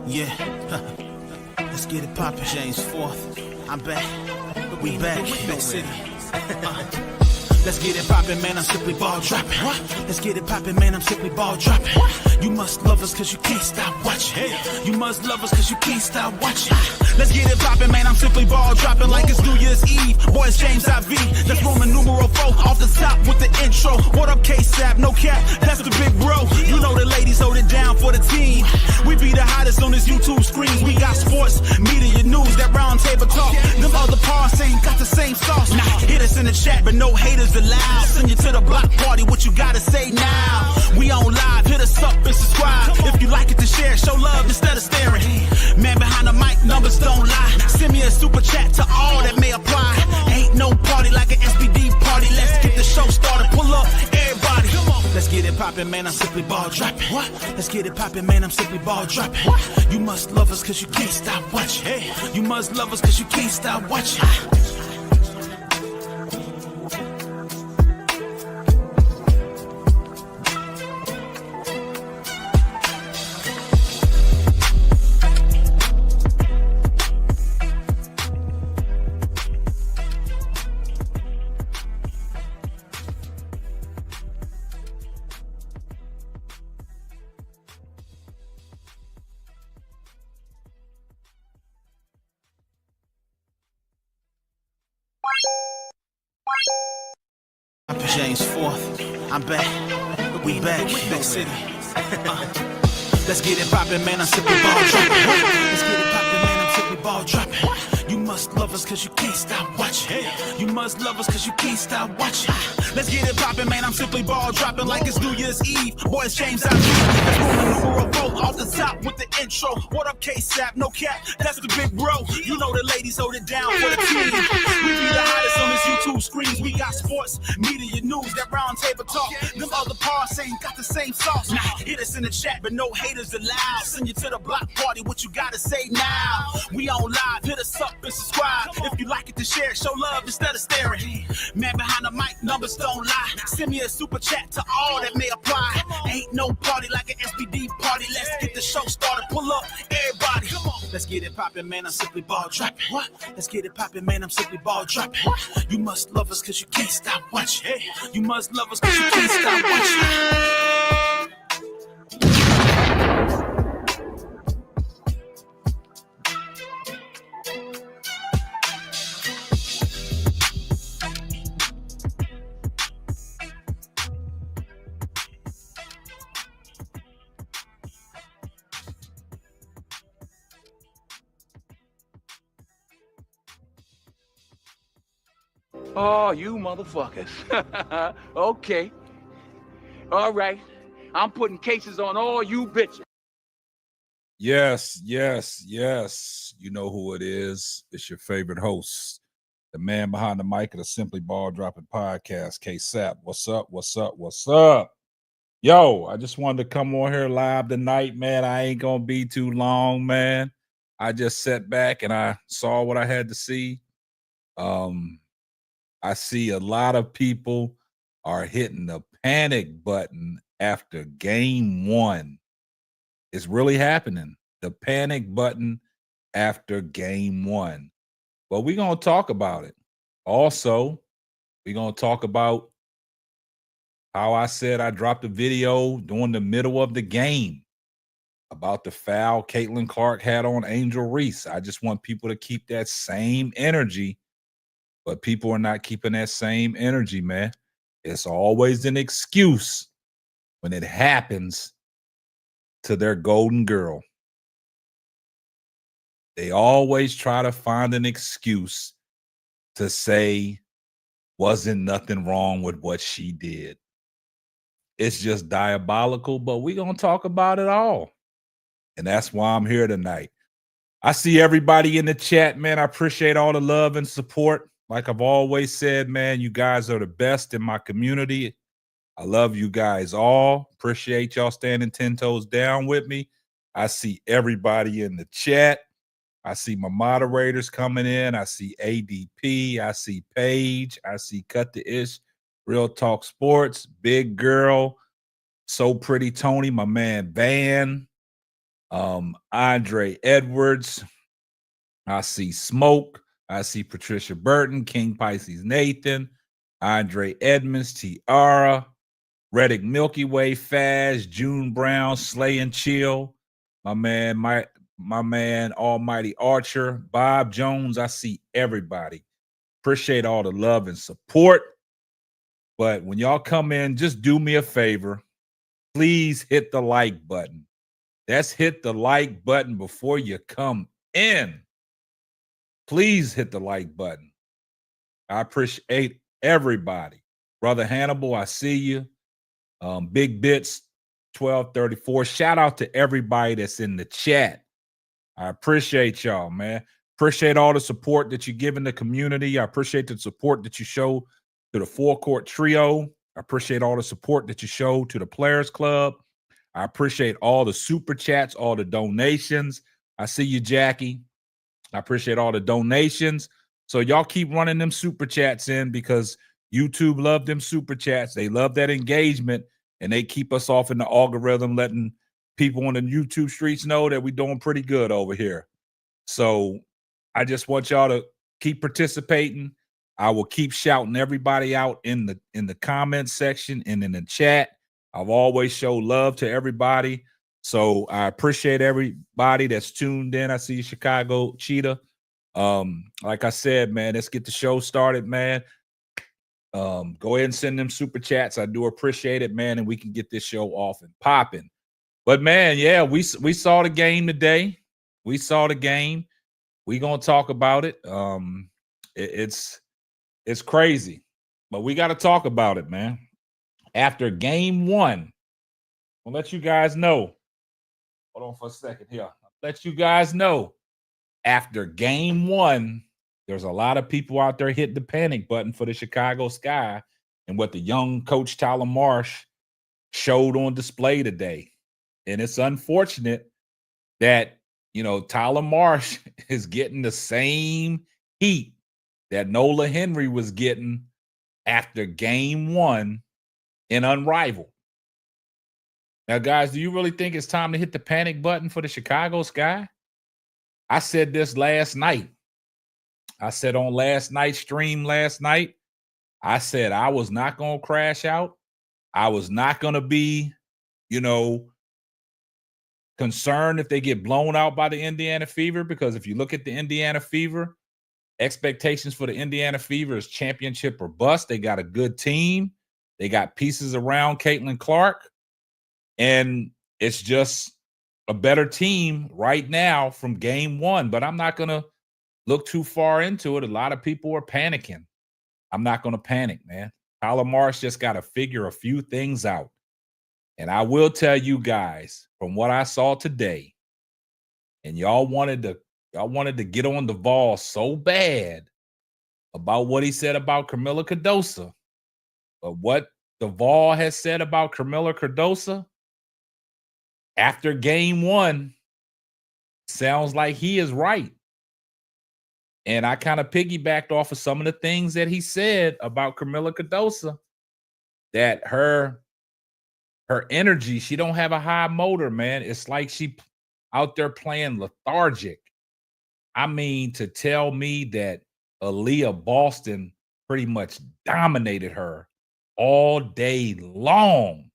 Yeah, let's get it poppin'. James 4th, I'm back. We back, Big City. Let's get it poppin', man, I'm simply ball dropping. Let's get it poppin', man, I'm simply ball dropping. You must love us cause you can't stop watching. You must love us cause you can't stop watching. Let's get it poppin', man, I'm simply ball dropping like it's New Year's Eve. Boy, it's James IV, that's Roman numeral 4 off the top with the intro. What up, K-Sap, no cap, that's the big bro. You know the ladies hold it down for the team. We be the hottest on this YouTube screen. We got sports, media, news, that round table talk. Them other parts ain't got the same sauce. Now, hit us in the chat, but no haters allowed. Send you to the block party, what you gotta say now? We on live, hit us up and subscribe. If you like it to share, show love instead of staring. Man behind the mic, numbers don't lie. Send me a super chat to all that may apply. Ain't no party like an SPD party. Let's get the show started, pull up, everybody. Let's get it poppin', man, I'm simply ball dropping. Let's get it poppin', man, I'm simply ball dropping. You must love us cause you can't stop watching. You must love us cause you can't stop watching. James 4th, I'm back. We back, Big City. Let's get it poppin', man, I'm simply ball dropping. Let's get it poppin', man, I'm simply ball dropping. You must love us cause you can't stop watching. You must love us cause you can't stop watching. Let's get it poppin', man, I'm simply ball dropping like it's New Year's Eve. Boy, it's James IV, that's Roman numeral 4 off the top with the intro. What up, K-Sap, no cap, that's the big bro. You know the ladies hold it down for the team. We be the hottest on this YouTube screens. We got sports, media, news, that round table talk. Them other parts ain't got the same sauce. Now, hit us in the chat, but no haters allowed. Send you to the block party, what you gotta say now? We on live, hit us up and subscribe. If you like it to share, show love instead of staring. Man behind the mic, numbers don't lie. Send me a super chat to all that may apply. Ain't no party like an SPD party. Let's get the show started, pull up, everybody. Let's get it poppin', man, I'm simply ball dropping. Let's get it poppin', man, I'm simply ball dropping. You must love us cause you can't stop watching. You must love us cause you can't stop watching. Oh, you motherfuckers. Okay. All right. I'm putting cases on all you bitches. Yes. You know who it is. It's your favorite host, the man behind the mic of the Simply Ball Dropping Podcast, K-Sap. What's up? Yo, I just wanted to come on here live tonight, man. I ain't gonna be too long, man. I just sat back and I saw what I had to see. I see a lot of people are hitting the panic button after game 1. It's really happening. The panic button after game 1. But we're going to talk about it. Also, we're going to talk about how I said I dropped a video during the middle of the game about the foul Caitlin Clark had on Angel Reese. I just want people to keep that same energy. But people are not keeping that same energy, man. It's always an excuse when it happens to their golden girl. They always try to find an excuse to say wasn't nothing wrong with what she did. It's just diabolical, but we're going to talk about it all. And that's why I'm here tonight. I see everybody in the chat, man. I appreciate all the love and support. Like I've always said, man, you guys are the best in my community. I love you guys all. Appreciate y'all standing 10 toes down with me. I see everybody in the chat. I see my moderators coming in. I see ADP. I see Paige. I see Cut the Ish, Real Talk Sports, Big Girl, So Pretty Tony, my man Van. Andre Edwards. I see Smoke. I see Patricia Burton, King Pisces Nathan, Andre Edmonds, Tiara, Reddick Milky Way, Faz, June Brown, Slay and Chill, my man, Almighty Archer, Bob Jones. I see everybody. Appreciate all the love and support. But when y'all come in, just do me a favor. Please hit the like button. That's hit the like button before you come in. Please hit the like button. I appreciate everybody. Brother Hannibal, I see you. Big Bits 1234. Shout out to everybody that's in the chat. I appreciate y'all, man. Appreciate all the support that you give in the community. I appreciate the support that you show to the Four Court Trio. I appreciate all the support that you show to the Players Club. I appreciate all the super chats, all the donations. I see you, Jackie. I appreciate all the donations. So y'all keep running them super chats in because YouTube love them super chats. They love that engagement, and they keep us off in the algorithm, letting people on the YouTube streets know that we're doing pretty good over here. So I just want y'all to keep participating. I will keep shouting everybody out in the comments section and in the chat. I've always showed love to everybody. So I appreciate everybody that's tuned in. I see you, Chicago Cheetah. Like I said, man, let's get the show started, man. Go ahead and send them super chats. I do appreciate it, man, and we can get this show off and popping. But man, yeah, we saw the game today. We saw the game. We're gonna talk about it. It's crazy, but we got to talk about it, man. After game one, I'll let you guys know. Hold on for a second here. I'll let you guys know. After game one, there's a lot of people out there hitting the panic button for the Chicago Sky and what the young coach Tyler Marsh showed on display today. And it's unfortunate that, Tyler Marsh is getting the same heat that Nola Henry was getting after game one in Unrivaled. Now, guys, do you really think it's time to hit the panic button for the Chicago Sky? I said this last night. I said on last night's stream last night, I said I was not going to crash out. I was not going to be, concerned if they get blown out by the Indiana Fever, because if you look at the Indiana Fever, expectations for the Indiana Fever is championship or bust. They got a good team. They got pieces around Caitlin Clark, and it's just a better team right now from game one. But I'm not going to look too far into it. A lot of people are panicking. I'm not going to panic, man. Tyler Marsh just got to figure a few things out. And I will tell you guys, from what I saw today, and y'all wanted to get on the ball so bad about what he said about Camila Cardoso. But what Duvall has said about Camila Cardoso after game one sounds like he is right. And I kind of piggybacked off of some of the things that he said about Camila Cardoso, that her energy, she don't have a high motor, man. It's like she out there playing lethargic. I mean, to tell me that Aaliyah Boston pretty much dominated her all day long.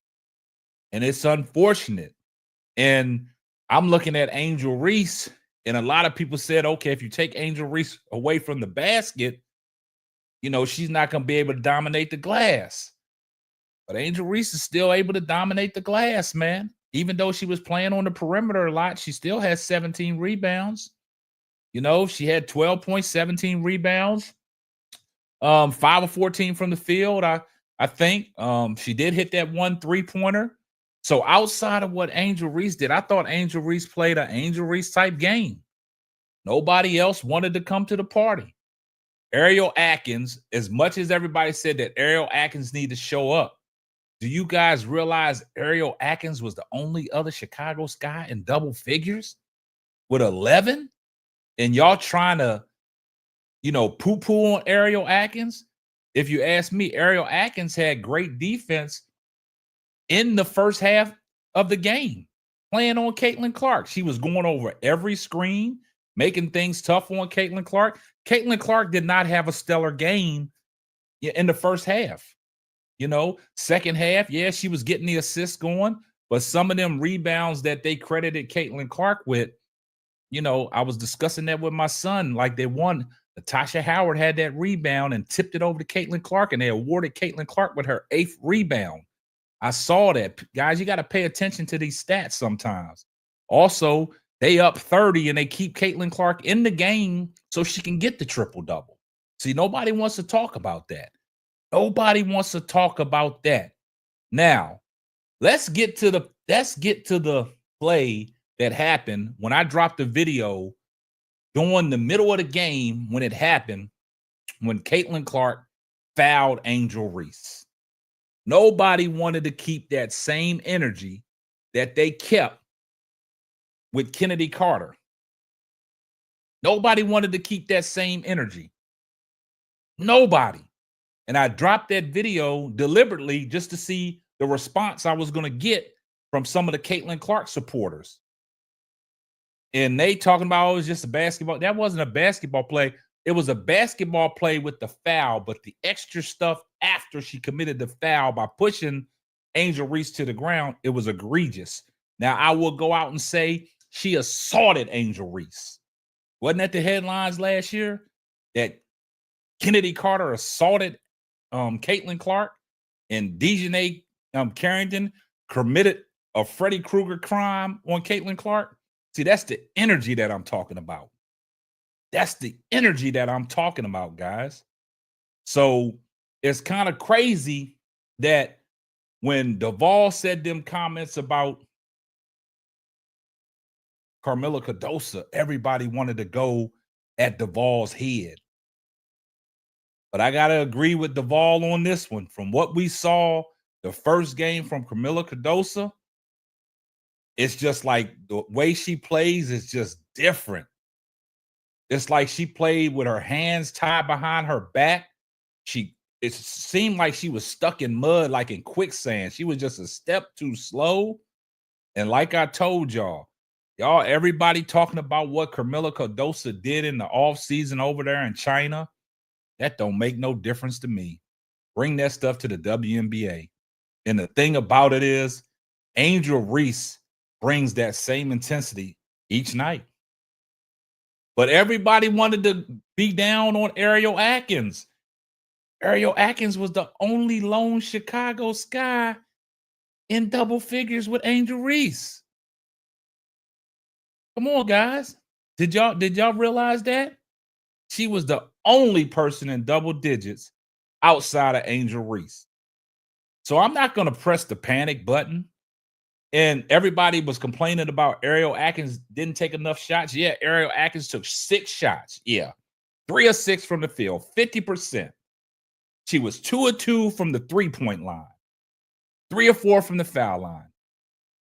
And it's unfortunate. And I'm looking at Angel Reese, and a lot of people said, okay, if you take Angel Reese away from the basket, she's not going to be able to dominate the glass. But Angel Reese is still able to dominate the glass, man. Even though she was playing on the perimeter a lot, she still has 17 rebounds. She had 12 points, 17 rebounds, 5 of 14 from the field. I think she did hit that 1 3-pointer. So outside of what Angel Reese did, I thought Angel Reese played an Angel Reese type game. Nobody else wanted to come to the party. Ariel Atkins, as much as everybody said that Ariel Atkins needed to show up, do you guys realize Ariel Atkins was the only other Chicago Sky in double figures with 11? And y'all trying to, poo-poo on Ariel Atkins? If you ask me, Ariel Atkins had great defense in the first half of the game. playing on Caitlin Clark. She was going over every screen, making things tough on Caitlin Clark. Caitlin Clark did not have a stellar game in the first half. Second half, yeah, she was getting the assists going, but some of them rebounds that they credited Caitlin Clark with, I was discussing that with my son. Like they won. Natasha Howard had that rebound and tipped it over to Caitlin Clark, and they awarded Caitlin Clark with her 8th rebound. I saw that. Guys, you got to pay attention to these stats sometimes. Also, they up 30, and they keep Caitlin Clark in the game so she can get the triple-double. See, nobody wants to talk about that. Nobody wants to talk about that. Now, let's get to the play that happened when I dropped the video during the middle of the game when it happened, when Caitlin Clark fouled Angel Reese. Nobody wanted to keep that same energy that they kept with Kennedy Carter. Nobody wanted to keep that same energy. Nobody. And I dropped that video deliberately just to see the response I was going to get from some of the Caitlin Clark supporters. And they talking about, it was just a basketball. That wasn't a basketball play. It was a basketball play with the foul, but the extra stuff after she committed the foul by pushing Angel Reese to the ground, it was egregious. Now, I will go out and say she assaulted Angel Reese. Wasn't that the headlines last year? That Kennedy Carter assaulted Caitlin Clark, and Dejanay Carrington committed a Freddy Krueger crime on Caitlin Clark. See, that's the energy that I'm talking about. That's the energy that I'm talking about, guys. So it's kind of crazy that when Duvall said them comments about Carmella Cardoso, everybody wanted to go at Duvall's head. But I got to agree with Duvall on this one. From what we saw the first game from Carmella Cardoso, it's just like the way she plays is just different. It's like she played with her hands tied behind her back. It seemed like she was stuck in mud, like in quicksand. She was just a step too slow. And like I told y'all, everybody talking about what Carmella Cardoso did in the offseason over there in China, that don't make no difference to me. Bring that stuff to the WNBA. And the thing about it is, Angel Reese brings that same intensity each night. But everybody wanted to be down on Ariel Atkins. Ariel Atkins was the only lone Chicago Sky in double figures with Angel Reese. Come on, guys. Did y'all realize that? She was the only person in double digits outside of Angel Reese. So I'm not going to press the panic button. And everybody was complaining about Ariel Atkins didn't take enough shots. Yeah, Ariel Atkins took 6 shots. Yeah, 3 of 6 from the field, 50%. She was 2 of 2 from the three-point line, 3 of 4 from the foul line.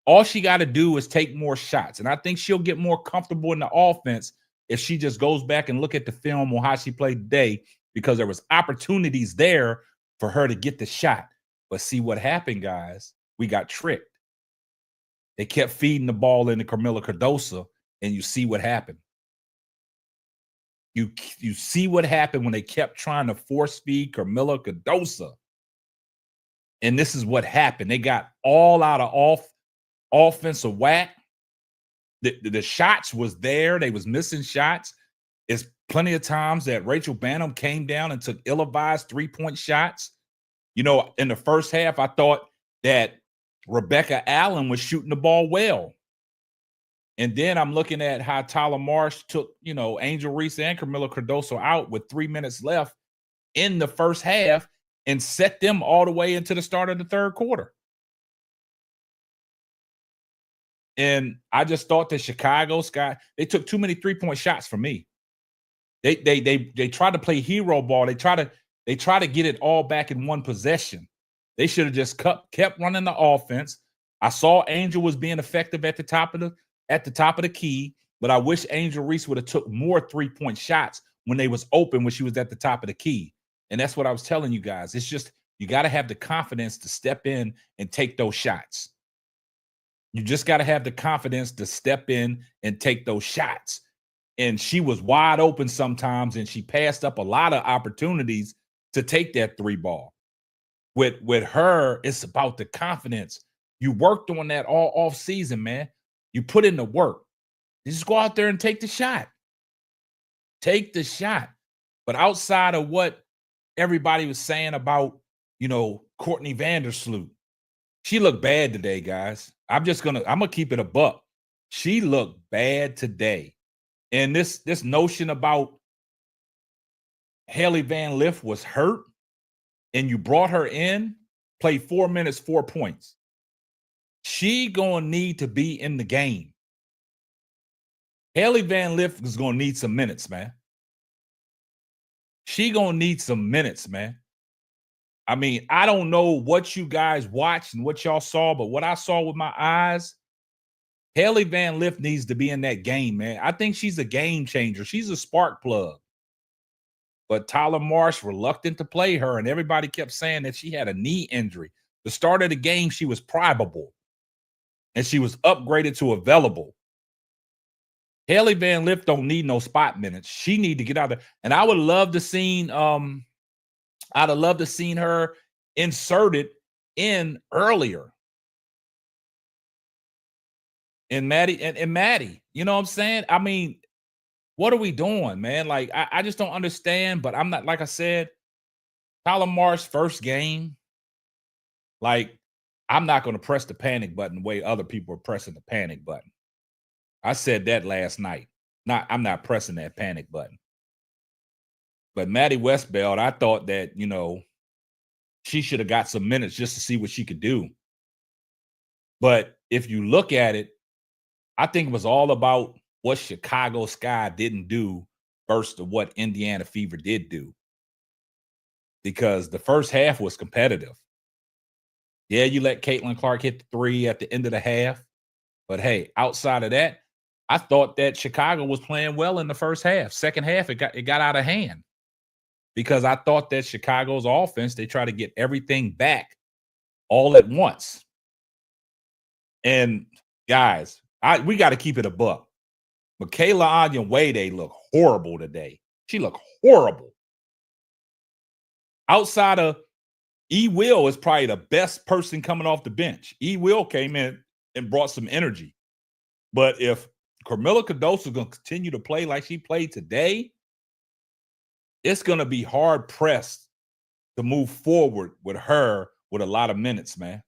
All she got to do is take more shots. And I think she'll get more comfortable in the offense if she just goes back and look at the film on how she played today, because there was opportunities there for her to get the shot. But see what happened, guys? We got tricked. They kept feeding the ball into Carmella Cardoso, and you see what happened. You see what happened when they kept trying to force feed Carmella Cardoso. And this is what happened. They got all out of offensive whack. The shots was there. They was missing shots. It's plenty of times that Rachel Banham came down and took ill-advised 3-point shots. In the first half, I thought that Rebecca Allen was shooting the ball well. And then I'm looking at how Tyler Marsh took, Angel Reese and Carmella Cardoso out with 3 minutes left in the first half and set them all the way into the start of the third quarter. And I just thought the Chicago Sky, they took too many 3-point shots for me. They tried to play hero ball. They try to get it all back in one possession. They should have just kept running the offense. I saw Angel was being effective at the top of the key, but I wish Angel Reese would have took more 3-point shots when they was open, when she was at the top of the key. And that's what I was telling you guys. It's just, you got to have the confidence to step in and take those shots. You just got to have the confidence to step in and take those shots. And she was wide open sometimes, and she passed up a lot of opportunities to take that 3 ball. With her, it's about the confidence. You worked on that all off season, man. You put in the work. You just go out there and take the shot. Take the shot. But outside of what everybody was saying about, Courtney Vandersloot, she looked bad today, guys. I'm gonna keep it a buck. She looked bad today. And this notion about Hailey Van Lith was hurt and you brought her in, played 4 minutes, 4 points. She gonna need to be in the game. Hailey Van Lith is gonna need some minutes, man. She gonna need some minutes, man. I mean, I don't know what you guys watched and what y'all saw, but what I saw with my eyes, Hailey Van Lith needs to be in that game, man. I think she's a game changer. She's a spark plug. But Tyler Marsh reluctant to play her, and everybody kept saying that she had a knee injury. The start of the game, she was probable, and she was upgraded to available. Hailey Van Lith don't need no spot minutes. She need to get out there. And I would love to seen I'd have loved to seen her inserted in earlier. And Maddie, you know what I'm saying? I mean, what are we doing, man? Like, I just don't understand, but I'm not, like I said, Tyler Marsh first game, like, I'm not going to press the panic button the way other people are pressing the panic button. I said that last night. I'm not pressing that panic button. But Maddie Westbeld, I thought that, she should have got some minutes just to see what she could do. But if you look at it, I think it was all about what Chicago Sky didn't do versus what Indiana Fever did do. Because the first half was competitive. Yeah, you let Caitlin Clark hit the 3 at the end of the half. But hey, outside of that, I thought that Chicago was playing well in the first half. Second half, it got out of hand. Because I thought that Chicago's offense, they try to get everything back all at once. And guys, we got to keep it a buck. Michaela Onyenwere looked horrible today. She looked horrible. Outside of E. Will is probably the best person coming off the bench. E. Will came in and brought some energy. But if Carmilla Cardoso is going to continue to play like she played today, it's going to be hard pressed to move forward with her with a lot of minutes, man,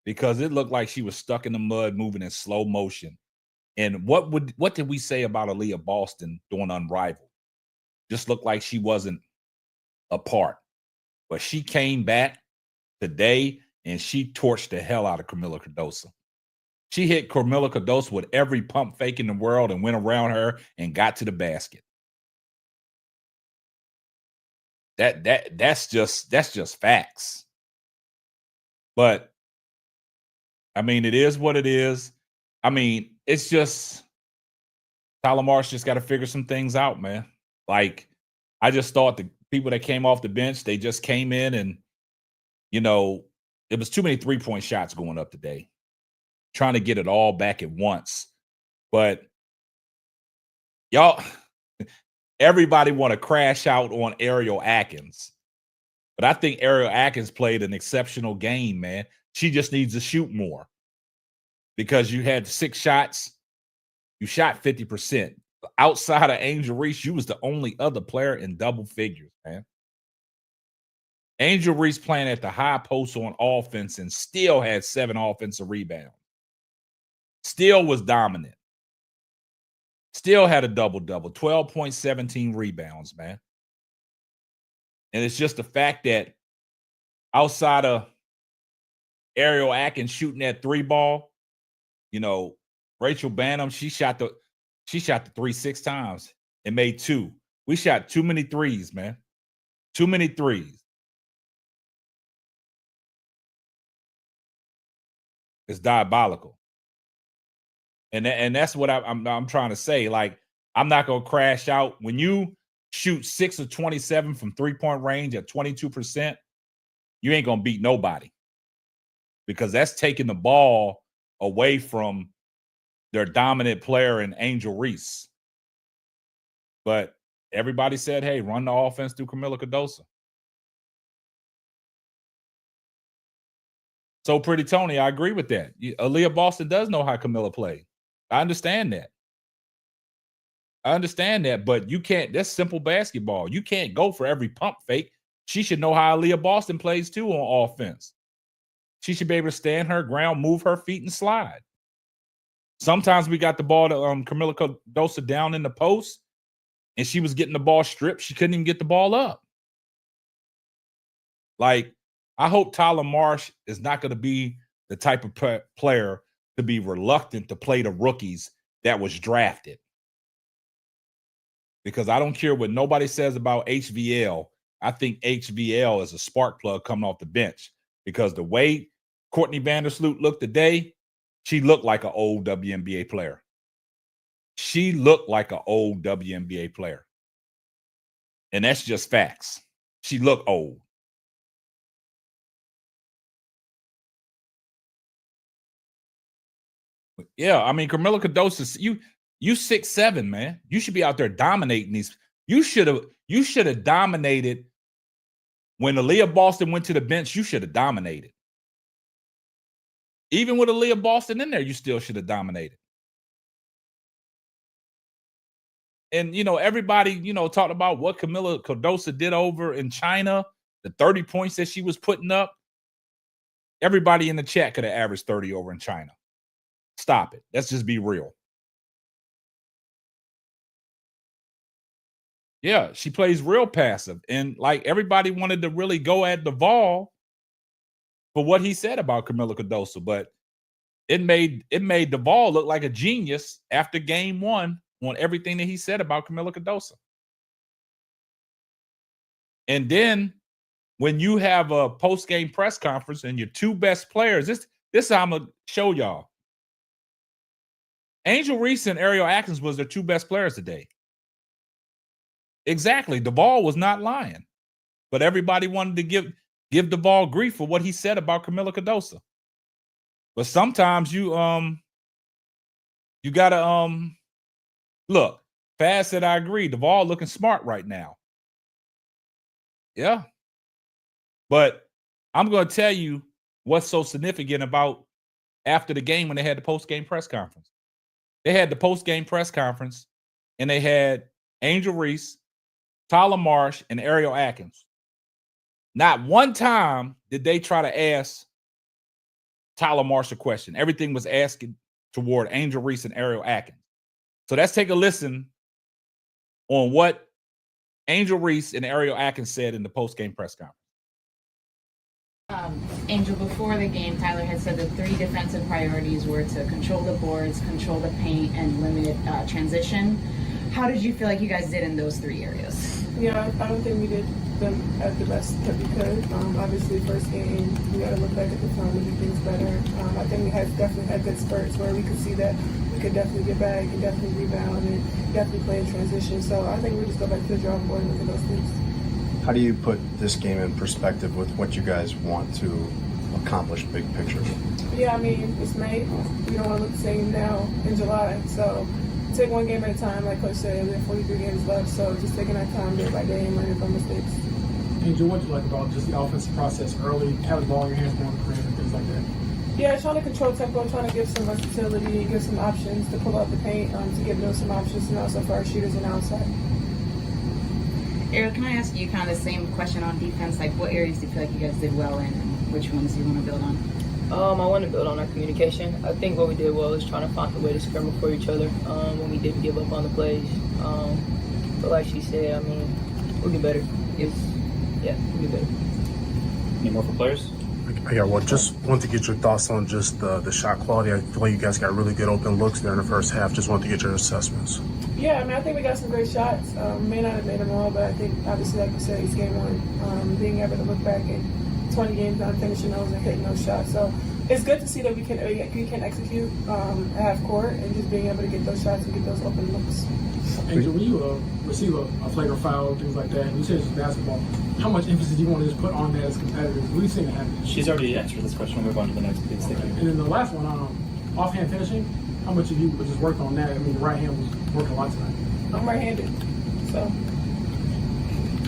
because it looked like she was stuck in the mud, moving in slow motion. And what did we say about Aaliyah Boston doing Unrivaled? Just looked like she wasn't a part. But she came back today and she torched the hell out of Carmilla Cardoso. She hit Carmilla Cardoso with every pump fake in the world and went around her and got to the basket. That's just facts. But I mean, it is what it is. I mean, it's just Tyler Marsh just got to figure some things out, man. Like, I just thought the people that came off the bench, they just came in and, it was too many 3-point shots going up today, trying to get it all back at once. But y'all, everybody want to crash out on Ariel Atkins. But I think Ariel Atkins played an exceptional game, man. She just needs to shoot more. Because you had 6 shots, you shot 50%. Outside of Angel Reese, you was the only other player in double figures, man. Angel Reese playing at the high post on offense and still had 7 offensive rebounds. Still was dominant. Still had a double-double, 12.17 rebounds, man. And it's just the fact that outside of Ariel Atkins shooting that 3 ball, Rachel Banham, she shot the 3 6 times and made 2. We shot too many threes, man. Too many threes. It's diabolical. And that's what I'm trying to say. Like, I'm not going to crash out. When you shoot 6 of 27 from 3-point range at 22%, you ain't going to beat nobody. Because that's taking the ball away from their dominant player in Angel Reese. But everybody said, hey, run the offense through Kamilla Cardoso. So, Pretty Tony, I agree with that. Aaliyah Boston does know how Kamilla played. I understand that. But you can't. That's simple basketball. You can't go for every pump fake. She should know how Aaliyah Boston plays too on offense. She should be able to stand her ground, move her feet, and slide. Sometimes we got the ball to Kamilla Cardoso down in the post, and she was getting the ball stripped. She couldn't even get the ball up. Like, I hope Tyler Marsh is not going to be the type of player to be reluctant to play the rookies that was drafted. Because I don't care what nobody says about HVL. I think HVL is a spark plug coming off the bench. Because the way Courtney Vandersloot looked today, she looked like an old WNBA player. And that's just facts. She looked old. Yeah, I mean, Kamilla Cardoso, you 6'7", man. You should be out there dominating these. You should have dominated when Aaliyah Boston went to the bench. You should have dominated. Even with Aaliyah Boston in there, you still should have dominated. And, everybody, talked about what Kamilla Cardoso did over in China, the 30 points that she was putting up. Everybody in the chat could have averaged 30 over in China. Stop it. Let's just be real. Yeah, she plays real passive. And like everybody wanted to really go at Duvall for what he said about Kamilla Cardoso, but it made Duvall look like a genius after game one on everything that he said about Kamilla Cardoso. And then when you have a post-game press conference and your two best players, this is how I'm going to show y'all. Angel Reese and Ariel Atkins was their two best players today. Exactly. Duvall was not lying. But everybody wanted to give Duvall grief for what he said about Kamilla Cardoso. But sometimes you gotta look. Faz said I agree. Duvall looking smart right now. Yeah. But I'm gonna tell you what's so significant about after the game when they had the post-game press conference. They had the post-game press conference, and they had Angel Reese, Tyler Marsh, and Ariel Atkins. Not one time did they try to ask Tyler Marsh a question. Everything was asking toward Angel Reese and Ariel Atkins. So let's take a listen on what Angel Reese and Ariel Atkins said in the post-game press conference. Angel, before the game, Tyler had said the 3 defensive priorities were to control the boards, control the paint, and limit transition. How did you feel like you guys did in those 3 areas? Yeah, I don't think we did them at the best that we could. Obviously, first game, we got to look back at the film and do things better. I think we definitely had good spurts where we could see that we could definitely get back and definitely rebound and definitely play in transition. So I think we just go back to the drawing board and look at those things. How do you put this game in perspective with what you guys want to accomplish big picture? Yeah, I mean, it's May. We don't want to look the same now in July. So take one game at a time. Like Coach said, we have 43 games left. So just taking that time day by day and learning from mistakes. Angel, what do you like about just the offensive process early, having the ball in your hands, going to create and things like that? Yeah, trying to control tempo, trying to give some versatility, give some options to pull out the paint, to give them some options, and also for our shooters on the outside. Ariel, can I ask you kind of the same question on defense? Like, what areas do you feel like you guys did well in, and which ones do you want to build on? I want to build on our communication. I think what we did well is trying to find a way to scramble for each other when we didn't give up on the plays. But like she said, I mean, we'll get better. We'll get better. Any more for players? Yeah, well, just want to get your thoughts on just the shot quality. I feel like you guys got really good open looks there in the first half. Just want to get your assessments. Yeah, I mean, I think we got some great shots. May not have made them all, but I think, obviously, like you said, it's game one. Being able to look back at 20 games on finishing those and hitting those shots. So it's good to see that we can execute at half court and just being able to get those shots and get those open looks. Angel, when you receive a flagrant foul, things like that, and you say it's basketball, how much emphasis do you want to just put on that as competitors? What do you think happened? She's already answered this question. We'll move on to the next big thing. And then the last one, offhand finishing, how much of you would just work on that? I mean, the right hand was working a lot tonight. I'm right-handed, so.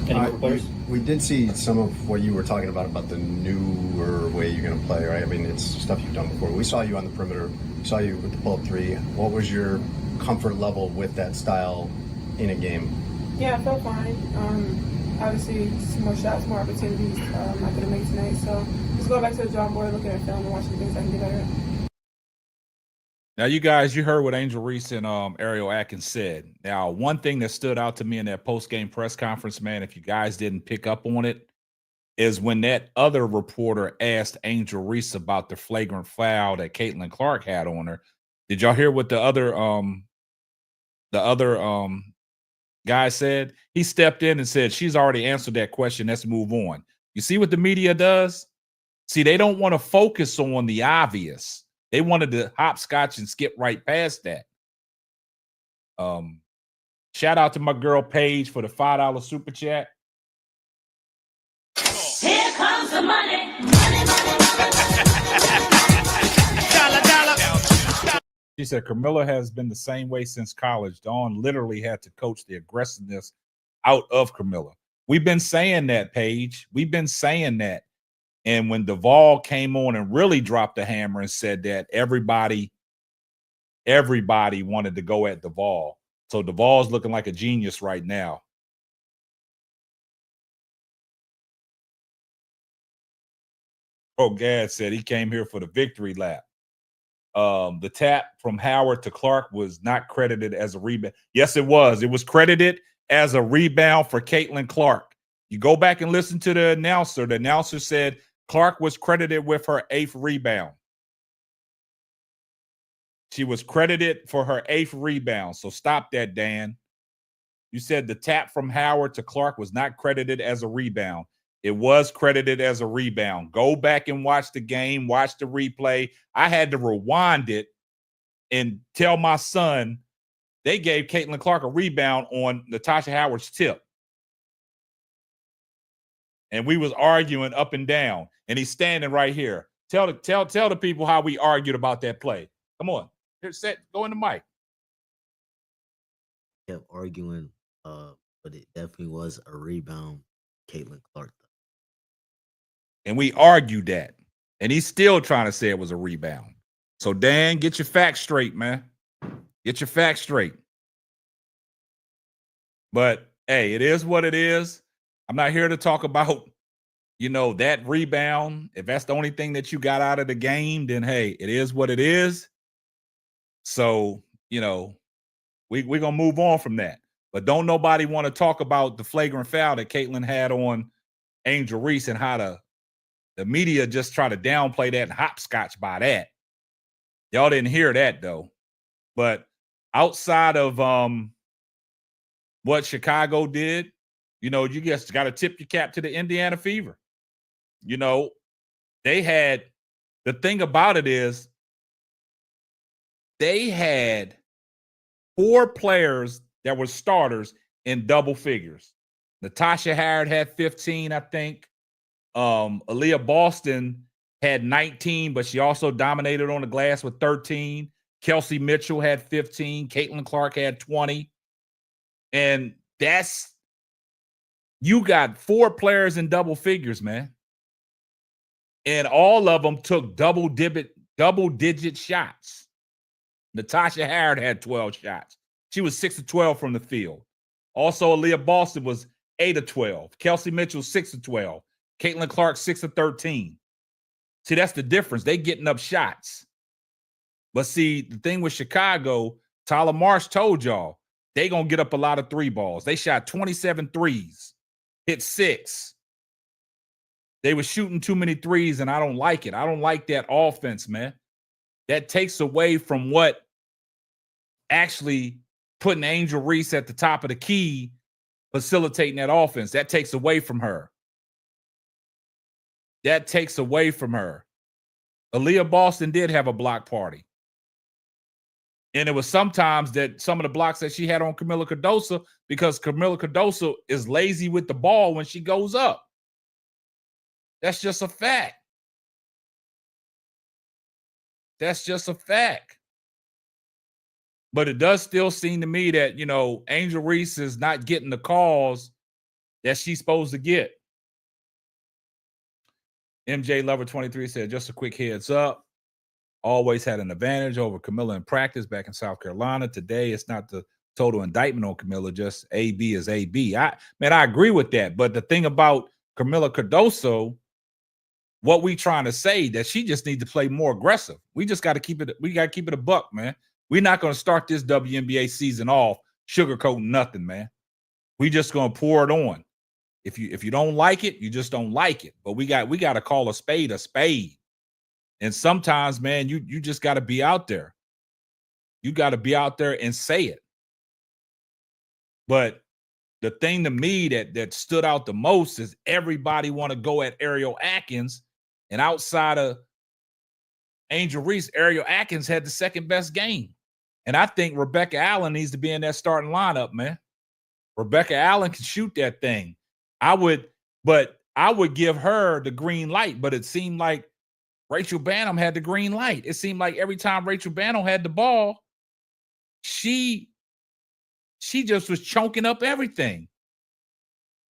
Any more players? We did see some of what you were talking about the newer way you're going to play, right? I mean, it's stuff you've done before. We saw you on the perimeter, saw you with the pull-up three. What was your comfort level with that style in a game? Yeah, I felt fine. Obviously, some more shots, more opportunities I could have made tonight. So just go back to the drawing board, looking at film, and watching things I can get better at. Now, you guys, you heard what Angel Reese and Ariel Atkins said. Now, one thing that stood out to me in that post-game press conference, man, if you guys didn't pick up on it, is when that other reporter asked Angel Reese about the flagrant foul that Caitlin Clark had on her. Did y'all hear what the other guy said? He stepped in and said, she's already answered that question. Let's move on. You see what the media does? See, they don't want to focus on the obvious. They wanted to hopscotch and skip right past that. Shout out to my girl Paige for the $5 super chat. Here comes the money. She said Camilla has been the same way since college. Dawn literally had to coach the aggressiveness out of Camilla. We've been saying that, Paige. We've been saying that. And when Duvall came on and really dropped the hammer and said that, everybody wanted to go at Duvall. So Duvall's looking like a genius right now. Oh, Gad said he came here for the victory lap. The tap from Howard to Clark was not credited as a rebound. Yes, it was. It was credited as a rebound for Caitlin Clark. You go back and listen to the announcer. The announcer said Clark was credited with her 8th rebound. She was credited for her 8th rebound. So stop that, Dan. You said the tap from Howard to Clark was not credited as a rebound. It was credited as a rebound. Go back and watch the game, watch the replay. I had to rewind it and tell my son they gave Caitlin Clark a rebound on Natasha Howard's tip. And we was arguing up and down. And he's standing right here. Tell the people how we argued about that play. Come on. Here, go in the mic. Kept arguing, but it definitely was a rebound, Caitlin Clark. And we argued that. And he's still trying to say it was a rebound. So, Dan, get your facts straight, man. Get your facts straight. But, hey, it is what it is. I'm not here to talk about, that rebound. If that's the only thing that you got out of the game, then, hey, it is what it is. So, we're going to move on from that. But don't nobody want to talk about the flagrant foul that Caitlin had on Angel Reese and how the media just try to downplay that and hopscotch by that. Y'all didn't hear that, though. But outside of what Chicago did, you just got to tip your cap to the Indiana Fever. They had – the thing about it is they had 4 players that were starters in double figures. Natasha Howard had 15, I think. Aaliyah Boston had 19, but she also dominated on the glass with 13. Kelsey Mitchell had 15. Caitlin Clark had 20. And you got 4 players in double figures, man. And all of them took double-digit shots. Natasha Howard had 12 shots. She was 6 of 12 from the field. Also, Aaliyah Boston was 8 of 12. Kelsey Mitchell, 6 of 12. Caitlin Clark, 6 of 13. See, that's the difference. They getting up shots. But see, the thing with Chicago, Tyler Marsh told y'all, they going to get up a lot of 3 balls. They shot 27 threes, hit 6. They were shooting too many threes, and I don't like it. I don't like that offense, man. That takes away from what actually putting Angel Reese at the top of the key, facilitating that offense. That takes away from her. That takes away from her. Aaliyah Boston did have a block party. And it was sometimes that some of the blocks that she had on Camila Cardoso, because Camila Cardoso is lazy with the ball when she goes up. That's just a fact. That's just a fact. But it does still seem to me that, you know, Angel Reese is not getting the calls that she's supposed to get. MJ Lover 23 said, just a quick heads up. Always had an advantage over Camilla in practice back in South Carolina. Today, it's not the total indictment on Camilla, just AB is AB. I agree with that. But the thing about Camilla Cardoso, what we trying to say, that she just needs to play more aggressive. We just got to keep it. We got to keep it a buck, man. We're not going to start this WNBA season off sugarcoating nothing, man. We just going to pour it on. If you don't like it, you just don't like it. But we got to call a spade a spade. And sometimes, man, you just got to be out there. You got to be out there and say it. But the thing to me that stood out the most is everybody want to go at Ariel Atkins, and outside of Angel Reese, Ariel Atkins had the second best game. And I think Rebecca Allen needs to be in that starting lineup, man. Rebecca Allen can shoot that thing. I would give her the green light, but it seemed like Rachel Banham had the green light. It seemed like every time Rachel Banham had the ball, she just was choking up everything.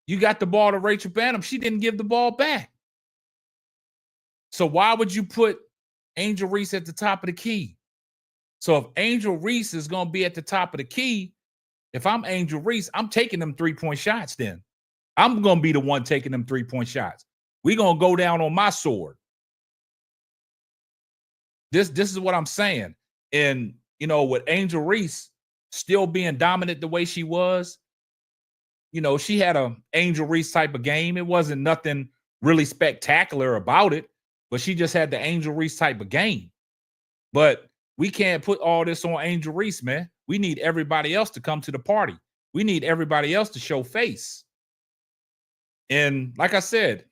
You got the ball to Rachel Banham. She didn't give the ball back. So why would you put Angel Reese at the top of the key? So if Angel Reese is going to be at the top of the key, if I'm Angel Reese, I'm taking them 3-point shots then. I'm going to be the one taking them 3-point shots. We're going to go down on my sword. This is what I'm saying. And, you know, with Angel Reese still being dominant the way she was, you know, she had a Angel Reese type of game. It wasn't nothing really spectacular about it, but she just had the Angel Reese type of game. But we can't put all this on Angel Reese, man. We need everybody else to come to the party. We need everybody else to show face. And like I said,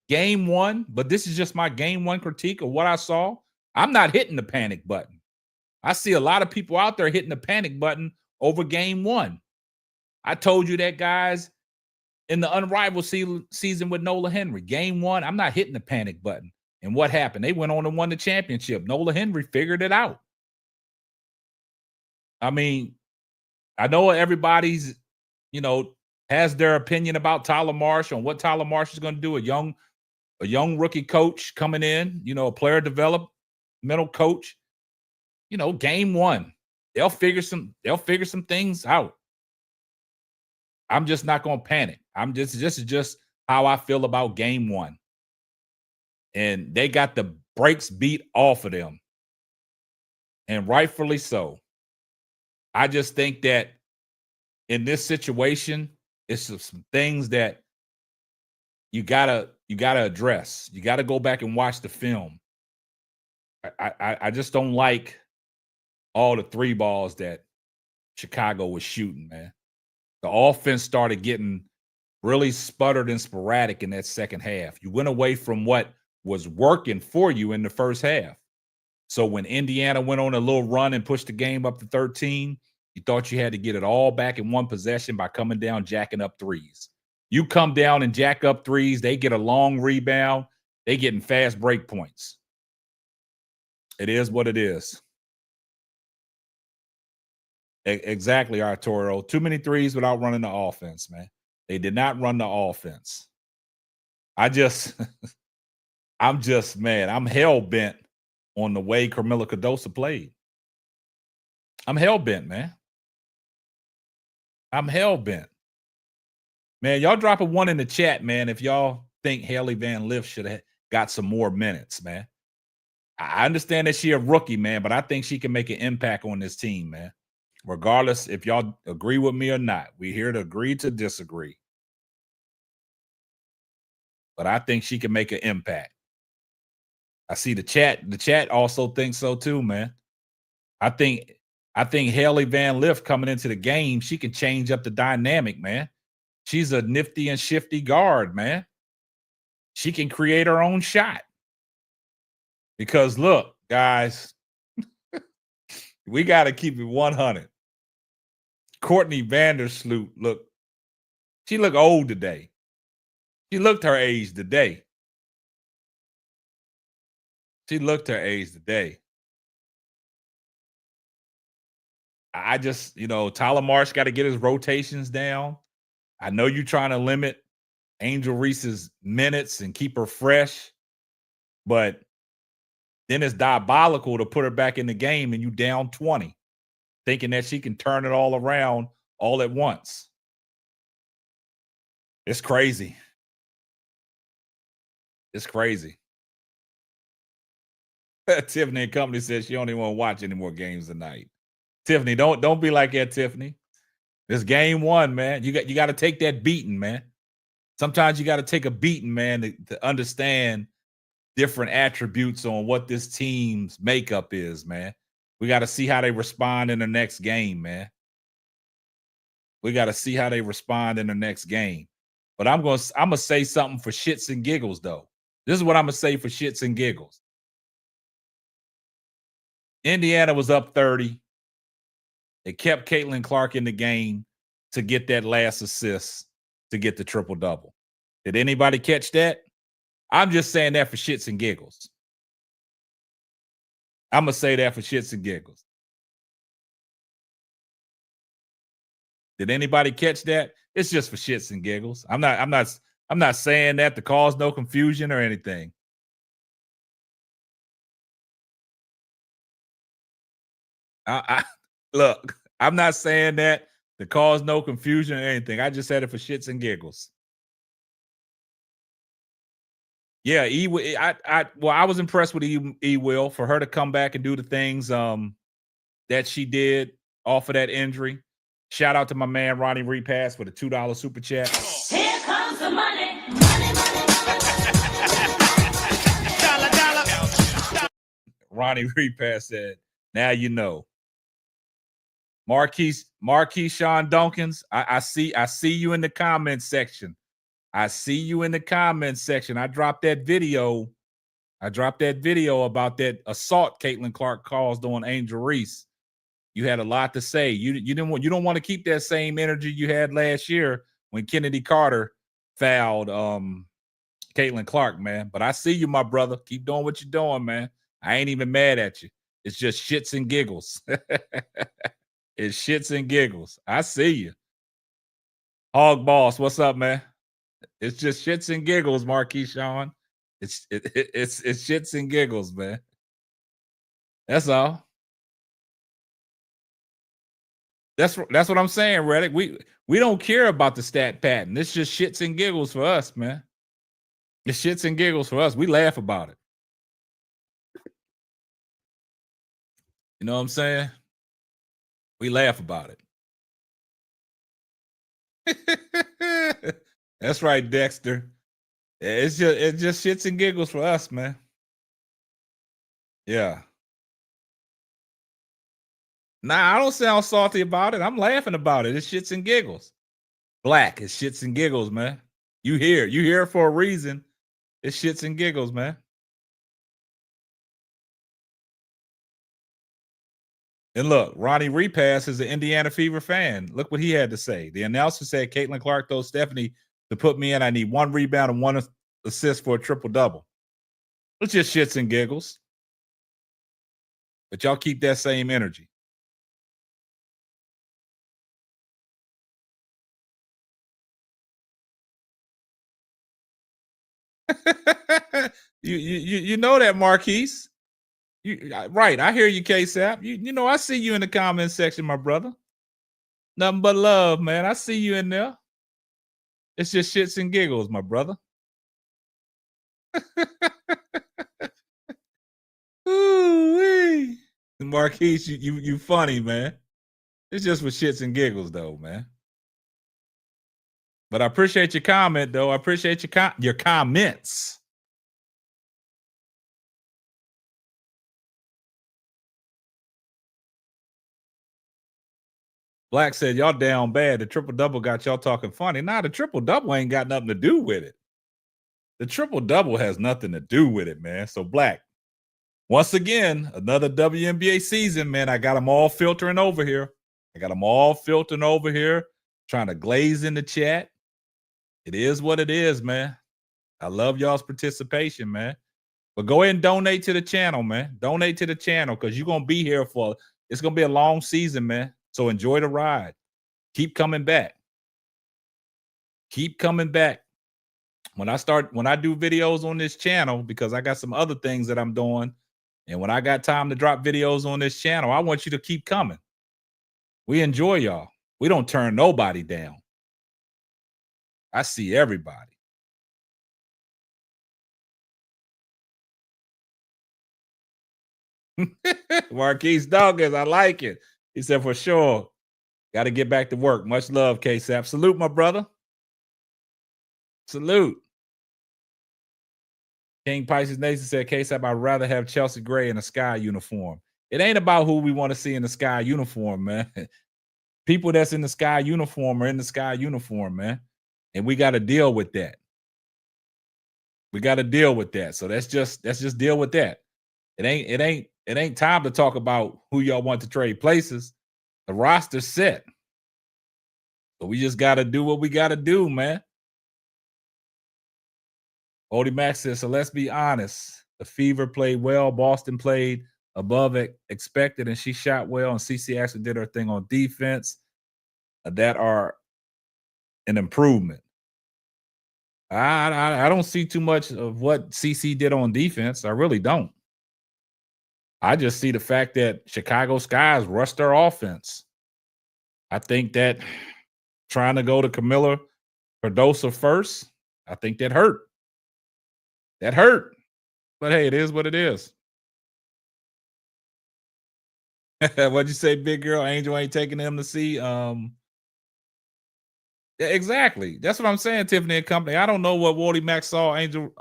game one, but this is just my game one critique of what I saw. I'm not hitting the panic button. I see a lot of people out there hitting the panic button over game one. I told you that, guys, in the unrivaled season with Nola Henry. Game one, I'm not hitting the panic button. And what happened? They went on and won the championship. Nola Henry figured it out. I mean, I know everybody's, you know, has their opinion about Tyler Marsh on what Tyler Marsh is going to do. A young rookie coach coming in, you know, a player developmental coach. You know, game one, they'll figure some things out. I'm just not going to panic. This is just how I feel about game one. And they got the brakes beat off of them. And rightfully so. I just think that in this situation, it's some things that you gotta address. You gotta go back and watch the film. I just don't like all the three balls that Chicago was shooting, man. The offense started getting really sputtered and sporadic in that second half. You went away from what was working for you in the first half. So when Indiana went on a little run and pushed the game up to 13, you thought you had to get it all back in one possession by coming down, jacking up threes. You come down and jack up threes, they get a long rebound, they getting fast break points. It is what it is. Exactly, Arturo. Too many threes without running the offense, man. They did not run the offense. I'm hell-bent on the way Camilla Cardoso played. I'm hell-bent, man. I'm hell-bent. Man, y'all drop a 1 in the chat, man, if y'all think Haley Van Lith should have got some more minutes, man. I understand that she a rookie, man, but I think she can make an impact on this team, man. Regardless if y'all agree with me or not. We're here to agree to disagree. But I think she can make an impact. I see the chat. The chat also thinks so too, man. I think Haley Van Lith coming into the game, she can change up the dynamic, man. She's a nifty and shifty guard, man. She can create her own shot. Because look, guys, we got to keep it 100. Courtney Vandersloot, she looked old today. She looked her age today. She looked her age today. I just, Tyler Marsh got to get his rotations down. I know you're trying to limit Angel Reese's minutes and keep her fresh, but then it's diabolical to put her back in the game and you down 20, thinking that she can turn it all around all at once. It's crazy. It's crazy. Tiffany and Company says she don't even want to watch any more games tonight. Tiffany, don't be like that, Tiffany. This game 1, man. You got to take that beating, man. Sometimes you got to take a beating, man, to understand different attributes on what this team's makeup is, man. We got to see how they respond in the next game, man. We got to see how they respond in the next game. But I'm gonna say something for shits and giggles, though. This is what I'm gonna say for shits and giggles. Indiana was up 30. They kept Caitlin Clark in the game to get that last assist to get the triple-double. Did anybody catch that? I'm just saying that for shits and giggles. I'm going to say that for shits and giggles. Did anybody catch that? It's just for shits and giggles. I'm not saying that to cause no confusion or anything. Look, I'm not saying that to cause no confusion or anything. I just said it for shits and giggles. Yeah, I was impressed with E-Will for her to come back and do the things that she did off of that injury. Shout out to my man Ronnie Repass for the $2 super chat. Here comes the money. Ronnie Repass said, "Now you know." Marquise Sean Dunkins, I see you in the comments section. I see you in the comments section. I dropped that video about that assault Caitlin Clark caused on Angel Reese. You had a lot to say. You don't want to keep that same energy you had last year when Kennedy Carter fouled Caitlin Clark, man. But I see you, my brother. Keep doing what you're doing, man. I ain't even mad at you. It's just shits and giggles. It's shits and giggles. I see you. Hog Boss, what's up, man? It's just shits and giggles, Marquis Sean. It's shits and giggles, man. That's all. That's what I'm saying, Reddick. We don't care about the stat pattern. It's just shits and giggles for us, man. It's shits and giggles for us. We laugh about it. You know what I'm saying? We laugh about it. That's right, Dexter. It's just shits and giggles for us, man. Yeah. Nah, I don't sound salty about it. I'm laughing about it. It's shits and giggles. Black, it's shits and giggles, man. You here for a reason. It's shits and giggles, man. And look, Ronnie Repass is an Indiana Fever fan. Look what he had to say. The announcer said Caitlin Clark told Stephanie to put me in. I need 1 rebound and 1 assist for a triple-double. It's just shits and giggles. But y'all keep that same energy. you know that, Marquise. Right, I hear you, K-Sap. You know, I see you in the comment section, my brother. Nothing but love, man. I see you in there. It's just shits and giggles, my brother. Ooh-wee. Marquise, you funny, man. It's just for shits and giggles, though, man. But I appreciate your comment, though. I appreciate your comments. Black said, y'all down bad. The triple-double got y'all talking funny. Nah, the triple-double ain't got nothing to do with it. The triple-double has nothing to do with it, man. So, Black, once again, another WNBA season, man. I got them all filtering over here. Trying to glaze in the chat. It is what it is, man. I love y'all's participation, man. But go ahead and donate to the channel, man. Donate to the channel because you're going to be here it's going to be a long season, man. So enjoy the ride. Keep coming back. Keep coming back. When I do videos on this channel, because I got some other things that I'm doing, and when I got time to drop videos on this channel, I want you to keep coming. We enjoy y'all. We don't turn nobody down. I see everybody. Marquise Dawkins, I like it. He said, for sure. Got to get back to work. Much love, K-Sap. Salute, my brother. Salute. King Pisces Nation said, K-Sap, I'd rather have Chelsea Gray in a Sky uniform. It ain't about who we want to see in the Sky uniform, man. People that's in the Sky uniform are in the Sky uniform, man. And we got to deal with that. We got to deal with that. So let's just deal with that. It ain't time to talk about who y'all want to trade places. The roster's set. So we just got to do what we got to do, man. Odie Max says, so let's be honest. The Fever played well. Boston played above expected, and she shot well. And CC actually did her thing on defense. That are an improvement. I don't see too much of what CC did on defense. I really don't. I just see the fact that Chicago Skies rushed their offense. I think that trying to go to Camilla Cardoso first, I think that hurt. That hurt. But hey, it is what it is. What'd you say, big girl? Angel ain't taking them to see. Yeah, exactly. That's what I'm saying, Tiffany and Company. I don't know what Wally Mack saw Angel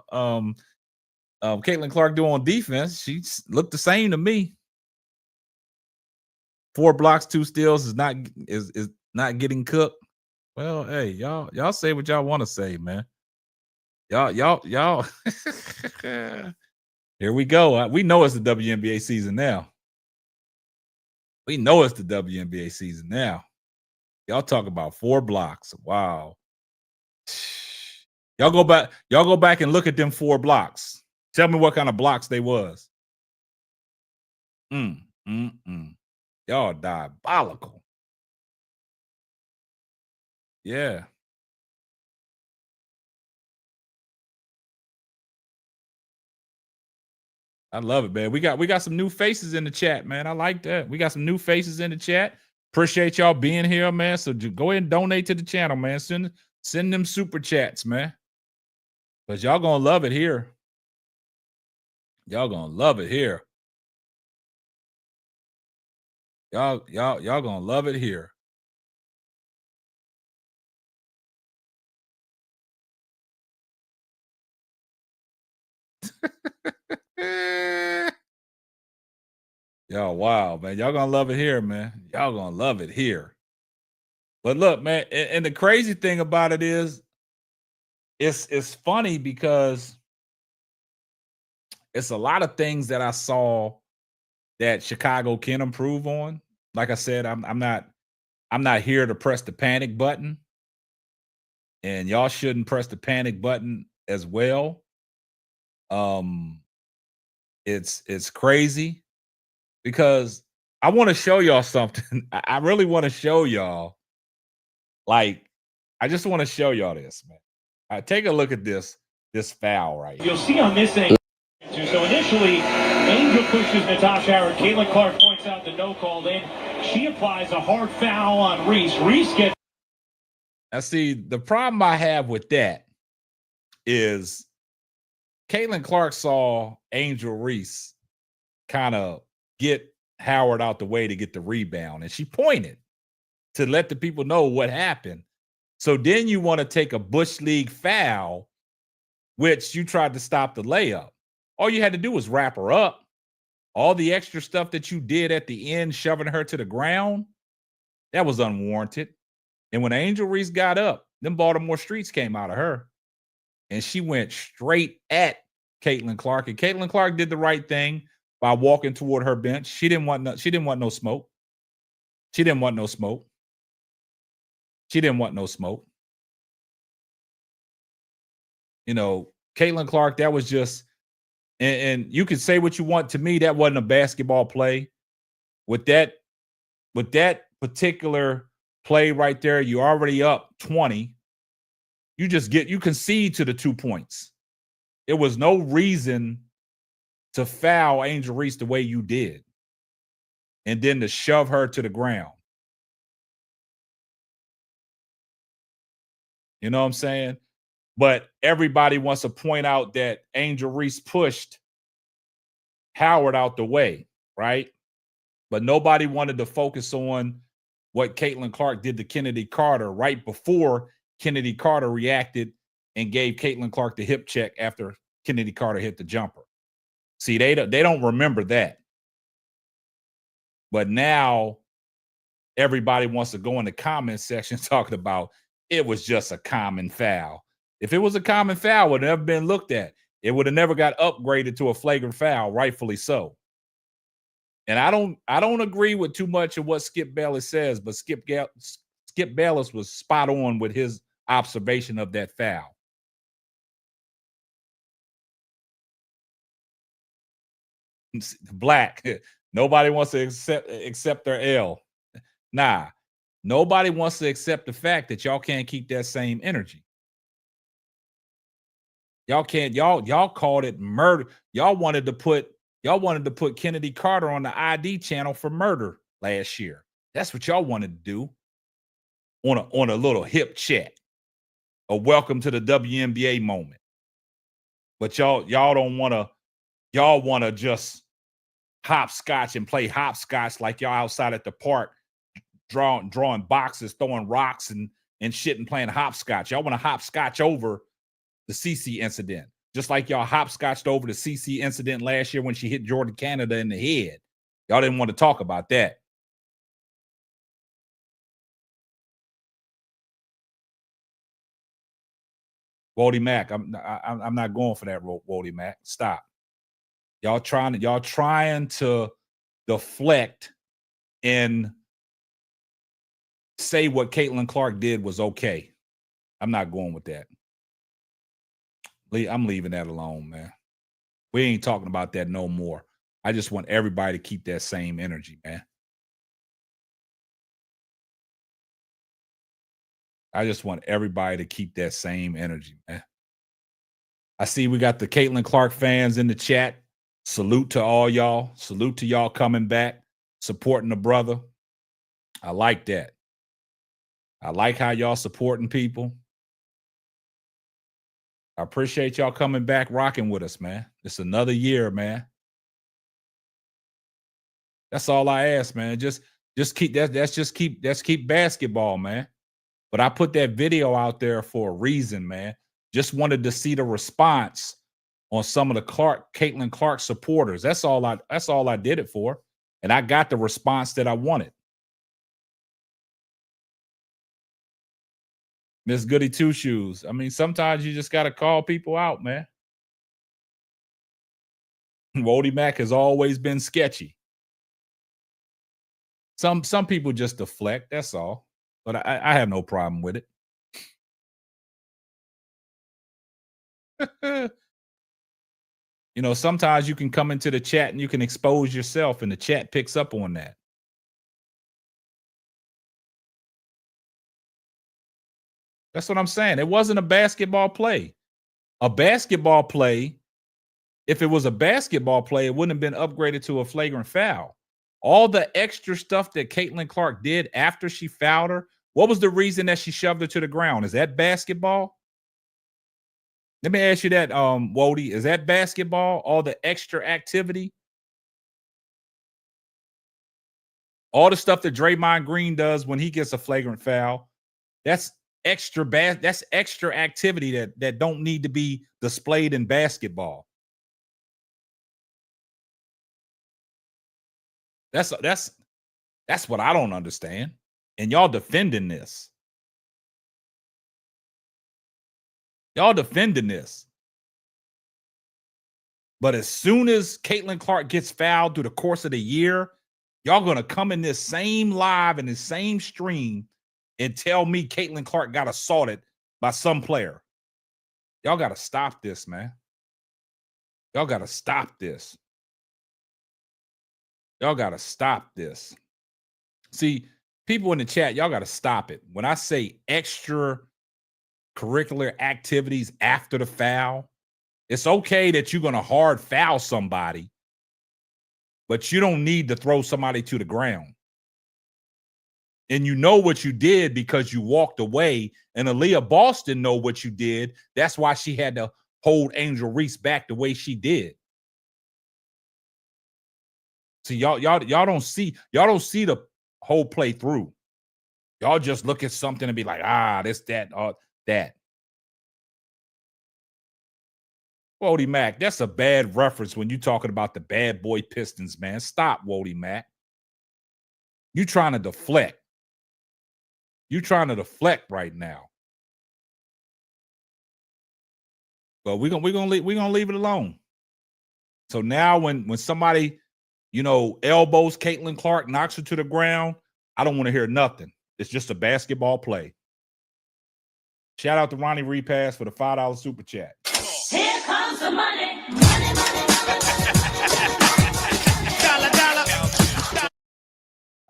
Caitlin Clark do on defense. She looked the same to me. 4 blocks, 2 steals is not getting cooked. Well, hey, y'all say what y'all want to say, man. Y'all. Here we go. We know it's the WNBA season now. We know it's the WNBA season now. Y'all talk about 4 blocks. Wow. Y'all go back and look at them 4 blocks. Tell me what kind of blocks they was. Y'all diabolical. Yeah. I love it, man. We got some new faces in the chat, man. I like that. We got some new faces in the chat. Appreciate y'all being here, man. So go ahead and donate to the channel, man. Send them super chats, man. But y'all gonna love it here. Y'all gonna love it here. Y'all gonna love it here. Y'all, wow, man. Y'all gonna love it here, man. Y'all gonna love it here. But look, man, and the crazy thing about it is, it's funny because it's a lot of things that I saw that Chicago can improve on. Like I said, I'm not here to press the panic button, and y'all shouldn't press the panic button as well. It's crazy because I want to show y'all something. I really want to show y'all. Like, I just want to show y'all this, man. Take a look at this foul right here. You'll see on this angle. So initially, Angel pushes Natasha Howard. Caitlin Clark points out the no call. Then she applies a hard foul on Reese. Reese gets. Now, see, the problem I have with that is Caitlin Clark saw Angel Reese kind of get Howard out the way to get the rebound, and she pointed to let the people know what happened. So then you want to take a Bush League foul, which you tried to stop the layup. All you had to do was wrap her up. All the extra stuff that you did at the end, shoving her to the ground, that was unwarranted. And when Angel Reese got up, them Baltimore streets came out of her. And she went straight at Caitlin Clark. And Caitlin Clark did the right thing by walking toward her bench. She didn't want no smoke. She didn't want no smoke. She didn't want no smoke. You know, Caitlin Clark, that was just, and you can say what you want. To me, that wasn't a basketball play. With that particular play right there, you're already up 20. You concede to the 2 points. There was no reason to foul Angel Reese the way you did, and then to shove her to the ground. You know what I'm saying? But everybody wants to point out that Angel Reese pushed Howard out the way, right? But nobody wanted to focus on what Caitlin Clark did to Kennedy Carter right before Kennedy Carter reacted and gave Caitlin Clark the hip check after Kennedy Carter hit the jumper. See, they don't remember that. But now everybody wants to go in the comment section talking about it was just a common foul. If it was a common foul, it would have never been looked at. It would have never got upgraded to a flagrant foul, rightfully so. And I don't agree with too much of what Skip Bayless says, but Skip Bayless was spot on with his observation of that foul. Black, nobody wants to accept their L. Nah, nobody wants to accept the fact that y'all can't keep that same energy. Y'all can't. Y'all called it murder. Y'all wanted to put Kennedy Carter on the ID channel for murder last year. That's what y'all wanted to do on a little hip check, a welcome to the WNBA moment. But y'all don't want to. Y'all want to just hopscotch and play hopscotch like y'all outside at the park, drawing boxes, throwing rocks and shit and playing hopscotch. Y'all want to hopscotch over the CC incident, just like y'all hopscotched over the CC incident last year when she hit Jordan Canada in the head. Y'all didn't want to talk about that. Wody Mack, I'm not going for that, Wody Mack. Stop. Y'all trying to deflect and say what Caitlin Clark did was okay. I'm not going with that. I'm leaving that alone, man. We ain't talking about that no more. I just want everybody to keep that same energy, man. I just want everybody to keep that same energy, man. I see we got the Caitlin Clark fans in the chat. Salute to all y'all. Salute to y'all coming back, supporting the brother. I like that. I like how y'all supporting people. I appreciate y'all coming back, rocking with us, man. It's another year, man. That's all I ask, man. Just keep that. Let's keep basketball, man. But I put that video out there for a reason, man. Just wanted to see the response on some of the Caitlin Clark supporters. That's all I did it for. And I got the response that I wanted. Miss Goody Two Shoes. I mean, sometimes you just got to call people out, man. Wody Mack has always been sketchy. Some people just deflect, that's all. But I have no problem with it. You know, sometimes you can come into the chat and you can expose yourself and the chat picks up on that. That's what I'm saying. It wasn't a basketball play. A basketball play, if it was a basketball play, it wouldn't have been upgraded to a flagrant foul. All the extra stuff that Caitlin Clark did after she fouled her, what was the reason that she shoved her to the ground? Is that basketball? Let me ask you that, Wody. Is that basketball? All the extra activity? All the stuff that Draymond Green does when he gets a flagrant foul, that's extra activity that don't need to be displayed in basketball. That's what I don't understand. And y'all defending this. Y'all defending this. But as soon as Caitlin Clark gets fouled through the course of the year, y'all going to come in this same live and the same stream and tell me Caitlin Clark got assaulted by some player. Y'all got to stop this, man. Y'all got to stop this. Y'all got to stop this. See, people in the chat, y'all got to stop it. When I say extra curricular activities after the foul, it's okay that you're going to hard foul somebody, but you don't need to throw somebody to the ground. And you know what you did because you walked away, and Aaliyah Boston know what you did. That's why she had to hold Angel Reese back the way she did. See, y'all don't see the whole play through. Y'all just look at something and be like, this, that, that. Wody Mack, that's a bad reference when you're talking about the bad boy Pistons, man. Stop, Wody Mack. You trying to deflect. You trying to deflect right now. But we're gonna leave it alone. So now when somebody, elbows Caitlin Clark, knocks her to the ground, I don't want to hear nothing. It's just a basketball play. Shout out to Ronnie Repass for the $5 super chat. Here comes the money.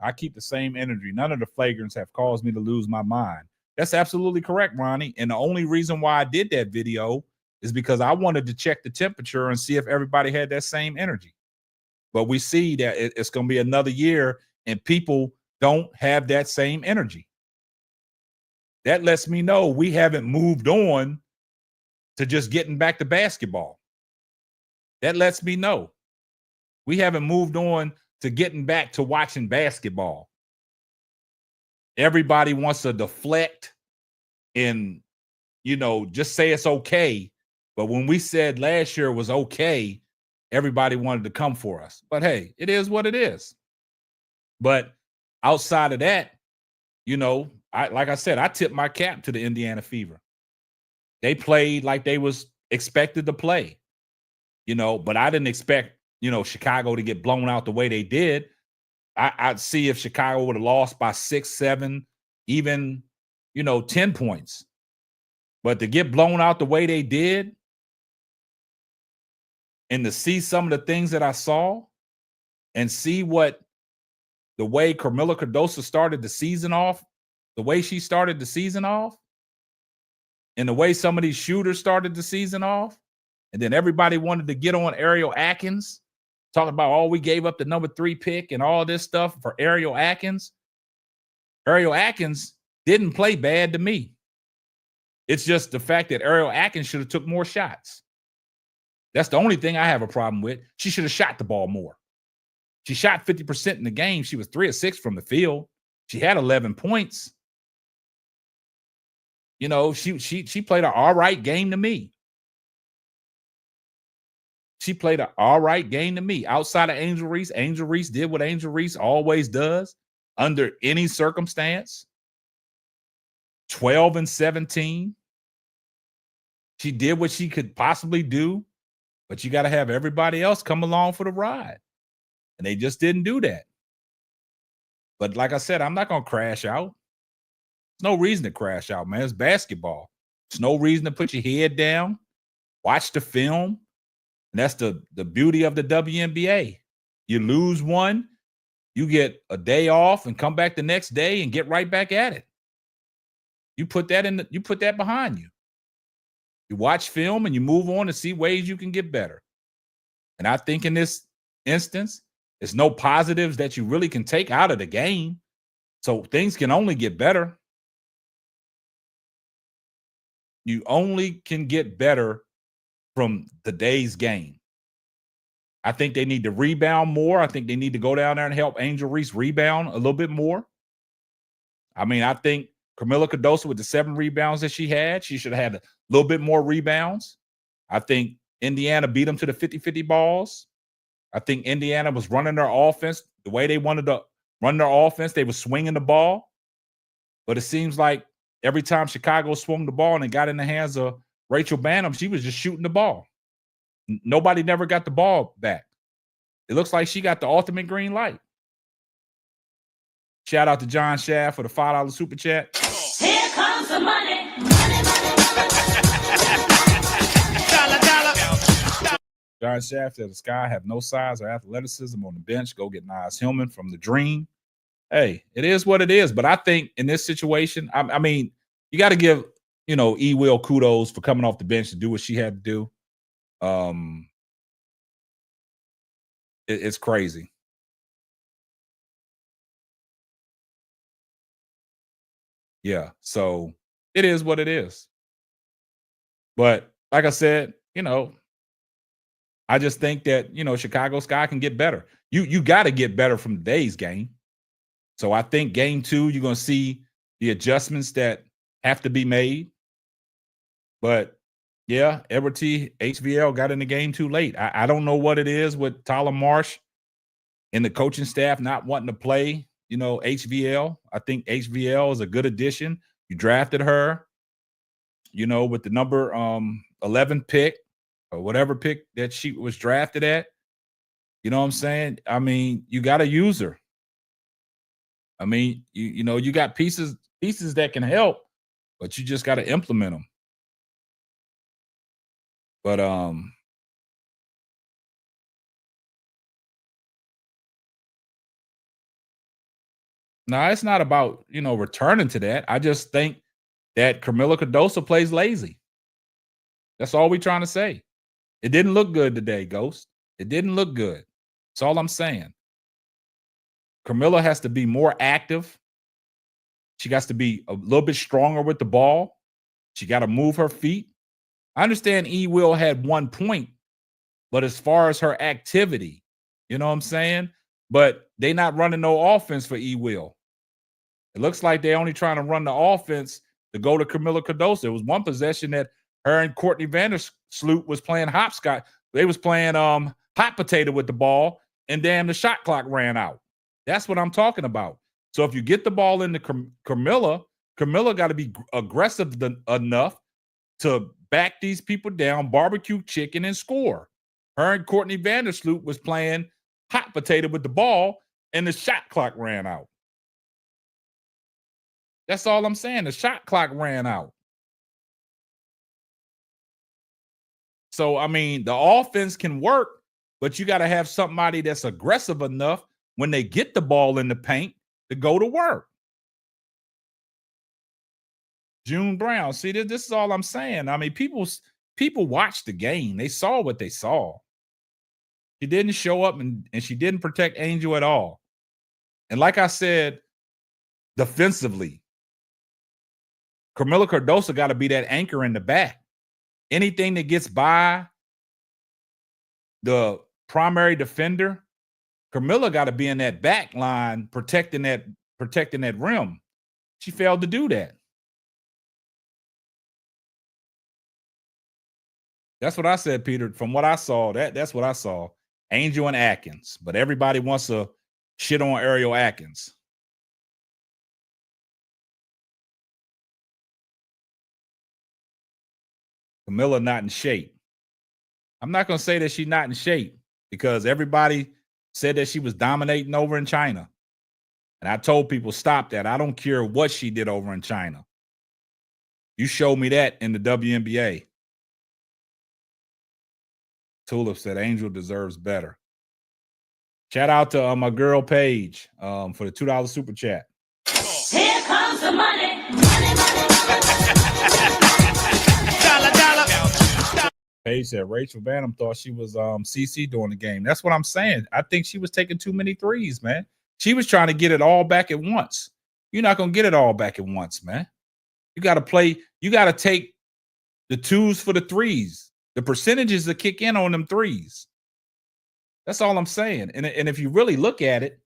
I keep the same energy. None of the flagrants have caused me to lose my mind. That's absolutely correct, Ronnie. And the only reason why I did that video is because I wanted to check the temperature and see if everybody had that same energy. But we see that it's going to be another year and people don't have that same energy. That lets me know we haven't moved on to just getting back to basketball. That lets me know we haven't moved on to getting back to watching basketball. Everybody wants to deflect and, just say it's okay. But when we said last year was okay, everybody wanted to come for us. But hey, it is what it is. But outside of that, like I said, I tipped my cap to the Indiana Fever. They played like they was expected to play, but I didn't expect, Chicago to get blown out the way they did. I'd see if Chicago would have lost by 6, 7, even, 10 points. But to get blown out the way they did and to see some of the things that I saw and see the way Carmilla Cardoso started the season off, the way she started the season off, and the way some of these shooters started the season off, and then everybody wanted to get on Ariel Atkins, talking about, we gave up the number 3 pick and all this stuff for Ariel Atkins. Ariel Atkins didn't play bad to me. It's just the fact that Ariel Atkins should have took more shots. That's the only thing I have a problem with. She should have shot the ball more. She shot 50% in the game. She was 3 of 6 from the field. She had 11 points. She played an all right game to me. She played an all right game to me. Outside of Angel Reese did what Angel Reese always does under any circumstance. 12 and 17. She did what she could possibly do, but you got to have everybody else come along for the ride. And they just didn't do that. But like I said, I'm not going to crash out. There's no reason to crash out, man. It's basketball. There's no reason to put your head down, watch the film. And that's the beauty of the WNBA. You lose one, you get a day off and come back the next day and get right back at it. You put that behind you. You watch film and you move on to see ways you can get better. And I think in this instance, there's no positives that you really can take out of the game. So things can only get better. You only can get better from today's game. I think they need to rebound more. I think they need to go down there and help Angel Reese rebound a little bit more. I mean, I think Carmilla Cardoso with the 7 rebounds that she had, she should have had a little bit more rebounds. I think Indiana beat them to the 50-50 balls. I think Indiana was running their offense the way they wanted to run their offense. They were swinging the ball. But it seems like every time Chicago swung the ball and it got in the hands of Rachel Banham, she was just shooting the ball. Nobody never got the ball back. It looks like she got the ultimate green light. Shout out to John Shaft for the $5 super chat. Here comes the money. John Shaft said the Sky have no size or athleticism on the bench. Go get Nias Hillman from the Dream. Hey, it is what it is. But I think in this situation, I mean, you got to give, E. Will kudos for coming off the bench to do what she had to do. It's crazy. Yeah. So it is what it is. But like I said, I just think that, Chicago Sky can get better. You got to get better from today's game. So I think game 2, you're going to see the adjustments that have to be made. But yeah, Edward T. HVL got in the game too late. I don't know what it is with Tyler Marsh and the coaching staff not wanting to play, HVL. I think HVL is a good addition. You drafted her, with the number 11 pick or whatever pick that she was drafted at. You know what I'm saying? I mean, you got to use her. I mean, you got pieces that can help, but you just got to implement them. But no, it's not about, returning to that. I just think that Camila Cardoso plays lazy. That's all we're trying to say. It didn't look good today, Ghost. It didn't look good. That's all I'm saying. Camila has to be more active. She got to be a little bit stronger with the ball. She got to move her feet. I understand E. Will had 1 point, but as far as her activity, you know what I'm saying? But they not running no offense for E. Will. It looks like they're only trying to run the offense to go to Camila Cardoso. It was one possession that her and Courtney Vandersloot was playing hopscotch. They was playing hot potato with the ball, and damn, the shot clock ran out. That's what I'm talking about. So if you get the ball into Camila got to be aggressive enough to back these people down, barbecue chicken, and score. Her and Courtney Vandersloot was playing hot potato with the ball, and the shot clock ran out. That's all I'm saying. The shot clock ran out. So, I mean, the offense can work, but you got to have somebody that's aggressive enough when they get the ball in the paint to go to work. June Brown. See, this is all I'm saying. I mean, people watched the game. They saw what they saw. She didn't show up and she didn't protect Angel at all. And like I said, defensively, Camila Cardoso got to be that anchor in the back. Anything that gets by the primary defender, Camila got to be in that back line protecting that rim. She failed to do that. That's what I said, Peter. From what I saw, that's what I saw. Angel and Atkins. But everybody wants to shit on Ariel Atkins. Camila not in shape. I'm not going to say that she's not in shape because everybody said that she was dominating over in China. And I told people, stop that. I don't care what she did over in China. You showed me that in the WNBA. Tulip said Angel deserves better. Shout out to my girl Paige for the $2 super chat. Here comes the money. Paige said Rachel Banham thought she was CC during the game. That's what I'm saying. I think she was taking too many threes, man. She was trying to get it all back at once. You're not going to get it all back at once, man. You got to play. You got to take the twos for the threes. The percentages that kick in on them threes. That's all I'm saying. And if you really look at it,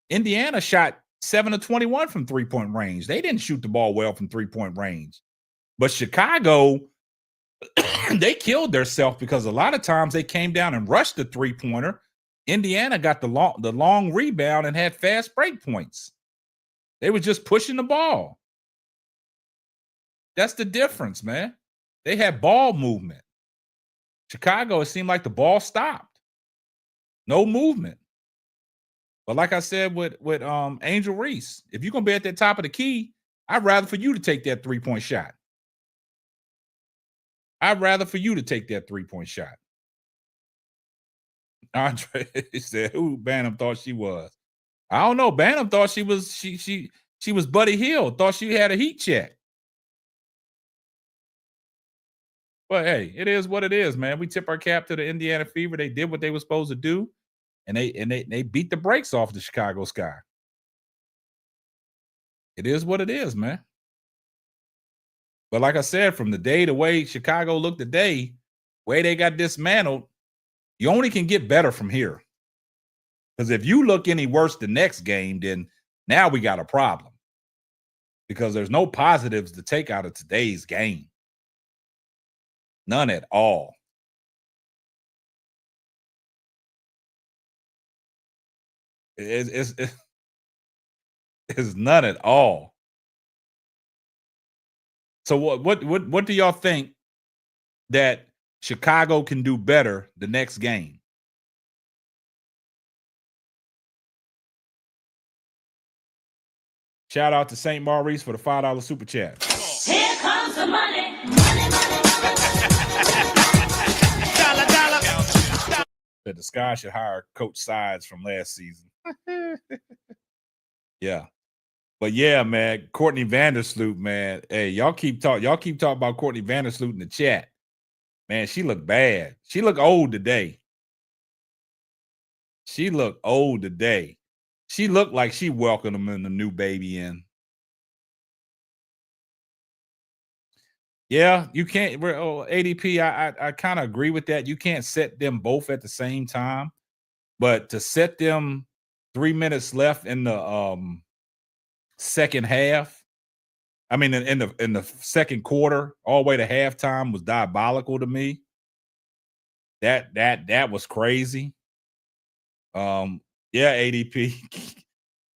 Indiana shot 7 of 21 from 3-point range. They didn't shoot the ball well from 3-point range. But Chicago, they killed themselves because a lot of times they came down and rushed the 3-pointer. Indiana got the long rebound and had fast break points. They were just pushing the ball. That's the difference, man. They had ball movement. Chicago, it seemed like the ball stopped. No movement. But like I said with Angel Reese, if you're going to be at the top of the key, I'd rather for you to take that 3-point shot. I'd rather for you to take that 3-point shot. Andre said, "Who Bantam thought she was?" I don't know. Bantam thought she was she was Buddy Hield. Thought she had a heat check. But hey, it is what it is, man. We tip our cap to the Indiana Fever. They did what they were supposed to do, and they beat the brakes off the Chicago Sky. It is what it is, man. But like I said, from the way Chicago looked today, way they got dismantled, you only can get better from here. Because if you look any worse the next game, then now we got a problem. Because there's no positives to take out of today's game. None at all. It's none at all. So what do y'all think that Chicago can do better the next game? Shout out to St. Maurice for the $5 super chat. Here comes the money. That the Sky should hire Coach Sides from last season. Yeah. But yeah, man, Courtney Vandersloot, man. Hey, y'all keep talking about Courtney Vandersloot in the chat. Man, she looked bad. She looked old today. She looked old today. She looked like she welcomed him and the new baby in. Yeah, you can't. ADP, I kind of agree with that. You can't set them both at the same time, but to set them 3 minutes left in the second half, I mean in the second quarter, all the way to halftime, was diabolical to me. That was crazy. Yeah, ADP,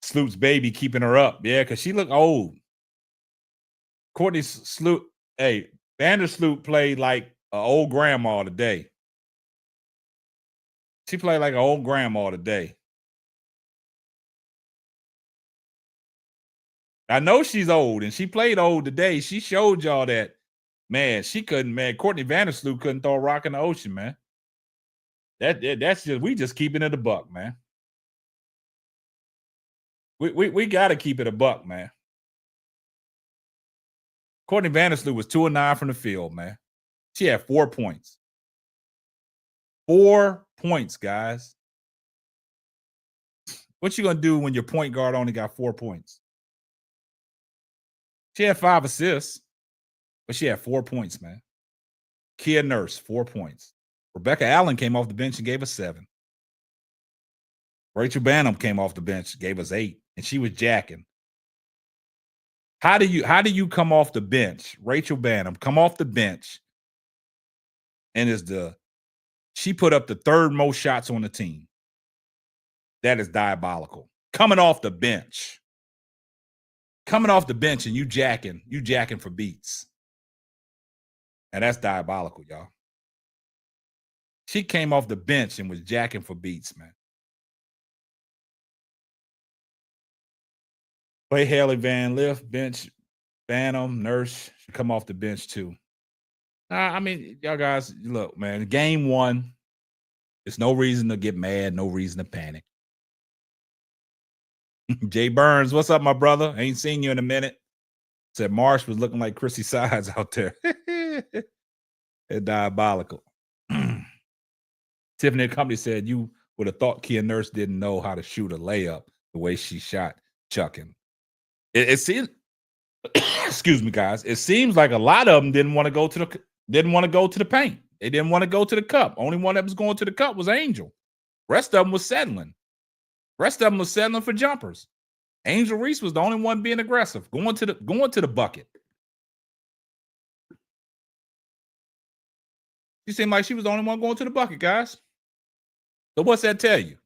Sloot's baby keeping her up. Yeah, because she looked old. Courtney Sloot. Hey, Vandersloot played like an old grandma today. She played like an old grandma today. I know she's old, and she played old today. She showed y'all that, man, she couldn't, man. Courtney Vandersloot couldn't throw a rock in the ocean, man. That's just, we just keeping it a buck, man. We got to keep it a buck, man. Courtney Vandersloot was 2 of 9 from the field, man. She had 4 points. 4 points, guys. What you gonna do when your point guard only got 4 points? She had 5 assists, but she had 4 points, man. Kia Nurse, 4 points. Rebecca Allen came off the bench and gave us 7. Rachel Bantam came off the bench, gave us 8, and she was jacking. How do you come off the bench? Rachel Bantam come off the bench, and she put up the 3rd most shots on the team. That is diabolical. Coming off the bench. Coming off the bench and you jacking for beats. And that's diabolical, y'all. She came off the bench and was jacking for beats, man. Play Haley Van Lift, bench, Bantam, Nurse should come off the bench too. I mean, y'all guys, look, man, game 1, there's no reason to get mad, no reason to panic. Jay Burns, what's up, my brother? Ain't seen you in a minute. Said Marsh was looking like Chrissy Sides out there. They're diabolical. Tiffany Company said you would have thought Kia Nurse didn't know how to shoot a layup the way she shot chucking. It seems, excuse me, guys. It seems like a lot of them didn't want to go to the paint. They didn't want to go to the cup. Only one that was going to the cup was Angel. Rest of them was settling. Rest of them was settling for jumpers. Angel Reese was the only one being aggressive, going to the bucket. She seemed like she was the only one going to the bucket, guys. So what's that tell you?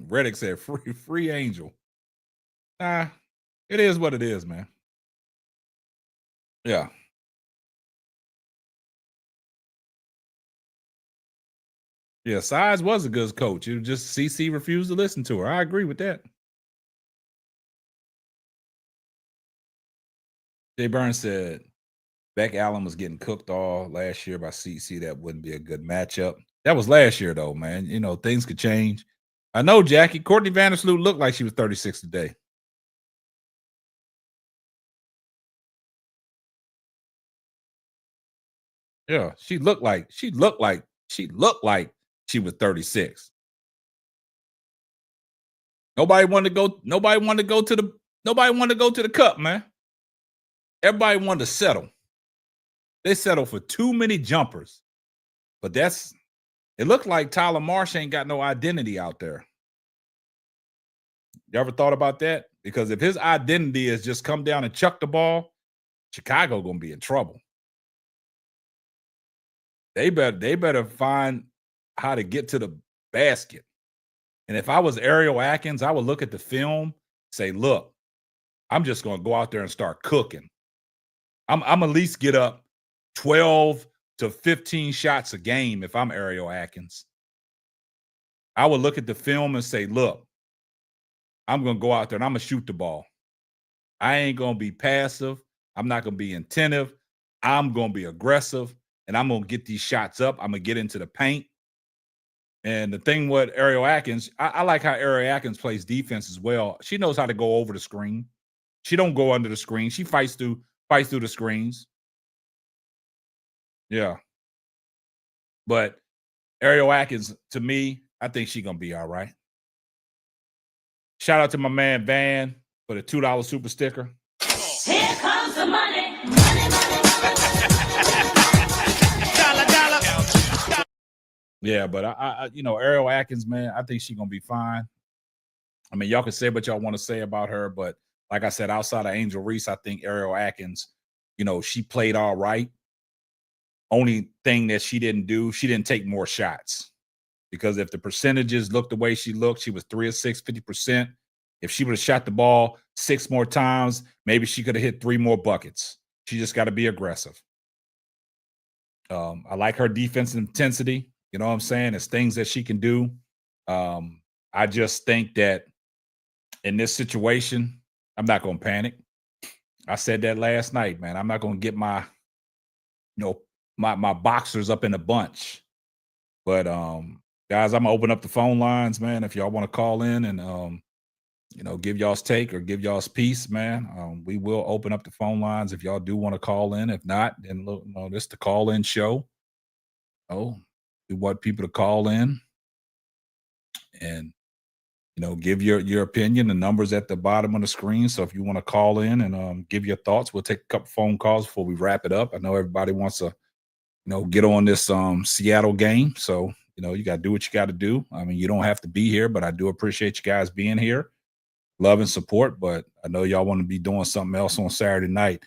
Reddick said, free Angel. It is what it is, man. Yeah. Yeah, Sides was a good coach. It was just CC refused to listen to her. I agree with that. Jay Burns said Beck Allen was getting cooked all last year by CC. That wouldn't be a good matchup. That was last year, though, man. You know, things could change. I know, Jackie. Courtney Vandersloot looked like she was 36 today. Yeah, she looked like she was 36. Nobody wanted to go to the cup, man. Everybody wanted to settle. They settled for too many jumpers. But it looked like Tyler Marsh ain't got no identity out there. You ever thought about that? Because if his identity is just come down and chuck the ball, Chicago gonna be in trouble. They better find how to get to the basket. And if I was Ariel Atkins, I would look at the film, say, look, I'm just gonna go out there and start cooking. I'm at least get up 12 to 15 shots a game if I'm Ariel Atkins. I would look at the film and say, look, I'm going to go out there and I'm going to shoot the ball. I ain't going to be passive. I'm not going to be attentive. I'm going to be aggressive, and I'm going to get these shots up. I'm going to get into the paint. And the thing with Ariel Atkins, I like how Ariel Atkins plays defense as well. She knows how to go over the screen. She don't go under the screen. She fights through the screens. Yeah. But Ariel Atkins, to me, I think she's going to be all right. Shout out to my man Van for the $2 super sticker. Here comes the money. Yeah, but I Ariel Atkins, man, I think she's going to be fine. I mean, y'all can say what y'all want to say about her, but like I said, outside of Angel Reese, I think Ariel Atkins, she played all right. Only thing that she didn't do, she didn't take more shots. Because if the percentages looked the way she looked, she was 3 of 6, 50%. If she would have shot the ball 6 more times, maybe she could have hit 3 more buckets. She just got to be aggressive. I like her defensive intensity. You know what I'm saying? It's things that she can do. I just think that in this situation, I'm not going to panic. I said that last night, man. I'm not going to get my boxers up in a bunch. But guys, I'm gonna open up the phone lines, man. If y'all want to call in and give y'all's take or give y'all's piece, man, we will open up the phone lines if y'all do want to call in. If not, then look, this is the call-in show. We want people to call in and give your opinion. The number's at the bottom of the screen. So if you want to call in and give your thoughts, we'll take a couple phone calls before we wrap it up. I know everybody wants to get on this Seattle game. So, you got to do what you got to do. I mean, you don't have to be here, but I do appreciate you guys being here. Love and support, but I know y'all want to be doing something else on Saturday night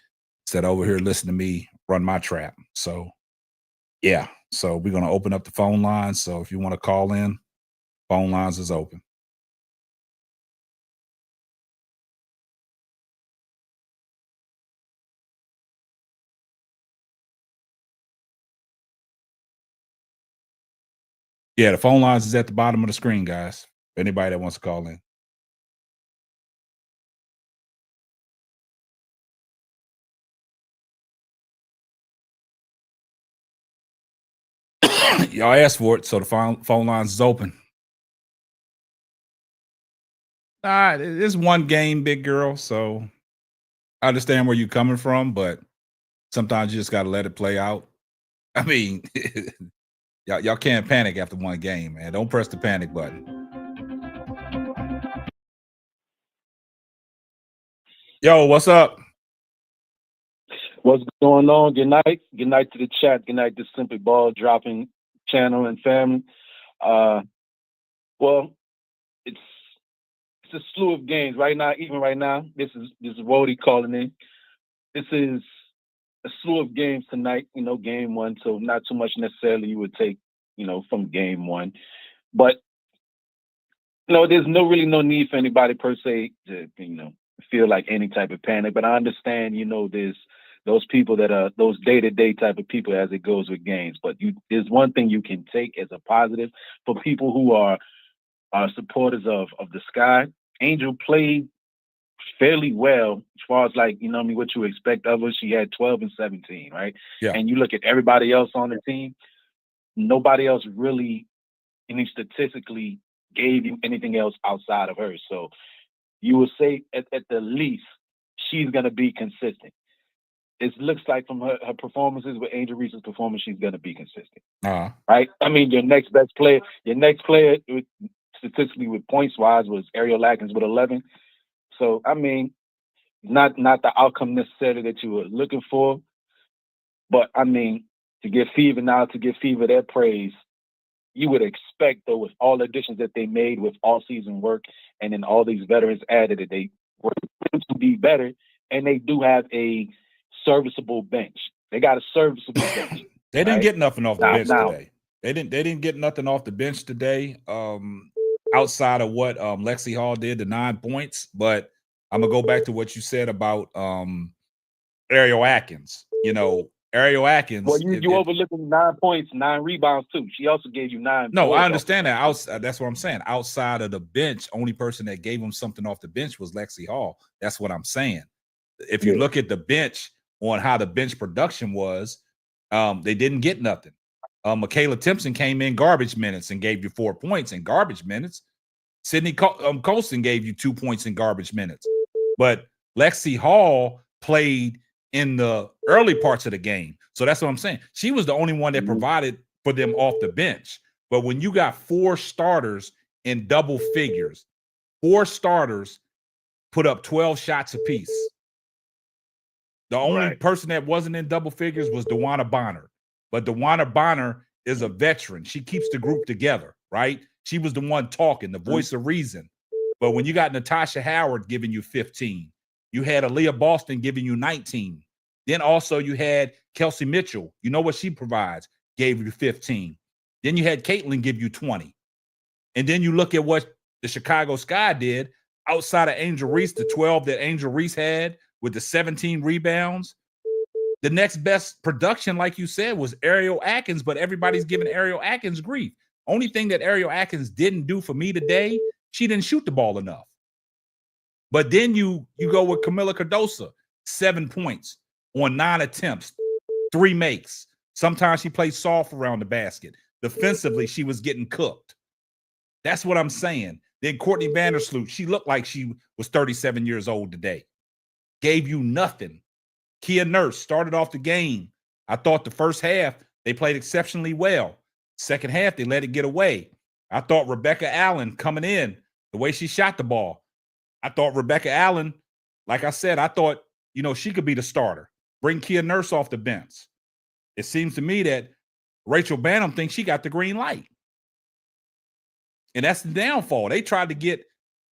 instead of over here listening to me run my trap. So, yeah. So we're going to open up the phone lines. So if you want to call in, phone lines is open. Yeah, the phone lines is at the bottom of the screen, guys. Anybody that wants to call in. Y'all asked for it, so the phone lines is open. All right, it's one game, big girl, so I understand where you're coming from, but sometimes you just got to let it play out. I mean, y'all can't panic after one game, man. Don't press the panic button. Yo, what's up? What's going on? Good night. Good night to the chat. Good night to Simply Ball Dropping channel and family. Well, it's a slew of games right now. Even right now, this is Wody calling in. This is a slew of games tonight. Game one, so not too much necessarily you would take, from game one, but there's really no need for anybody per se to feel like any type of panic. But I understand, there's those people that are those day-to-day type of people as it goes with games. But there's one thing you can take as a positive for people who are supporters of the Sky. Angel played fairly well as far as what you expect of her. She had 12 and 17, right? Yeah. And you look at everybody else on the team, nobody else really, statistically gave you anything else outside of her. So you would say at the least she's going to be consistent. It looks like from her performances with Angel Reese's performance, she's going to be consistent. Right? I mean, your next player statistically with points wise was Ariel Atkins with 11. So, I mean, not the outcome necessarily that you were looking for. But, I mean, to give Fever their praise, you would expect, though, with all the additions that they made with all-season work and then all these veterans added, that they were to be better. And they do have a serviceable bench. They got a serviceable bench. They didn't get nothing off the bench today. They didn't get nothing off the bench today, outside of what Lexi Hall did, the 9 points. But I'm gonna go back to what you said about Ariel Atkins. You know, Ariel Atkins. Well, you overlooking 9 points, 9 rebounds too. She also gave you 9. No, I understand that. That's what I'm saying. Outside of the bench, only person that gave him something off the bench was Lexi Hall. That's what I'm saying. If you look at the bench on how the bench production was, they didn't get nothing. Michaela Timpson came in garbage minutes and gave you 4 points in garbage minutes. Sydney Colston gave you 2 points in garbage minutes. But Lexi Hall played in the early parts of the game. So that's what I'm saying. She was the only one that provided for them off the bench. But when you got 4 starters in double figures, 4 starters put up 12 shots apiece. The only person that wasn't in double figures was DeWanna Bonner. But DeWanna Bonner is a veteran. She keeps the group together, right? She was the one talking, the voice of reason. But when you got Natasha Howard giving you 15, you had Aaliyah Boston giving you 19. Then also you had Kelsey Mitchell. You know what she provides, gave you 15. Then you had Caitlin give you 20. And then you look at what the Chicago Sky did outside of Angel Reese, the 12 that Angel Reese had with the 17 rebounds. The next best production, like you said, was Ariel Atkins, but everybody's giving Ariel Atkins grief. Only thing that Ariel Atkins didn't do for me today, she didn't shoot the ball enough. But then you go with Camila Cardoso, 7 points on 9 attempts, 3 makes. Sometimes she played soft around the basket. Defensively, she was getting cooked. That's what I'm saying. Then Courtney Vandersloot, she looked like she was 37 years old today. Gave you nothing. Kia Nurse started off the game. I thought the first half, they played exceptionally well. Second half, they let it get away. I thought Rebecca Allen coming in, the way she shot the ball, I thought Rebecca Allen, like I said, I thought, she could be the starter. Bring Kia Nurse off the bench. It seems to me that Rachel Banham thinks she got the green light. And that's the downfall. They tried to get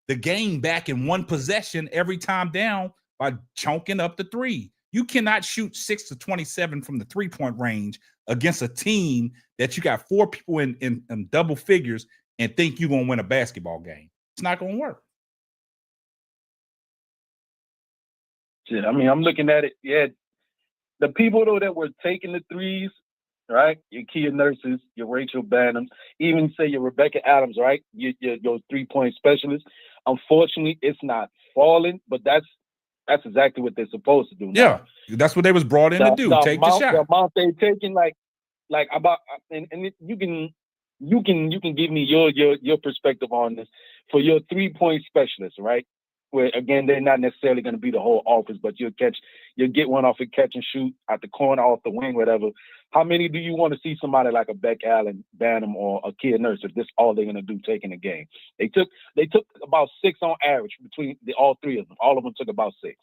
the game back in one possession every time down by chunking up the three. You cannot shoot 6 to 27 from the three-point range against a team that you got 4 people in double figures and think you're going to win a basketball game. It's not going to work. Shit, I mean, I'm looking at it. Yeah, the people, though, that were taking the threes, right? Your Kia Nurses, your Rachel Banham, even say your Rebecca Adams, right? Your 3-point specialist. Unfortunately, it's not falling, but that's exactly what they're supposed to do now. Yeah, that's what they was brought in to do. Take the shot. The amount they're taking, like about, and you can give me your perspective on this for your 3-point specialist, right? Where again, they're not necessarily going to be the whole offense, but you'll get one off a catch and shoot at the corner, off the wing, whatever. How many do you want to see somebody like a Beck Allen, Banham, or a Kia Nurse if this all they're going to do taking the game? They took about 6 on average between all 3 of them. All of them took about 6.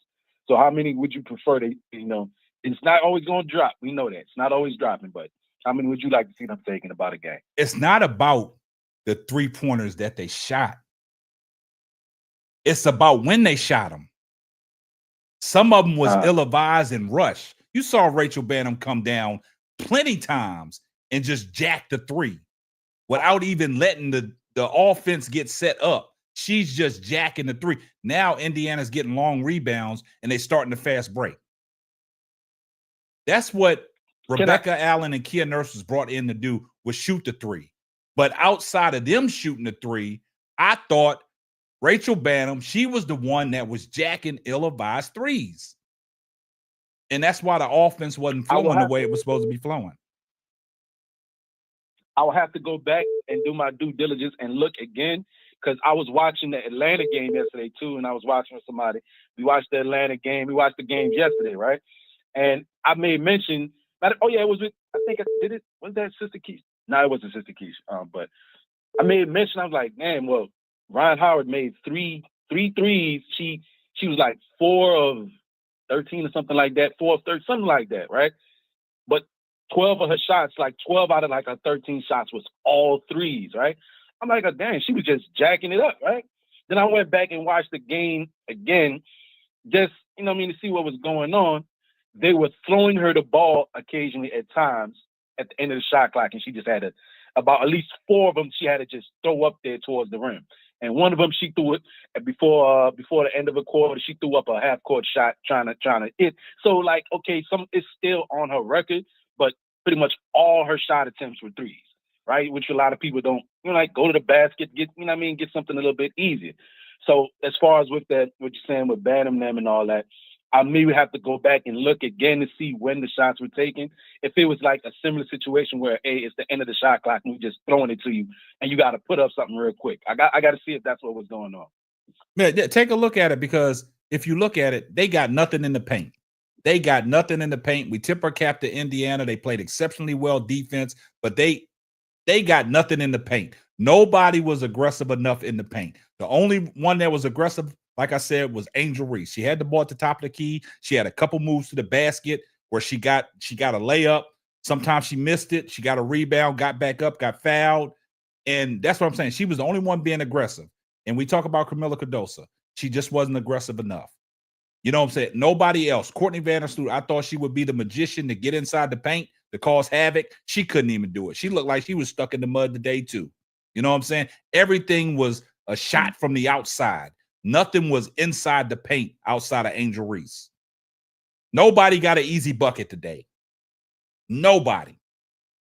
So how many would you prefer? It's not always going to drop. We know that it's not always dropping, but how many would you like to see them taking about a game? It's not about the 3-pointers that they shot. It's about when they shot them. Some of them was ill-advised and rushed. You saw Rachel Banham come down plenty times and just jack the 3 without even letting the offense get set up. She's just jacking the 3. Now Indiana's getting long rebounds and they starting to fast break. That's what Rebecca Allen and Kia Nurse was brought in to do, was shoot the 3. But outside of them shooting the 3, I thought Rachel Banham, she was the one that was jacking ill-advised 3s. And that's why the offense wasn't flowing the way it was supposed to be flowing. I will have to go back and do my due diligence and look again, because I was watching the Atlanta game yesterday too, and I was watching with somebody. We watched the Atlanta game. We watched the game yesterday, right? And I made mention that, oh yeah, it was with, I think I did it. Was that Sister Keisha? No, it wasn't Sister Keisha. But I made mention. I was like, man, well, Ryan Howard made three threes. She was like 4 of 13 or something like that, 4 of 30, something like that, right? But 12 of her shots, like 12 out of like her 13 shots was all threes, right? I'm like, oh, dang, she was just jacking it up, right? Then I went back and watched the game again, just, you know what I mean, to see what was going on. They were throwing her the ball occasionally at times at the end of the shot clock, and she just had about at least 4 of them she had to just throw up there towards the rim. And one of them she threw it before the end of the quarter. She threw up a half court shot trying to hit. So like, okay, it's still on her record, but pretty much all her shot attempts were threes, right? Which a lot of people don't, you know, like go to the basket, get, you know what I mean, get something a little bit easier. So as far as with that, what you're saying with Bantam them and all that, I maybe have to go back and look again to see when the shots were taken. If it was like a similar situation where, hey, it's the end of the shot clock and we're just throwing it to you and you got to put up something real quick. I got to see if that's what was going on. Man, take a look at it, because if you look at it, they got nothing in the paint. They got nothing in the paint. We tip our cap to Indiana. They played exceptionally well defense, but they got nothing in the paint. Nobody was aggressive enough in the paint. The only one that was aggressive, like I said, was Angel Reese. She had the ball at the top of the key. She had a couple moves to the basket where she got a layup. Sometimes she missed it. She got a rebound, got back up, got fouled. And that's what I'm saying. She was the only one being aggressive. And we talk about Kamilla Cardoso. She just wasn't aggressive enough. You know what I'm saying? Nobody else. Courtney Vandersloot, I thought she would be the magician to get inside the paint, to cause havoc. She couldn't even do it. She looked like she was stuck in the mud today too. You know what I'm saying? Everything was a shot from the outside. Nothing was inside the paint outside of Angel Reese. Nobody got an easy bucket today. Nobody.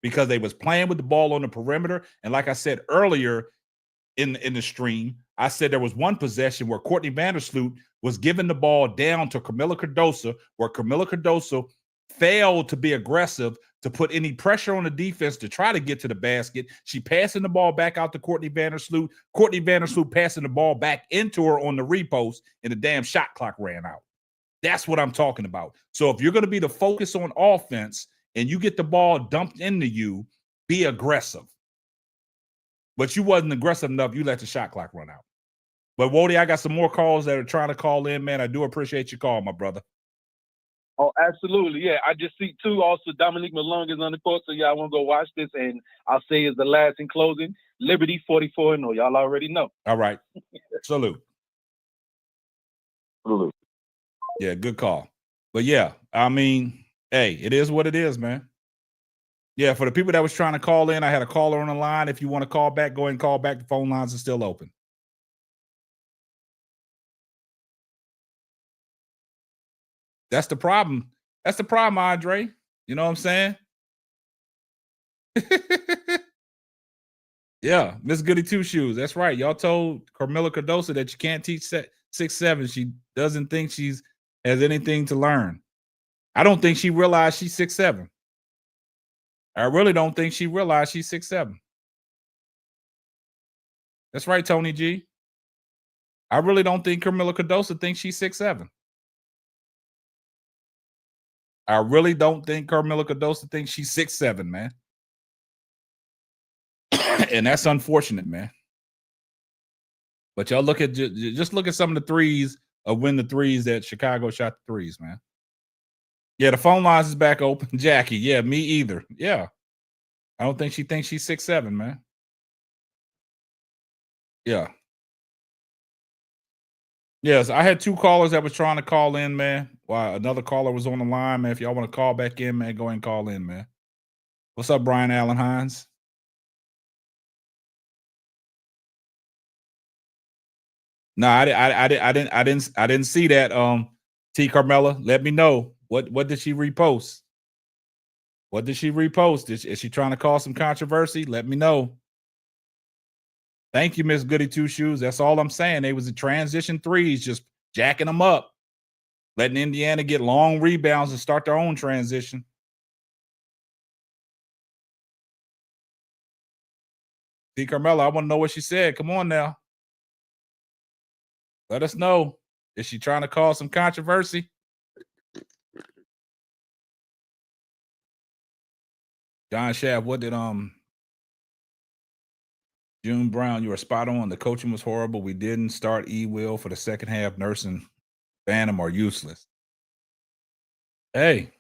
Because they was playing with the ball on the perimeter. And like I said earlier in the stream, I said there was one possession where Courtney Vandersloot was giving the ball down to Kamilla Cardoso, where Kamilla Cardoso failed to be aggressive to put any pressure on the defense to try to get to the basket. She passing the ball back out to Courtney Vandersloot. Courtney Vandersloot passing the ball back into her on the repost, and the damn shot clock ran out. That's what I'm talking about. So if you're going to be the focus on offense and you get the ball dumped into you, be aggressive. But you wasn't aggressive enough. You let the shot clock run out. But Wody, I got some more calls that are trying to call in, man. I do appreciate your call, my brother. Oh, absolutely. Yeah, I just see too. Also, Dominique Malone is on the court, so y'all want to go watch this. And I'll say is the last in closing. Liberty 44-0. Y'all already know. All right. Salute. Salute. Yeah, good call. But yeah, I mean, hey, it is what it is, man. Yeah, for the people that was trying to call in, I had a caller on the line. If you want to call back, go ahead and call back. The phone lines are still open. That's the problem. That's the problem, Andre. You know what I'm saying? Yeah, Miss Goody Two Shoes. That's right. Y'all told Kamilla Cardoso that you can't teach 6'7". She doesn't think she's has anything to learn. I don't think she realized she's 6'7". I really don't think she realized she's 6'7". That's right, Tony G. I really don't think Kamilla Cardoso thinks she's 6'7". I really don't think Kamilla Cardoso thinks she's 6'7", man. And that's unfortunate, man. But y'all look at just look at some of the threes of when the threes that Chicago shot the threes, man. Yeah, the phone lines is back open. Jackie, yeah, me either. Yeah. I don't think she thinks she's 6'7", man. Yeah. Yes, I had 2 callers that was trying to call in, man. Wow, another caller was on the line, man. If y'all want to call back in, man, go ahead and call in, man. What's up, Brian Allen Hines? No, I didn't see that. T. Carmella, let me know. What did she repost? What did she repost? Is she trying to cause some controversy? Let me know. Thank you, Miss Goody Two Shoes. That's all I'm saying. They was a transition threes, just jacking them up, letting Indiana get long rebounds and start their own transition. T. Carmella, I want to know what she said. Come on now. Let us know. Is she trying to cause some controversy? John Shaft, what did June Brown, you were spot on. The coaching was horrible. We didn't start E-Will for the second half. Nurse and Phantom are useless. Hey,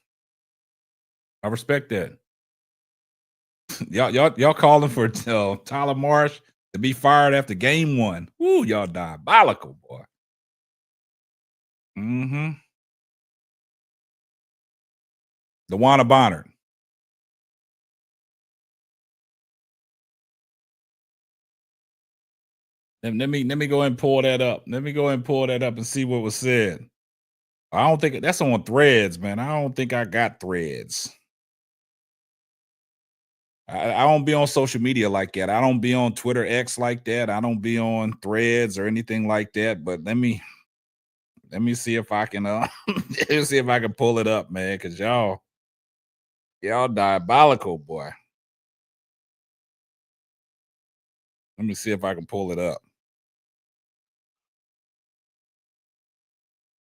I respect that. y'all calling for Tyler Marsh to be fired after game 1. Woo, y'all diabolical, boy. Mm-hmm. DeWanna Bonner. Let me go ahead and pull that up. Let me go ahead and pull that up and see what was said. I don't think that's on Threads, man. I don't think I got Threads. I don't be on social media like that. I don't be on Twitter X like that. I don't be on Threads or anything like that. But let me see if I can let me see if I can pull it up, man, because y'all diabolical, boy. Let me see if I can pull it up.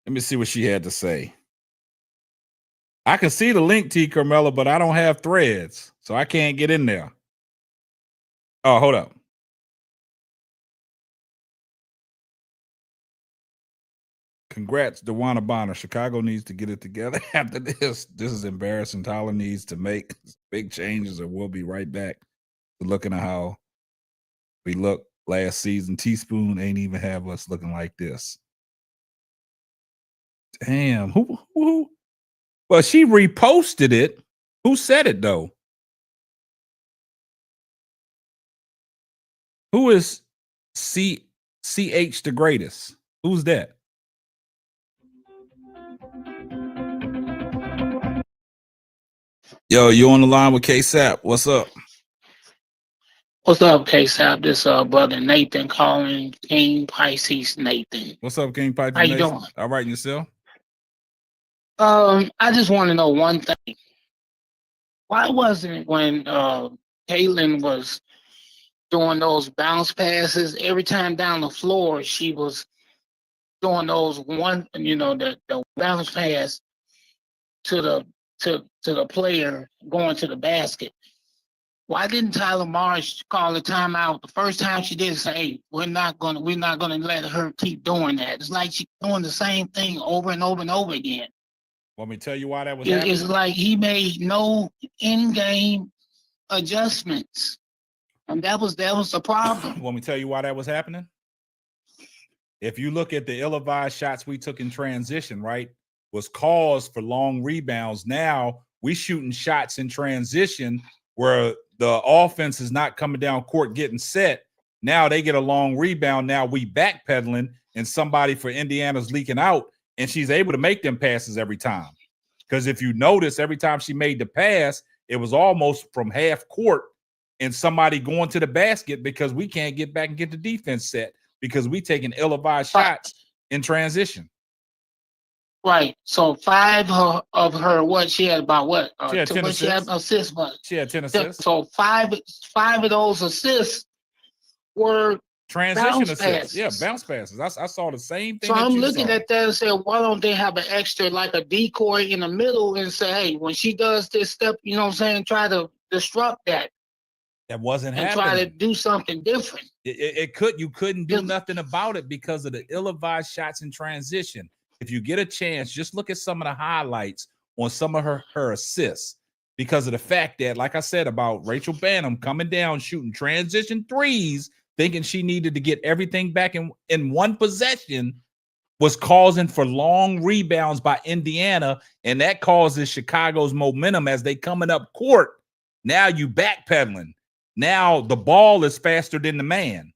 Let me see what she had to say. I can see the link, T. Carmella, but I don't have Threads, so I can't get in there. Oh, hold up. Congrats, DeWanna Bonner. Chicago needs to get it together after this. This is embarrassing. Tyler needs to make big changes, or we'll be right back to looking at how we looked last season. Teaspoon ain't even have us looking like this. Damn. Who? Well, she reposted it. Who said it, though? Who is CH the greatest? Who's that? Yo, you on the line with K-Sap. What's up? What's up, K-Sap? This brother Nathan calling, King Pisces Nathan. What's up, King Pisces? How you doing? All right, and yourself? I just want to know one thing. Why wasn't it when Caitlin was doing those bounce passes every time down the floor, she was doing those the bounce pass to the player going to the basket? Why didn't Tyler Marsh call a timeout the first time she did? Say, hey, we're not gonna let her keep doing that. It's like she's doing the same thing over and over and over again. Want me to tell you why that was happening? It's like he made no in-game adjustments, and that was the problem. Want me to tell you why that was happening? If you look at the ill-advised shots we took in transition, right, was caused for long rebounds. Now we shooting shots in transition where the offense is not coming down court getting set. Now they get a long rebound. Now we backpedaling, and somebody for Indiana's leaking out, and she's able to make them passes every time. Because if you notice, every time she made the pass, it was almost from half court and somebody going to the basket because we can't get back and get the defense set because we taking ill-advised shots in transition. Right. So 5 of her, what she had about what? She had 10 She had assists, but she had 10 assists. So five of those assists were transition bounce assists. passes. Yeah, bounce passes. I saw the same thing. So that I'm you looking saw. at that and say, why don't they have an extra, like a decoy in the middle and say, hey, when she does this step, you know what I'm saying, try to disrupt that. That wasn't and happening. try to do something different. You couldn't do nothing about it because of the ill-advised shots in transition. If you get a chance, just look at some of the highlights on some of her assists because of the fact that, like I said about Rachel Banham coming down, shooting transition threes, thinking she needed to get everything back in one possession, was causing for long rebounds by Indiana, and that causes Chicago's momentum as they coming up court. Now you backpedaling. Now the ball is faster than the man.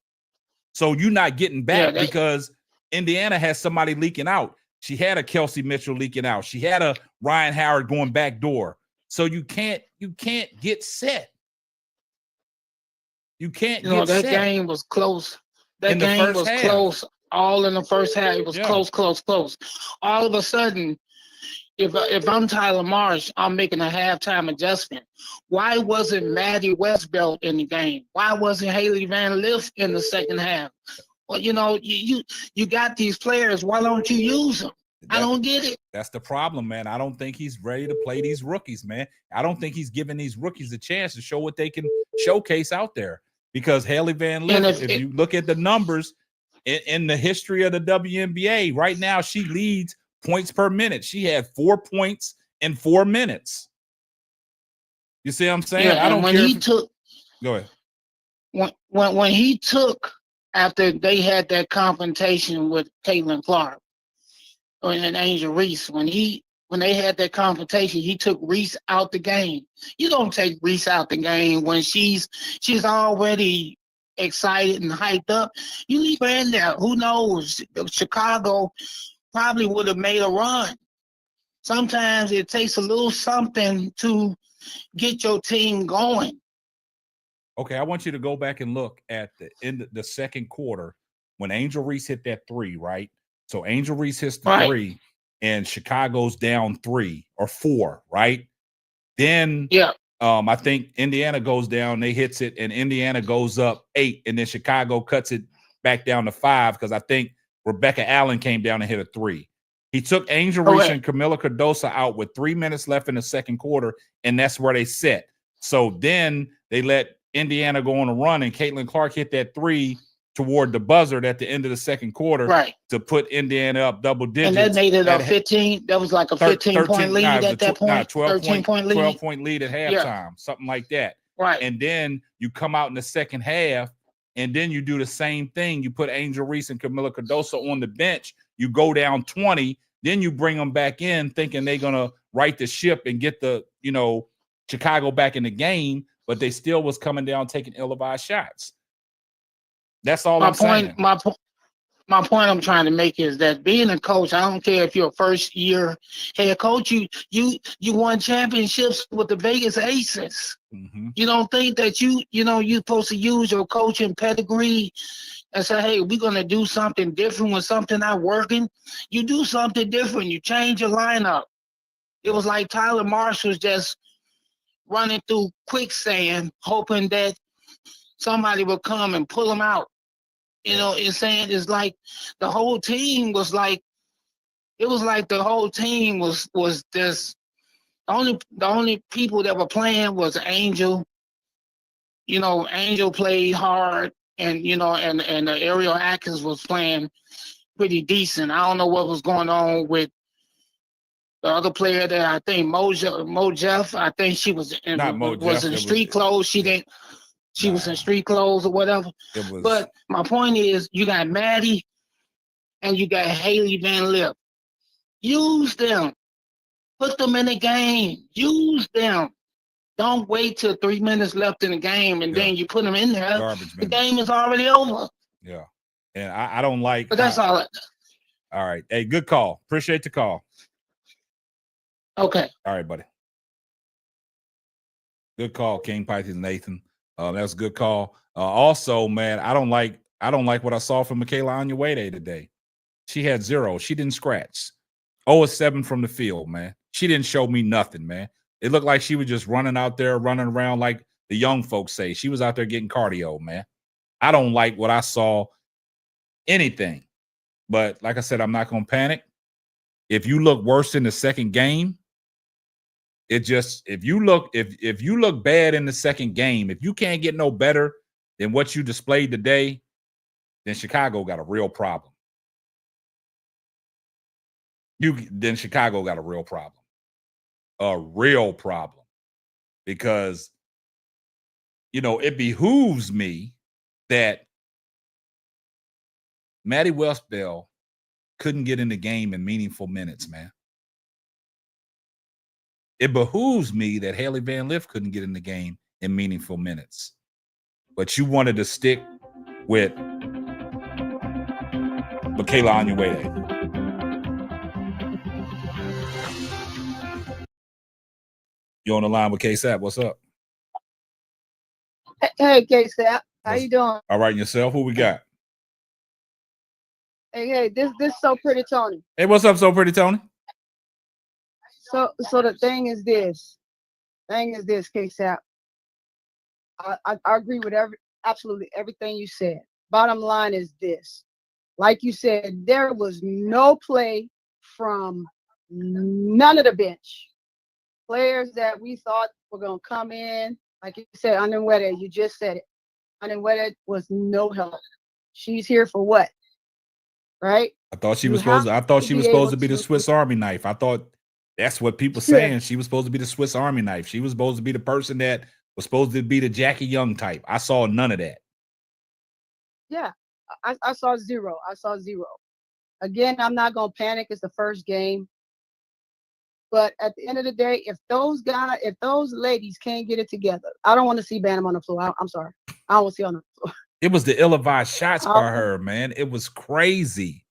So you're not getting back because Indiana has somebody leaking out. She had a Kelsey Mitchell leaking out. She had a Ryan Howard going back door. So you can't get set. You can't get set. That game was close. That game was close all in the first half. It was close. All of a sudden, if I'm Tyler Marsh, I'm making a halftime adjustment. Why wasn't Maddie Westbelt in the game? Why wasn't Haley Van Lith in the second half? Well, you know, you got these players. Why don't you use them? I don't get it. That's the problem, man. I don't think he's ready to play these rookies, man. I don't think he's giving these rookies a chance to show what they can showcase out there. Because Haley Van Lith, if you look at the numbers in the history of the WNBA, right now she leads points per minute. She had 4 points in 4 minutes. You see what I'm saying? Yeah, I don't when care. he took, Go ahead. When he took, after they had that confrontation with Caitlin Clark and Angel Reese, when they had that confrontation, he took Reese out the game. You don't take Reese out the game when she's already excited and hyped up. You leave her in there. Who knows? Chicago probably would have made a run. Sometimes it takes a little something to get your team going. Okay, I want you to go back and look at the end of the second quarter when Angel Reese hit that 3, right? So Angel Reese hits the 3 and Chicago's down 3 or 4, right? Then I think Indiana goes down, they hits it, and Indiana goes up 8, and then Chicago cuts it back down to 5 because I think Rebecca Allen came down and hit a 3. He took Angel Reese and Camila Cardoso out with 3 minutes left in the second quarter, and that's where they set. So then they let Indiana go on a run, and Caitlin Clark hit that 3 toward the buzzer at the end of the second quarter to put Indiana up double digits. And that made it a 15. That was like a 15-point lead at that point. 12-point lead. 12-point lead at halftime, something like that. Right. And then you come out in the second half, and then you do the same thing. You put Angel Reese and Camila Cardoso on the bench. You go down 20. Then you bring them back in thinking they're going to right the ship and get the, Chicago back in the game, but they still was coming down taking ill-advised shots. That's all I'm saying. My point I'm trying to make is that being a coach, I don't care if you're a first-year head coach, you won championships with the Vegas Aces. Mm-hmm. You don't think that you're supposed to use your coaching pedigree and say, hey, we're going to do something different when something not working? You do something different. You change your lineup. It was like Tyler Marsh was just running through quicksand, hoping that somebody would come and pull him out. It's like the whole team was like, it was like the whole team was just, the only people that were playing was Angel. Angel played hard, and and Ariel Atkins was playing pretty decent. I don't know what was going on with the other player that I think Mo Jeff. I think she was in street clothes. She didn't. She was in street clothes or whatever. But my point is, you got Maddie and you got Haley Van Lith. Use them. Put them in the game. Use them. Don't wait till 3 minutes left in the game and then you put them in there. The game is already over. Yeah. And I don't like. But that's all. All right. Hey, good call. Appreciate the call. Okay. All right, buddy. Good call, King Python Nathan. That was a good call. Also, man, I don't like what I saw from Michaela Onyeawede today. She had 0. She didn't scratch. 0-7 from the field, man. She didn't show me nothing, man. It looked like she was just running out there, running around like the young folks say. She was out there getting cardio, man. I don't like what I saw. Anything. But like I said, I'm not going to panic. If you look worse in the second game, if you look bad in the second game, if you can't get no better than what you displayed today, then Chicago got a real problem. Then Chicago got a real problem. A real problem. Because, it behooves me that Maddie Westbell couldn't get in the game in meaningful minutes, man. It behooves me that Haley Van Lith couldn't get in the game in meaningful minutes. But you wanted to stick with Michaela Onyeawede. You on the line with K-Sap. What's up? Hey, K-Sap. How you doing? All right, and yourself? Who we got? Hey, this So Pretty Tony. Hey, what's up, So Pretty Tony? So the thing is this. KSAP. I agree with absolutely everything you said. Bottom line is this. Like you said, there was no play from none of the bench. Players that we thought were going to come in, like you said, Anunweta, you just said it. Anunweta was no help. She's here for what? Right? I thought she was supposed to be the Swiss Army knife. I thought that's what people saying. She was supposed to be the Swiss Army knife. She was supposed to be the person that was supposed to be the Jackie Young type. I saw none of that. Yeah, I saw zero. Again, I'm not going to panic. It's the first game. But at the end of the day, if those ladies can't get it together, I don't want to see Bantam on the floor. I'm sorry. I don't want to see on the floor. It was the ill-advised shots by her, man. It was crazy.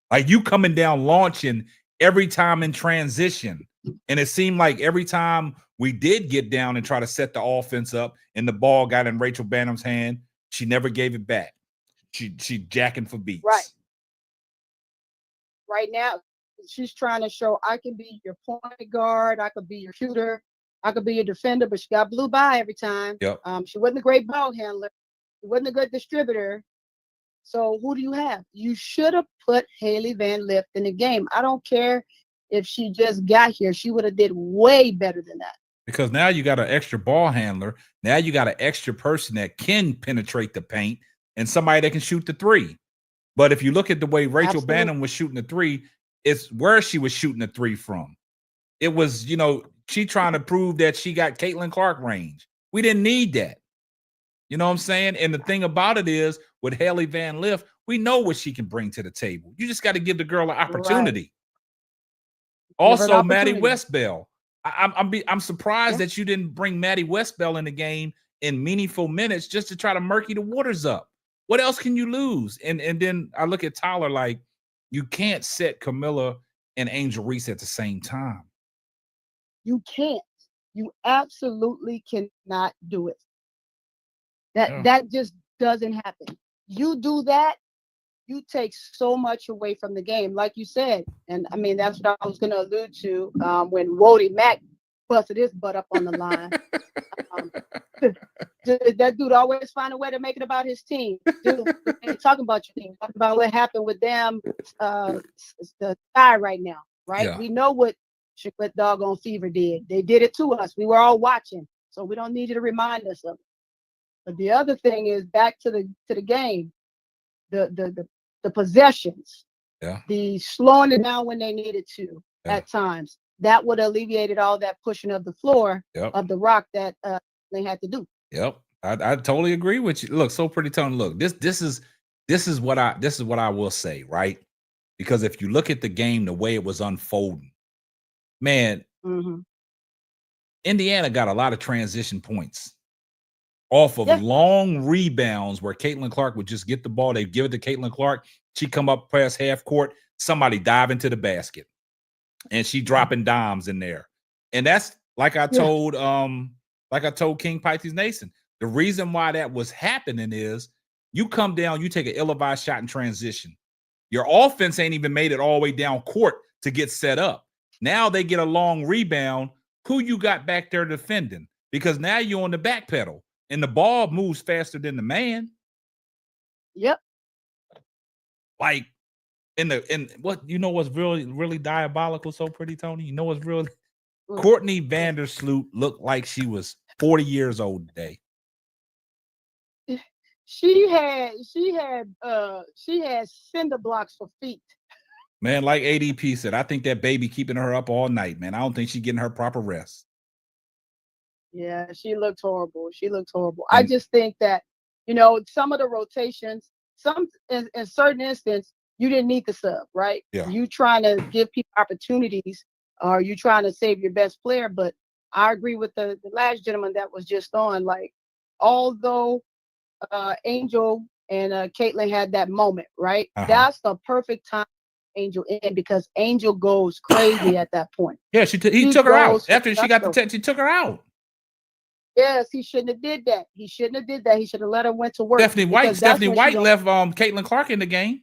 Like you coming down launching every time in transition. And it seemed like every time we did get down and try to set the offense up and the ball got in Rachel Bantam's hand, she never gave it back. She jacking for beats. Right now, she's trying to show I can be your point guard, I could be your shooter, I could be your defender, but she got blew by every time. Yep. She wasn't a great ball handler. She wasn't a good distributor. So who do you have? You should have put Hailey Van Lith in the game. I don't care if she just got here. She would have did way better than that. Because now you got an extra ball handler. Now you got an extra person that can penetrate the paint and somebody that can shoot the three. But if you look at the way Rachel Bantam was shooting the three, it's where she was shooting the three from. It was, she trying to prove that she got Caitlin Clark range. We didn't need that. You know what I'm saying? And the thing about it is, with Hailey Van Lith, we know what she can bring to the table. You just got to give the girl an opportunity. Right. Also, Maddie Westbell. I'm surprised that you didn't bring Maddie Westbell in the game in meaningful minutes just to try to murky the waters up. What else can you lose? And then I look at Tyler like, you can't set Camilla and Angel Reese at the same time. You can't. You absolutely cannot do it. That just doesn't happen. You do that, you take so much away from the game, like you said. And I mean, that's what I was going to allude to when Wody Mack busted his butt up on the line. That dude always find a way to make it about his team. Dude, ain't talking about your team. Talking about what happened with them, the guy right now, right? Yeah. We know what doggone Fever did. They did it to us. We were all watching, so we don't need you to remind us of it. But the other thing is back to the game, the possessions, the slowing it down when they needed to at times. That would have alleviated all that pushing of the floor of the rock that they had to do. Yep, I totally agree with you. Look, So Pretty Tony. Look, this is what I will say, right? Because if you look at the game, the way it was unfolding, man, Indiana got a lot of transition points off of long rebounds where Caitlin Clark would just get the ball. They'd give it to Caitlin Clark. She'd come up past half court. Somebody dive into the basket. And she dropping dimes in there. And that's like I told King Pythes Nason. The reason why that was happening is you come down, you take an ill-advised shot in transition. Your offense ain't even made it all the way down court to get set up. Now they get a long rebound. Who you got back there defending? Because now you're on the back pedal. And the ball moves faster than the man. Yep. Like what's really diabolical, So Pretty Tony? You know what's really Courtney Vandersloot looked like she was 40 years old today. She had cinder blocks for feet. Man, like ADP said, I think that baby keeping her up all night, man. I don't think she's getting her proper rest. Yeah, she looked horrible. I just think that, some of the rotations, in certain instances, you didn't need the sub, right? Yeah. You trying to give people opportunities, or you trying to save your best player. But I agree with the last gentleman that was just on. Like, although Angel and Caitlin had that moment, right? That's the perfect time Angel in, because Angel goes crazy at that point. Yeah, he took her out after she got the tech. She took her out. Yes, he shouldn't have did that. He should have let her went to work. Stephanie White left Caitlin Clark in the game.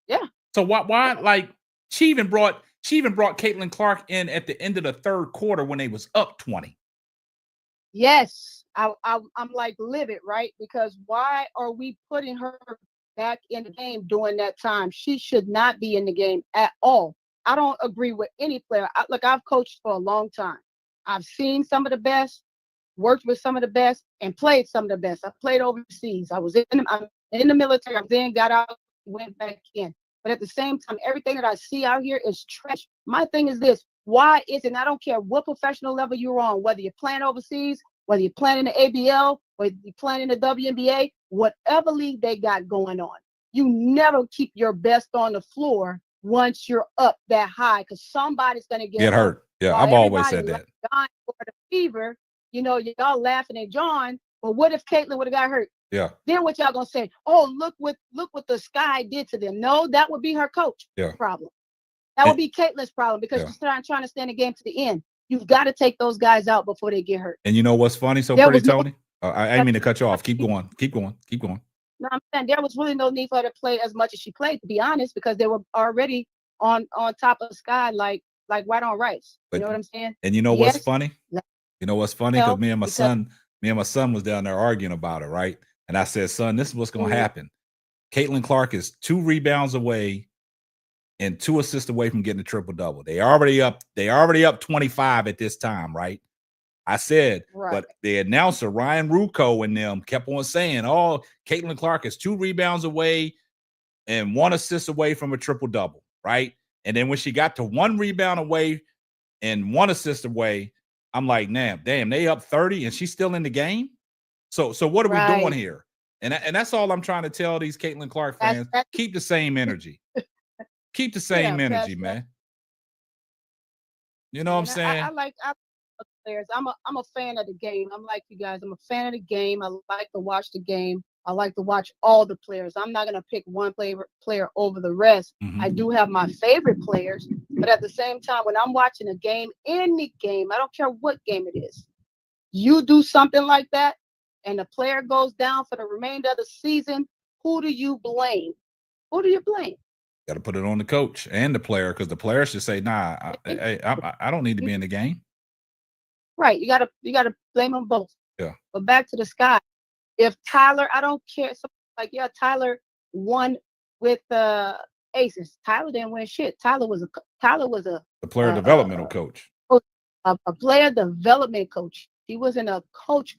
Yeah. So why like she even brought She even brought Caitlin Clark in at the end of the third quarter when they was up 20. Yes, I'm like livid, right? Because why are we putting her back in the game during that time? She should not be in the game at all. I don't agree with any player. Look, I've coached for a long time. I've seen some of the best, worked with some of the best, and played some of the best. I played overseas. I'm in the military. I then got out, went back in. But at the same time, everything that I see out here is trash. My thing is this. Why is it, and I don't care what professional level you're on, whether you're playing overseas, whether you're playing in the ABL, whether you're playing in the WNBA, whatever league they got going on, you never keep your best on the floor once you're up that high, because somebody's going to get hurt. Yeah, While I've always said everybody that. John for the fever, y'all laughing at John, but what if Caitlin would have got hurt? Yeah. Then what y'all gonna say? Oh, look what the Sky did to them. No, that would be her coach problem. That would be Caitlin's problem, because she's trying to stand the game to the end. You've got to take those guys out before they get hurt. And you know what's funny? So pretty, Tony? I didn't mean to cut you off. Keep going. Keep going. Keep going. No, I'm saying there was really no need for her to play as much as she played, to be honest, because they were already on top of Sky like white on rice. You know what I'm saying? And you know what's funny? You know what's funny? Because me and my son was down there arguing about it, right? And I said, son, this is what's going to happen. Caitlin Clark is 2 rebounds away and 2 assists away from getting a triple-double. They already up 25 at this time, right? I said, but the announcer, Ryan Ruocco, and them kept on saying, oh, Caitlin Clark is 2 rebounds away and 1 assist away from a triple-double, right? And then when she got to 1 rebound away and 1 assist away, I'm like, damn, they up 30 and she's still in the game? So what are we doing here? And that's all I'm trying to tell these Caitlin Clark fans. Keep the same energy. Keep the same energy, man. You know what I'm saying? I like players. I'm a fan of the game. I'm like you guys. I'm a fan of the game. I like to watch the game. I like to watch all the players. I'm not gonna pick one player over the rest. I do have my favorite players, but at the same time, when I'm watching a game, any game, I don't care what game it is, you do something like that, and the player goes down for the remainder of the season, who do you blame? Who do you blame? Got to put it on the coach and the player, because the player should say, nah, I don't need to be in the game. Right. You gotta blame them both. Yeah. But back to the Sky. If Tyler, I don't care. Tyler won with Aces. Tyler didn't win shit. Tyler was a player developmental coach. A player development coach. He wasn't a coach.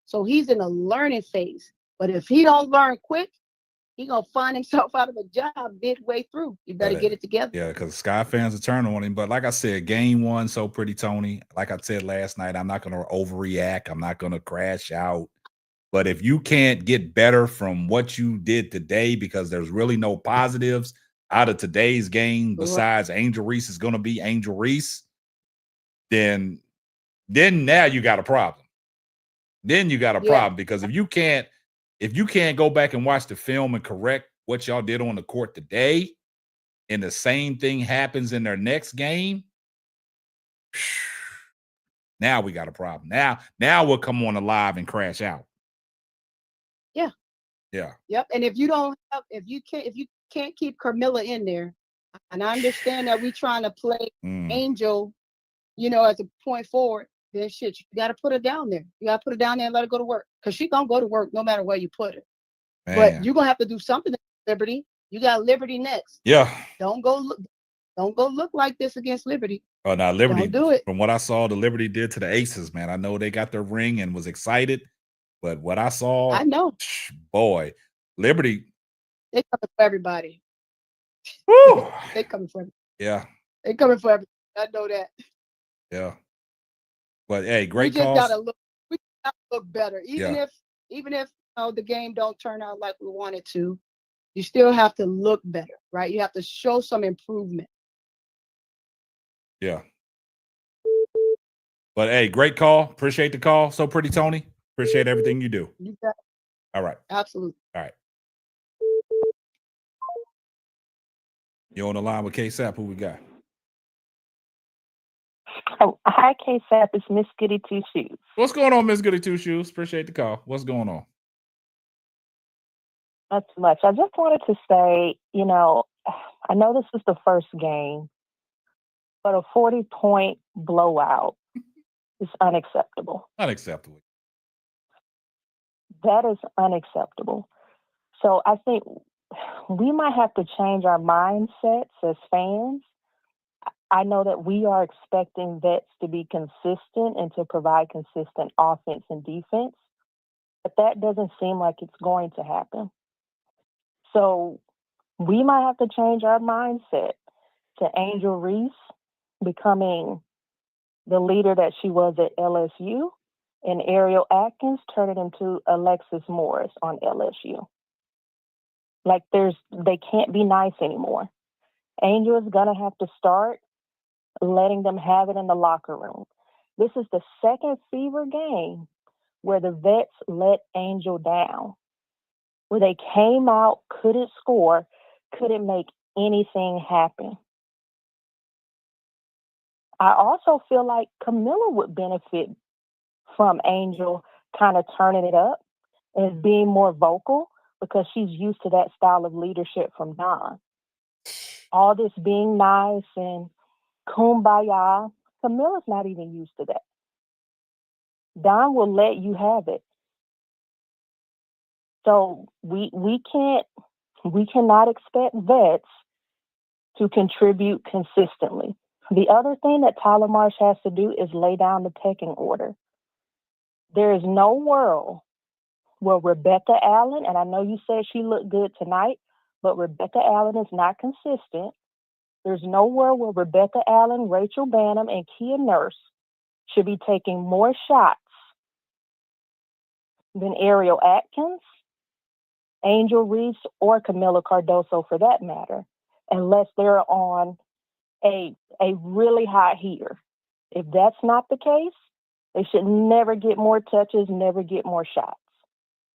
So he's in a learning phase. But if he don't learn quick, he gonna find himself out of a job midway through. You better get it together. Yeah, because Sky fans are turning on him. But like I said, game 1, so pretty, Tony. Like I said last night, I'm not gonna overreact. I'm not gonna crash out. But if you can't get better from what you did today, because there's really no positives out of today's game besides Angel Reese is gonna be Angel Reese, then now you got a problem. Then you got a problem, because if you can't go back and watch the film and correct what y'all did on the court today, and the same thing happens in their next game, now we got a problem. Now we'll come on the live and crash out. Yeah. Yeah. Yep. And if you can't keep Carmilla in there, and I understand that we trying to play Angel, as a point forward, then shit, you got to put her down there. You got to put her down there and let her go to work, because she's going to go to work no matter where you put her. Man. But you're going to have to do something at Liberty. You got Liberty next. Yeah. Don't go look like this against Liberty. Oh, now Liberty, don't do it. From what I saw, the Liberty did to the Aces, man. I know they got their ring and was excited, but what I saw, I know. Boy, Liberty. They coming for everybody. Woo. They coming for everybody. Yeah. They coming for everybody. I know that. Yeah. But hey, great we just calls. We gotta look better. Even if the game don't turn out like we want it to, you still have to look better, right? You have to show some improvement. Yeah. But hey, great call. Appreciate the call. So pretty, Tony. Appreciate everything you do. You got it. All right. Absolutely. All right. You on the line with K-Sap? Who we got? Oh, hi, K-Sap. It's Miss Goody Two Shoes. What's going on, Miss Goody Two Shoes? Appreciate the call. What's going on? Not too much. I just wanted to say, I know this was the first game, but a 40-point blowout is unacceptable. Unacceptable. That is unacceptable. So I think we might have to change our mindsets as fans. I know that we are expecting vets to be consistent and to provide consistent offense and defense, but that doesn't seem like it's going to happen. So we might have to change our mindset to Angel Reese becoming the leader that she was at LSU, and Ariel Atkins turning into Alexis Morris on LSU. Like they can't be nice anymore. Angel is gonna have to start letting them have it in the locker room. This is the second Fever game where the vets let Angel down, where they came out, couldn't score, couldn't make anything happen. I also feel like Camilla would benefit from Angel kind of turning it up and being more vocal, because she's used to that style of leadership from Don. All this being nice and kumbaya, Camilla's not even used to that. Don will let you have it. So we cannot expect vets to contribute consistently. The other thing that Tyler Marsh has to do is lay down the pecking order. There is no world where Rebecca Allen, and I know you said she looked good tonight, but Rebecca Allen is not consistent. There's no world where Rebecca Allen, Rachel Bannum, and Kia Nurse should be taking more shots than Ariel Atkins, Angel Reese, or Camila Cardoso for that matter, unless they're on a really hot heater. If that's not the case, they should never get more touches, never get more shots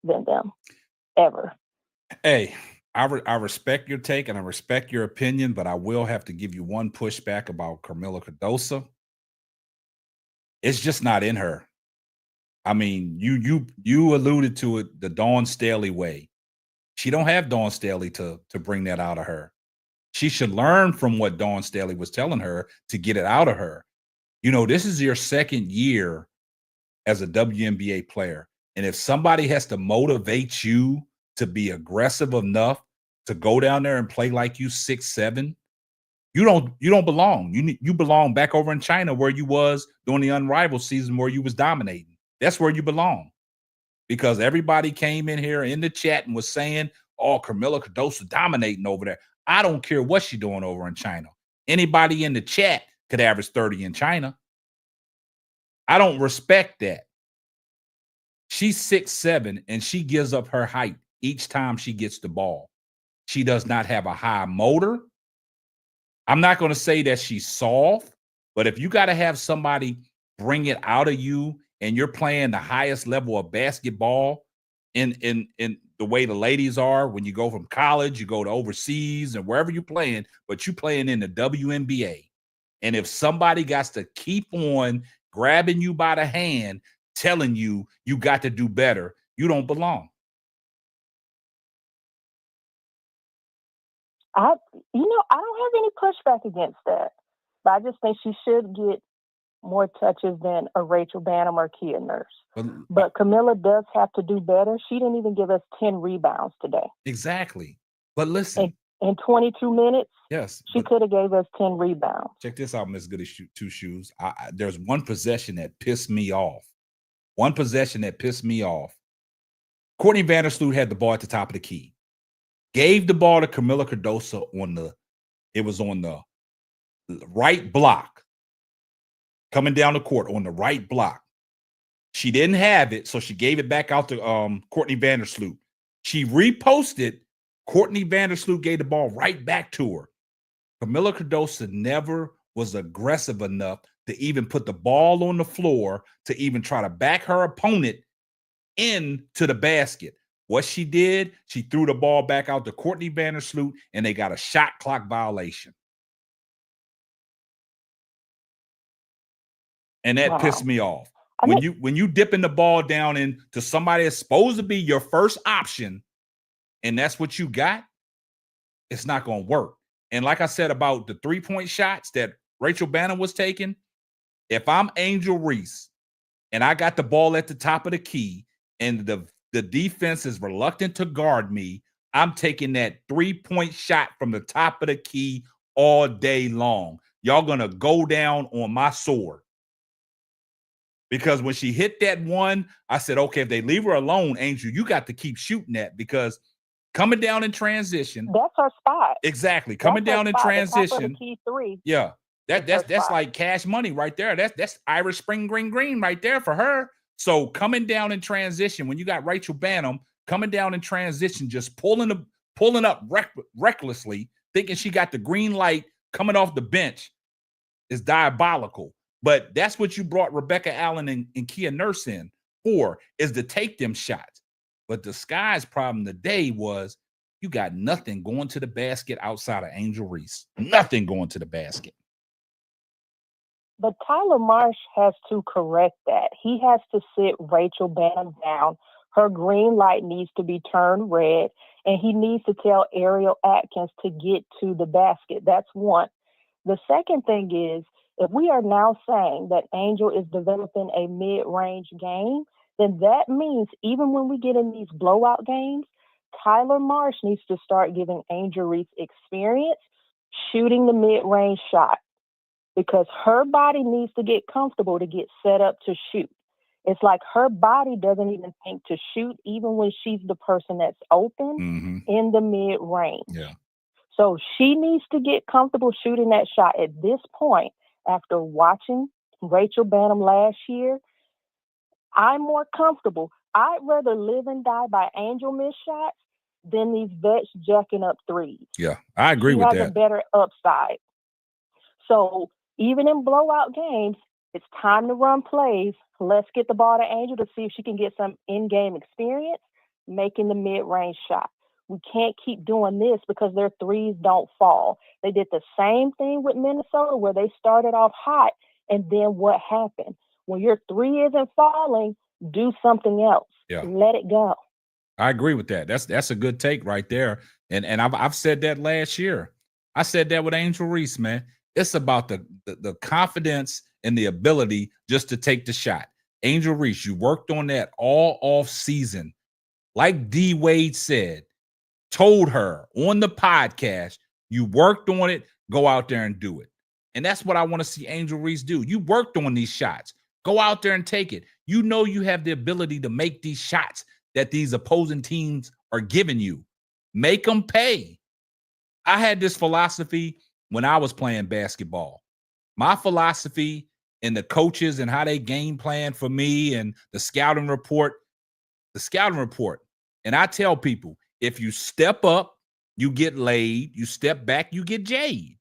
than them, ever. Hey, I respect your take and I respect your opinion, but I will have to give you one pushback about Camila Cardoso. It's just not in her. I mean, you alluded to it the Dawn Staley way. She don't have Dawn Staley to bring that out of her. She should learn from what Dawn Staley was telling her to get it out of her. You know, this is your second year as a WNBA player. And if somebody has to motivate you to be aggressive enough to go down there and play like you 6'7", you don't belong. You belong back over in China where you was during the Unrivaled season where you was dominating. That's where you belong. Because everybody came in here in the chat and was saying, oh, Camila Cardoso dominating over there. I don't care what she's doing over in China. Anybody in the chat could average 30 in China. I don't respect that. She's 6'7", and she gives up her height each time she gets the ball. She does not have a high motor. I'm not going to say that she's soft, but if you got to have somebody bring it out of you and you're playing the highest level of basketball in the way the ladies are, when you go from college, you go to overseas and wherever you're playing, but you're playing in the WNBA. And if somebody got to keep on grabbing you by the hand, telling you you got to do better, you don't belong. I don't have any pushback against that, but I just think she should get more touches than a Rachel Bannum or Kia Nurse. But Camilla does have to do better. She didn't even give us 10 rebounds today. Exactly. But listen. In 22 minutes, yes, she could have gave us 10 rebounds. Check this out, Miss Goody Two Shoes. There's one possession that pissed me off. One possession that pissed me off. Courtney Vandersloot had the ball at the top of the key. Gave the ball to Camila Cardoso on the right block. Coming down the court on the right block. She didn't have it, so she gave it back out to Courtney Vandersloot. She reposted. Courtney Vandersloot gave the ball right back to her. Camila Cardoso never was aggressive enough to even put the ball on the floor to even try to back her opponent into the basket. What she did, she threw the ball back out to Courtney Vandersloot, and they got a shot clock violation. And that pissed me off. When you dipping the ball down into somebody that's supposed to be your first option, and that's what you got, it's not going to work. And like I said about the 3-point shots that Rachel Bannon was taking, if I'm Angel Reese and I got the ball at the top of the key and the defense is reluctant to guard me, I'm taking that 3-point shot from the top of the key all day long. Y'all going to go down on my sword. Because when she hit that one, I said, okay, if they leave her alone, Angel, you got to keep shooting that, because coming down in transition. That's her spot. Exactly. Coming down in transition. The key three. Yeah. That's like cash money right there. That's Irish Spring Green right there for her. So coming down in transition, when you got Rachel Banham coming down in transition, just pulling up recklessly, thinking she got the green light coming off the bench, is diabolical. But that's what you brought Rebecca Allen and Kia Nurse in for, is to take them shots. But the Sky's problem today was you got nothing going to the basket outside of Angel Reese. Nothing going to the basket. But Tyler Marsh has to correct that. He has to sit Rachel Banham down. Her green light needs to be turned red, and he needs to tell Ariel Atkins to get to the basket. That's one. The second thing is, if we are now saying that Angel is developing a mid-range game, then that means even when we get in these blowout games, Tyler Marsh needs to start giving Angel Reese experience shooting the mid-range shot, because her body needs to get comfortable to get set up to shoot. It's like her body doesn't even think to shoot even when she's the person that's open in the mid-range. Yeah. So she needs to get comfortable shooting that shot. At this point, after watching Rachel Banham last year, I'm more comfortable. I'd rather live and die by Angel missed shots than these vets jacking up threes. Yeah, I agree with She has that. a better upside. So even in blowout games, it's time to run plays. Let's get the ball to Angel to see if she can get some in-game experience making the mid-range shot. We can't keep doing this because their threes don't fall. They did the same thing with Minnesota, where they started off hot, and then what happened? When your three isn't falling, do something else. Yeah. Let it go. I agree with that. That's a good take right there. And I've said that last year. I said that with Angel Reese, man. It's about the confidence and the ability just to take the shot. Angel Reese, you worked on that all off season. Like D Wade said, told her on the podcast, you worked on it, go out there and do it. And that's what I want to see Angel Reese do. You worked on these shots. Go out there and take it. You know you have the ability to make these shots that these opposing teams are giving you. Make them pay. I had this philosophy when I was playing basketball. My philosophy and the coaches and how they game plan for me and the scouting report. And I tell people, if you step up, you get laid. You step back, you get jade.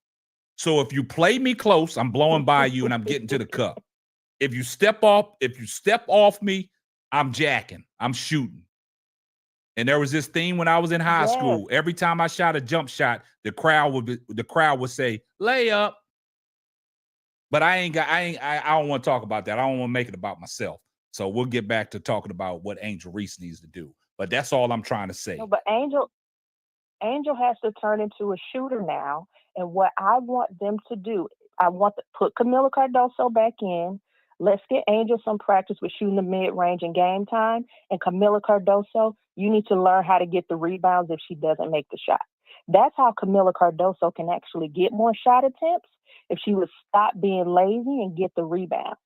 So if you play me close, I'm blowing by you and I'm getting to the cup. If you step off me, I'm jacking. I'm shooting. And there was this thing when I was in high school. Every time I shot a jump shot, the crowd would say, layup. But I don't want to talk about that. I don't want to make it about myself. So we'll get back to talking about what Angel Reese needs to do. But that's all I'm trying to say. No, but Angel has to turn into a shooter now. And what I want them to do, I want to put Camila Cardoso back in. Let's get Angel some practice with shooting the mid-range in game time. And Camila Cardoso, you need to learn how to get the rebounds if she doesn't make the shot. That's how Camila Cardoso can actually get more shot attempts, if she would stop being lazy and get the rebounds.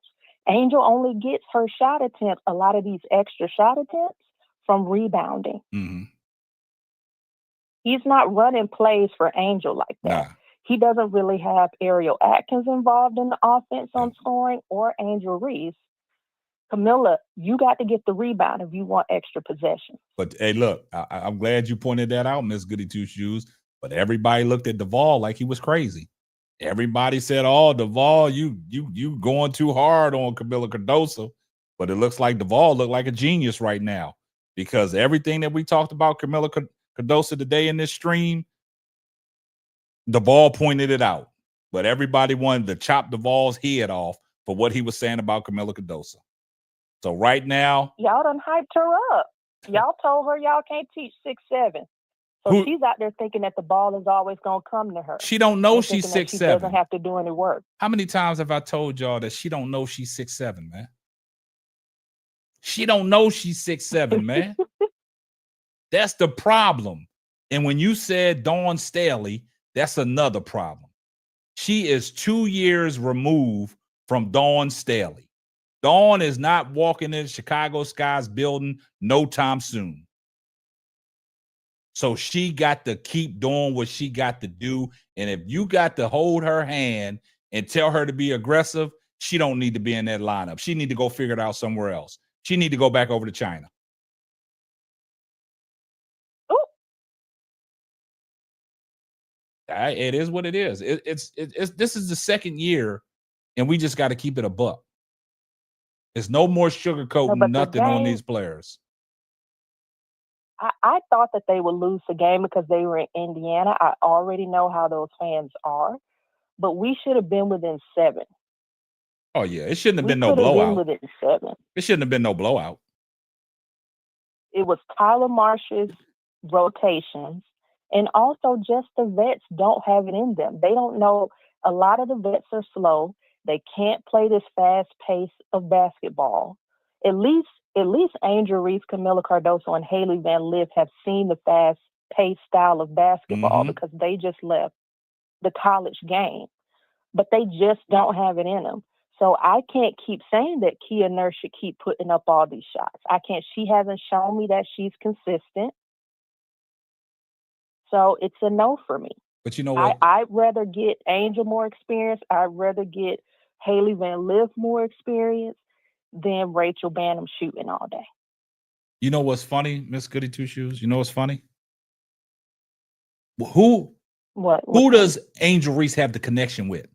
Angel only gets her shot attempts, a lot of these extra shot attempts, from rebounding. Mm-hmm. He's not running plays for Angel like that. Nah. He doesn't really have Ariel Atkins involved in the offense on scoring, or Angel Reese. Camila, you got to get the rebound if you want extra possession. But hey, look, I'm glad you pointed that out, Miss Goody Two Shoes. But everybody looked at Duvall like he was crazy. Everybody said, "Oh, Duvall, you going too hard on Camila Cardoso." But it looks like Duvall looked like a genius right now, because everything that we talked about Camila Cardoso today in this stream, Duvall pointed it out. But everybody wanted to chop Duvall's head off for what he was saying about Camila Cardoso. So right now, y'all done hyped her up. Y'all told her y'all can't teach 6'7". So she's out there thinking that the ball is always going to come to her. She don't know and she's thinking that 6'7". She doesn't have to do any work. How many times have I told y'all that she don't know she's 6'7", man? She don't know she's 6'7", man. That's the problem. And when you said Dawn Staley, that's another problem. She is 2 years removed from Dawn Staley. Dawn is not walking in Chicago Sky's building no time soon. So she got to keep doing what she got to do. And if you got to hold her hand and tell her to be aggressive, she don't need to be in that lineup. She need to go figure it out somewhere else. She need to go back over to China. It is what it is. It's this is the second year, and we just got to keep it a buck. There's no more sugarcoating nothing on these players. I thought that they would lose the game because they were in Indiana. I already know how those fans are, but we should have been within 7. Oh yeah, it shouldn't have been no blowout. Been within 7. It shouldn't have been no blowout. It was Tyler Marsh's rotations, and also just the vets don't have it in them. They don't know. A lot of the vets are slow. They can't play this fast pace of basketball. At least Angel Reese, Camila Cardoso, and Haley Van Lith have seen the fast-paced style of basketball because they just left the college game. But they just don't have it in them. So I can't keep saying that Kia Nurse should keep putting up all these shots. I can't. She hasn't shown me that she's consistent. So it's a no for me. But you know what? I'd rather get Angel more experience. I'd rather get Haley Van Lith more experience than Rachel Banham shooting all day. You know what's funny, Miss Goody Two Shoes? You know what's funny? Who does Angel Reese have the connection with?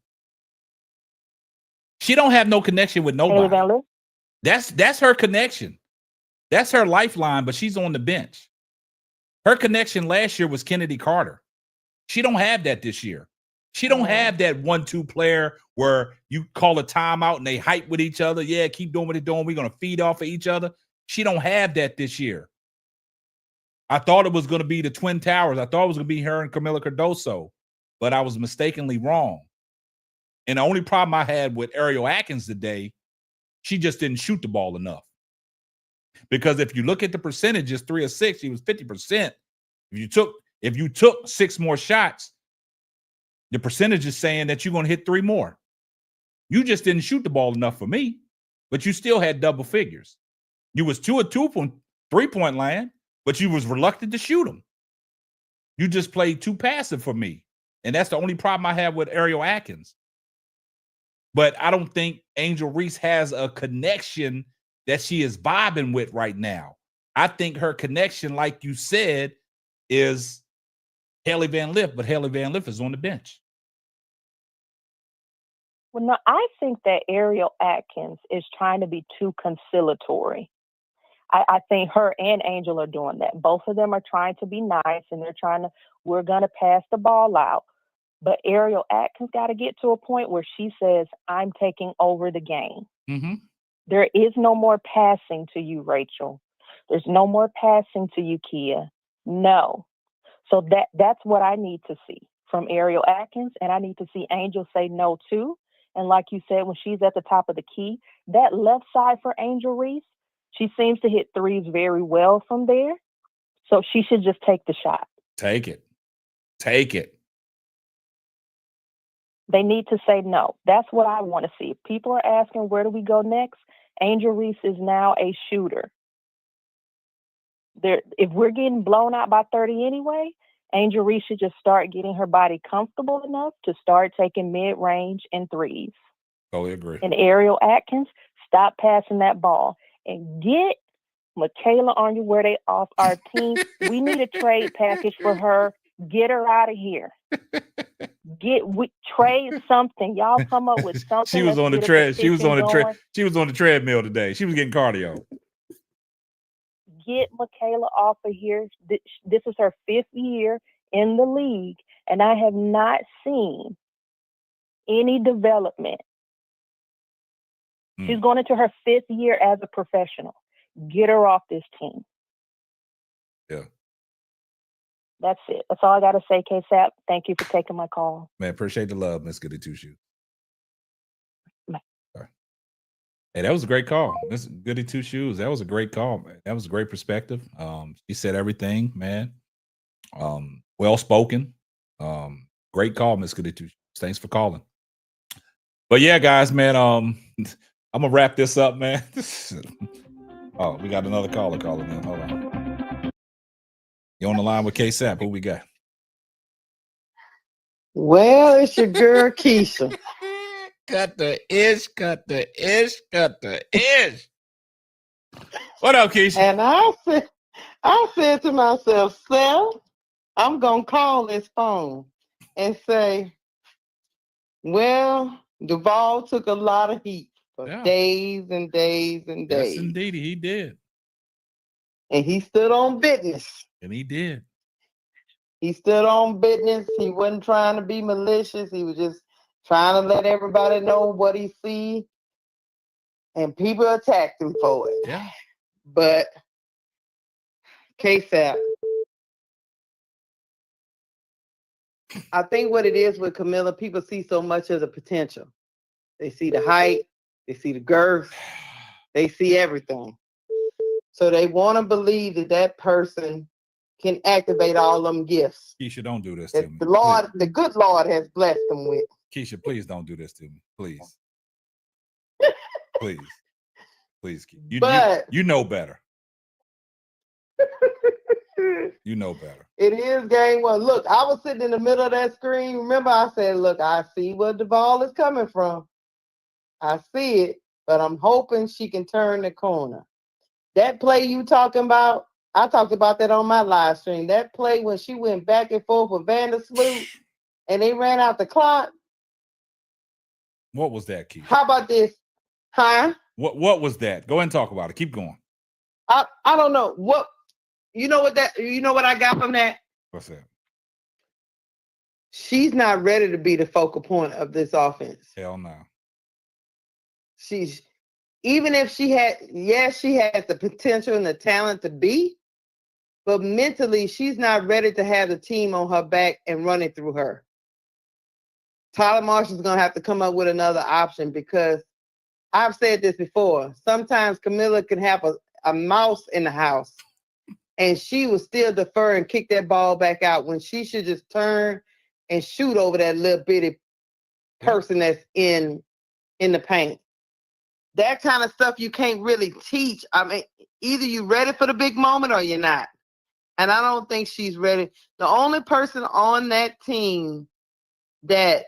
She don't have no connection with nobody. Haley Van Lith? That's her connection. That's her lifeline, but she's on the bench. Her connection last year was Kennedy Carter. She don't have that this year. She don't have that 1-2 player where you call a timeout and they hype with each other. Yeah, keep doing what they're doing. We're going to feed off of each other. She don't have that this year. I thought it was going to be the Twin Towers. I thought it was going to be her and Camila Cardoso, but I was mistakenly wrong. And the only problem I had with Ariel Atkins today, she just didn't shoot the ball enough. Because if you look at the percentages, 3 of 6, she was 50%. If you took 6 more shots, the percentage is saying that you're going to hit 3 more. You just didn't shoot the ball enough for me, but you still had double figures. You was 2 of 2 from 3-point land, but you was reluctant to shoot them. You just played too passive for me. And that's the only problem I have with Ariel Atkins. But I don't think Angel Reese has a connection that she is vibing with right now. I think her connection, like you said, is Haley Van Lith, but Haley Van Lith is on the bench. Well, no, I think that Ariel Atkins is trying to be too conciliatory. I think her and Angel are doing that. Both of them are trying to be nice, and they're we're going to pass the ball out. But Ariel Atkins got to get to a point where she says, I'm taking over the game. Mm-hmm. There is no more passing to you, Rachel. There's no more passing to you, Kia. No. So that's what I need to see from Ariel Atkins, and I need to see Angel say no too. And like you said, when she's at the top of the key, that left side for Angel Reese, she seems to hit threes very well from there. So she should just take the shot. Take it. Take it. They need to say no. That's what I want to see. If people are asking, where do we go next? Angel Reese is now a shooter. If we're getting blown out by 30 anyway, Angel Reese should just start getting her body comfortable enough to start taking mid-range and threes. Totally agree. And Ariel Atkins, stop passing that ball and get Michaela Onyenwere off our team. We need a trade package for her. Get her out of here. Trade something. Y'all come up with something. She was on the tread. She was on the treadmill today. She was getting cardio. Get Michaela off of here. This is her 5th year in the league, and I have not seen any development. She's going into her 5th year as a professional. Get her off this team. Yeah. That's it. That's all I got to say, KSAP. Thank you for taking my call. Man, appreciate the love, Miss Goody Two Shoes. Bye. Sorry. Hey, that was a great call, Miss Goody Two Shoes. That was a great call, man. That was a great perspective. She said everything, man. Well spoken. Great call, Miss Goody Two Shoes. Thanks for calling. But yeah, guys, man. I'm gonna wrap this up, man. Oh, we got another caller calling in. Hold on. You on the line with KSAP? Who we got? Well, it's your girl Keisha. Cut the ish. What up, Keisha? And I said to myself, Seth, I'm gonna call this phone and say, well, Duval took a lot of heat for days and days and days. Yes, indeed, he did. And he stood on business. And he did. He stood on business. He wasn't trying to be malicious. He was just trying to let everybody know what he see. And people attacked him for it. Yeah. But KSAP, I think what it is with Camilla, people see so much of the potential. They see the height, they see the girth, they see everything. So they want to believe that that person can activate all them gifts. Keisha, don't do this to me. The Lord, the good Lord has blessed them with. Keisha, please don't do this to me. Please. Please. Please. You know better. You know better. It is game one. Look, I was sitting in the middle of that screen. Remember, I said, look, I see where the ball is coming from. I see it, but I'm hoping she can turn the corner. That play you talking about, I talked about that on my live stream. That play when she went back and forth with Vandersloot and they ran out the clock. What was that, Keisha? How about this? Huh? What was that? Go ahead and talk about it. Keep going. I don't know. You know what I got from that? What's that? She's not ready to be the focal point of this offense. Hell no. Even if she has the potential and the talent to be, but mentally she's not ready to have the team on her back and running through her. Tyler Marshall's going to have to come up with another option because I've said this before. Sometimes Camilla can have a mouse in the house and she will still defer and kick that ball back out when she should just turn and shoot over that little bitty person that's in the paint. That kind of stuff you can't really teach. I mean, either you're ready for the big moment or you're not. And I don't think she's ready. The only person on that team that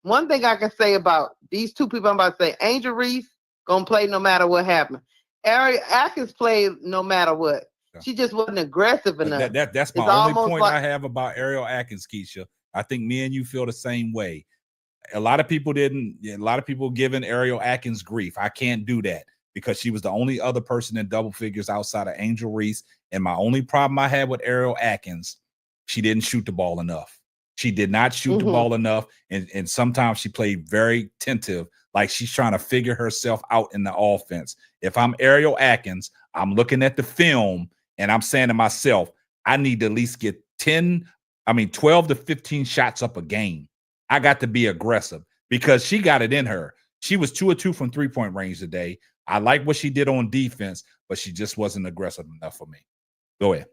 one thing I can say about these two people I'm about to say, Angel Reese gonna play no matter what happens. Ariel Atkins played no matter what. She just wasn't aggressive enough. That's my only point I have about Ariel Atkins, Keisha. I think me and you feel the same way. A lot of people giving Ariel Atkins grief. I can't do that because she was the only other person in double figures outside of Angel Reese. And my only problem I had with Ariel Atkins, she didn't shoot the ball enough. She did not shoot the ball enough. And sometimes she played very tentative, like she's trying to figure herself out in the offense. If I'm Ariel Atkins, I'm looking at the film and I'm saying to myself, I need to at least get 12 to 15 shots up a game. I got to be aggressive because she got it in her. She was 2 of 2 from 3-point range today. I like what she did on defense, but she just wasn't aggressive enough for me. Go ahead.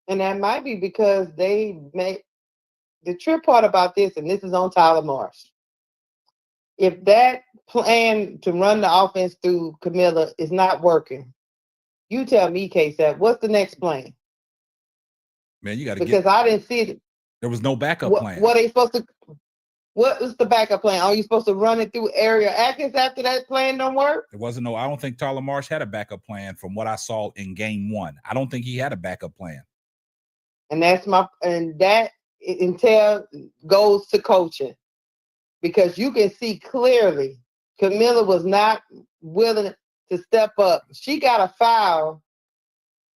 And that might be because they make the trip part about this, and this is on Tyler Marsh. If that plan to run the offense through Camilla is not working, you tell me, KSAP, what's the next plan? Man, you got to because I didn't see it. There was no backup plan. What are they supposed to? What was the backup plan? Are you supposed to run it through Ariel Atkins after that plan don't work? There wasn't I don't think Tyler Marsh had a backup plan from what I saw in game one. I don't think he had a backup plan. And that intel goes to coaching because you can see clearly Camilla was not willing to step up. She got a foul.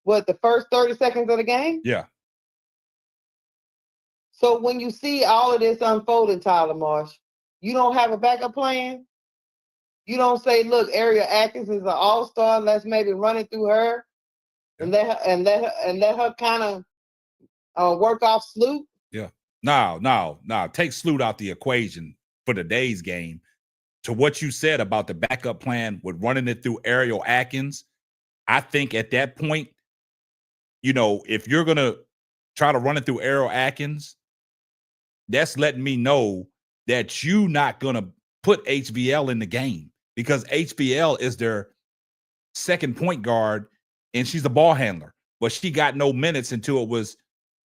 The first 30 seconds of the game? Yeah. So when you see all of this unfolding, Tyler Marsh, you don't have a backup plan. You don't say, "Look, Ariel Atkins is an all-star. Let's maybe run it through her, and let her kind work off Sloot? Yeah. No. Take Sloot out the equation for today's game. To what you said about the backup plan with running it through Ariel Atkins, I think at that point, if you're going to try to run it through Ariel Atkins, that's letting me know that you're not going to put HBL in the game, because HBL is their second point guard and she's a ball handler, but she got no minutes until it was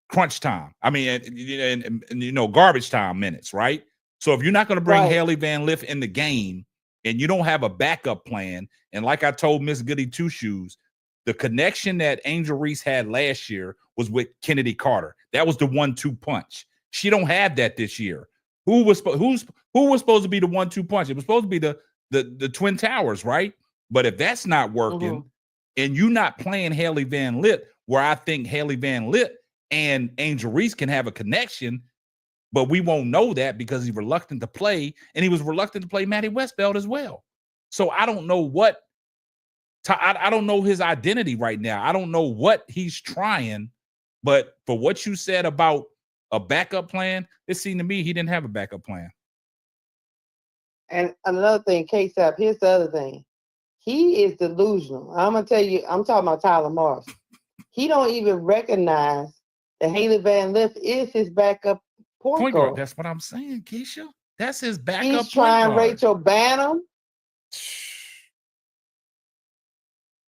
crunch time. I mean, and garbage time minutes, right? So if you're not going to bring Haley Van Lith in the game and you don't have a backup plan, and like I told Miss Goody Two Shoes, the connection that Angel Reese had last year was with Kennedy Carter. That was the 1-2 punch. She don't have that this year. Who was supposed to be the 1-2 punch? It was supposed to be the Twin Towers, right? But if that's not working, and you're not playing Haley Van Lith, where I think Haley Van Lith and Angel Reese can have a connection, but we won't know that because he's reluctant to play, and he was reluctant to play Maddie Westbeld as well. So I don't know I don't know his identity right now. I don't know what he's trying, but for what you said about a backup plan, it seemed to me he didn't have a backup plan. And another thing, K-Sap, here's the other thing. He is delusional. I'm going to tell you, I'm talking about Tyler Morris. He don't even recognize that Haley Van Lith is his backup point guard. That's what I'm saying, Keisha. That's his backup He's trying Rachel Banham.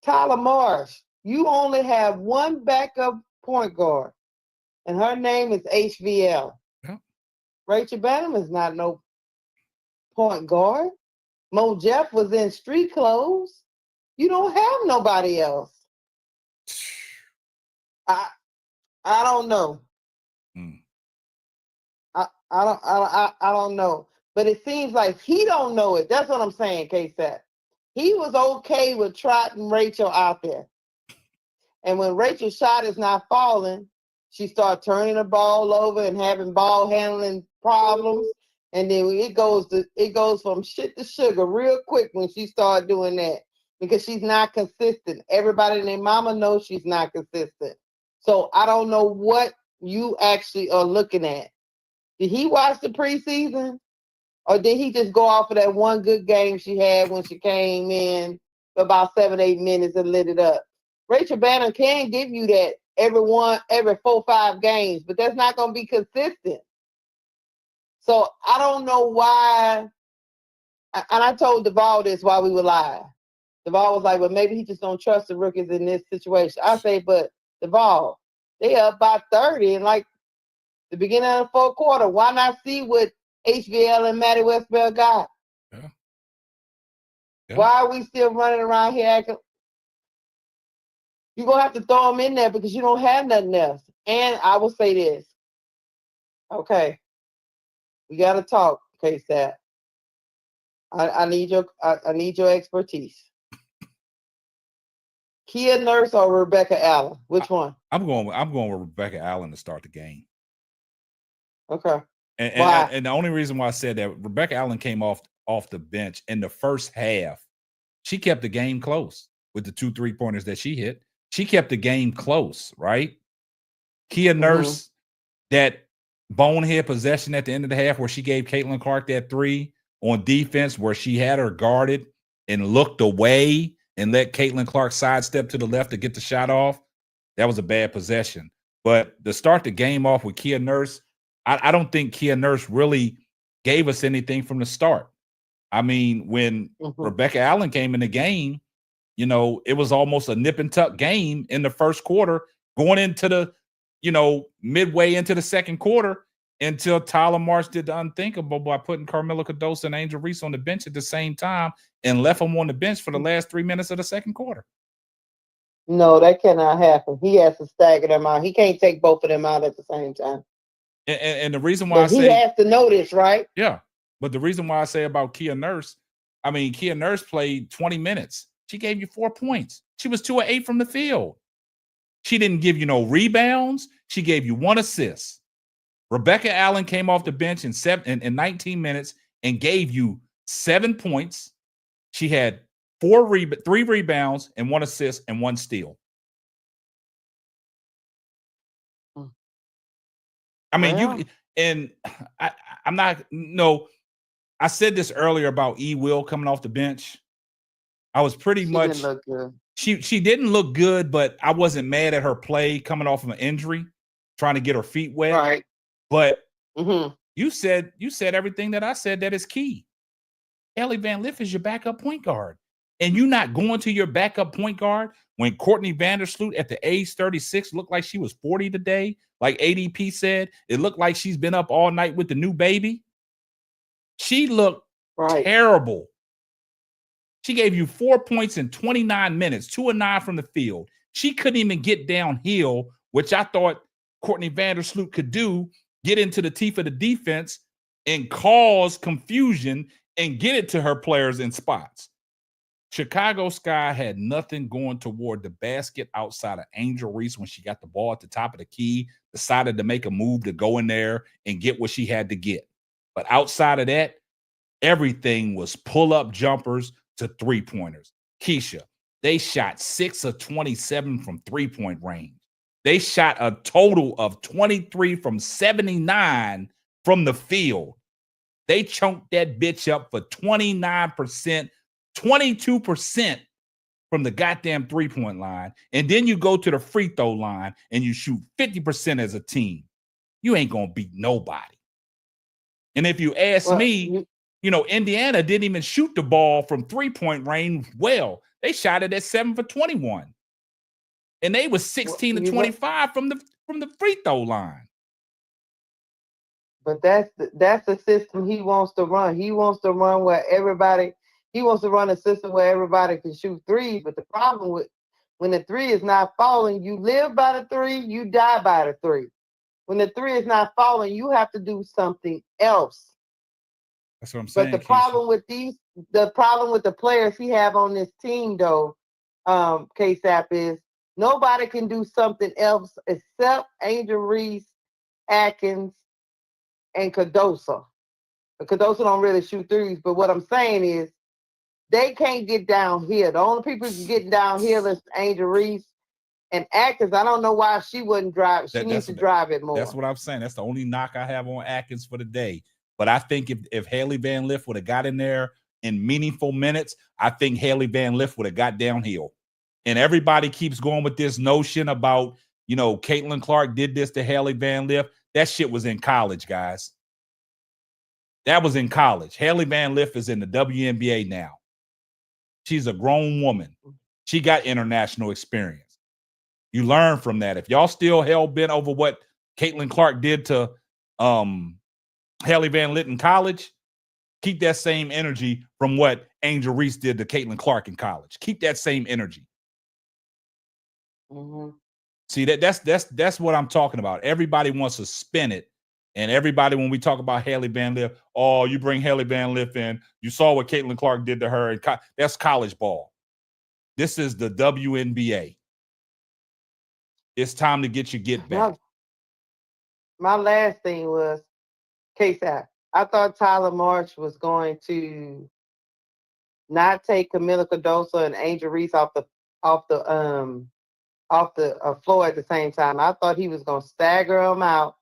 Tyler Morris, you only have one backup point guard, and her name is HVL. Yep. Rachel Banham is not no point guard. Mo Jeff was in street clothes. You don't have nobody else. I don't know. I don't know. But it seems like he don't know it. That's what I'm saying, K-Sap. He was okay with trotting Rachel out there. And when Rachel's shot is not falling, she starts turning the ball over and having ball handling problems. And then it goes from shit to sugar real quick when she started doing that, because she's not consistent. Everybody and their mama knows she's not consistent. So I don't know what you actually are looking at. Did he watch the preseason? Or did he just go off of that one good game she had when she came in for about 7-8 minutes and lit it up? Rachel Banner can give you that every 4-5 games, but that's not going to be consistent. So I don't know why. And I told Duvall this while we were live. Duvall was like, well, maybe he just don't trust the rookies in this situation. I say, but Duvall, they up by 30 in like the beginning of the fourth quarter. Why not see what HVL and Maddie Westbeld got? Yeah. Why are we still running around here acting? You're going to have to throw them in there because you don't have nothing else. And I will say this. Okay. We got to talk, K-Sap. I need your expertise. Kia Nurse or Rebecca Allen? Which one? I'm going with Rebecca Allen to start the game. Okay. And the only reason why I said that, Rebecca Allen came off the bench in the first half. She kept the game close with the 2 3-pointers that she hit. She kept the game close, right? Kia Nurse, that bonehead possession at the end of the half where she gave Caitlin Clark that 3 on defense, where she had her guarded and looked away and let Caitlin Clark sidestep to the left to get the shot off. That was a bad possession. But to start the game off with Kia Nurse, I don't think Kia Nurse really gave us anything from the start. I mean, when Rebecca Allen came in the game, it was almost a nip and tuck game in the first quarter, going into the, midway into the second quarter, until Tyler Marsh did the unthinkable by putting Carmela Cardoso and Angel Reese on the bench at the same time and left them on the bench for the last 3 minutes of the second quarter. No, that cannot happen. He has to stagger them out. He can't take both of them out at the same time. And the reason why he has to know this, right? Yeah. But the reason why I say about Kia Nurse, Kia Nurse played 20 minutes. She gave you 4 points. She was 2 of 8 from the field. She didn't give you no rebounds. She gave you 1 assist. Rebecca Allen came off the bench in 19 minutes and gave you 7 points. She had 3 rebounds and 1 assist and 1 steal. I mean, you and I'm not. No, I said this earlier about E. Will coming off the bench. I was pretty much. Didn't look good. She didn't look good, but I wasn't mad at her play coming off of an injury, trying to get her feet wet. Right. But Mm-hmm. you said everything that I said that is key. Hailey Van Lith is your backup point guard. And you're not going to your backup point guard when Courtney Vandersloot at the age 36 looked like she was 40 today. Like ADP said, it looked like she's been up all night with the new baby. She looked terrible. She gave you 4 points in 29 minutes, 2 of 9 from the field. She couldn't even get downhill, which I thought Courtney Vandersloot could do, get into the teeth of the defense and cause confusion and get it to her players in spots. Chicago Sky had nothing going toward the basket outside of Angel Reese when she got the ball at the top of the key, decided to make a move to go in there and get what she had to get. But outside of that, everything was pull-up jumpers to three-pointers. Keisha, they shot 6 of 27 from three-point range. They shot a total of 23 from 79 from the field. They chunked that bitch up for 29%, 22% from the goddamn three-point line. And then you go to the free throw line and you shoot 50% as a team. You ain't going to beat nobody. And if you ask me, you know, Indiana didn't even shoot the ball from three-point range well. They shot it at 7 for 21. And they was 16 to 25 from the free throw line. But that's the system he wants to run. He wants to run where he wants to run a system where everybody can shoot threes. But the problem with when the three is not falling, you live by the three, you die by the three. When the three is not falling, you have to do something else. That's what I'm saying. But the problem with the players he have on this team, though, KSAP, is nobody can do something else except Angel Reese, Atkins, and Cardoso. Cardoso don't really shoot threes, but what I'm saying is they can't get downhill. The only people who can get downhill is Angel Reese and Atkins. I don't know why she wouldn't drive. She needs to drive it more. That's what I'm saying. That's the only knock I have on Atkins for the day. But I think if Hailey Van Lith would have got in there in meaningful minutes, I think Hailey Van Lith would have got downhill. And everybody keeps going with this notion about, you know, Caitlin Clark did this to Hailey Van Lith. That shit was in college, guys. That was in college. Hailey Van Lith is in the WNBA now. She's a grown woman. She got international experience. You learn from that. If y'all still hell-bent over what Caitlin Clark did to Hailey Van Lith in college, keep that same energy from what Angel Reese did to Caitlin Clark in college. Keep that same energy. Mm-hmm. See, that's what I'm talking about. Everybody wants to spin it. And everybody, when we talk about Hailey Van Lith, oh, you bring Hailey Van Lith in. You saw what Caitlin Clark did to her. And that's college ball. This is the WNBA. It's time to get your get back. My last thing was, KSAP, I thought Tyler March was going to not take Camila Cardoso and Angel Reese off the floor at the same time. I thought he was going to stagger them out,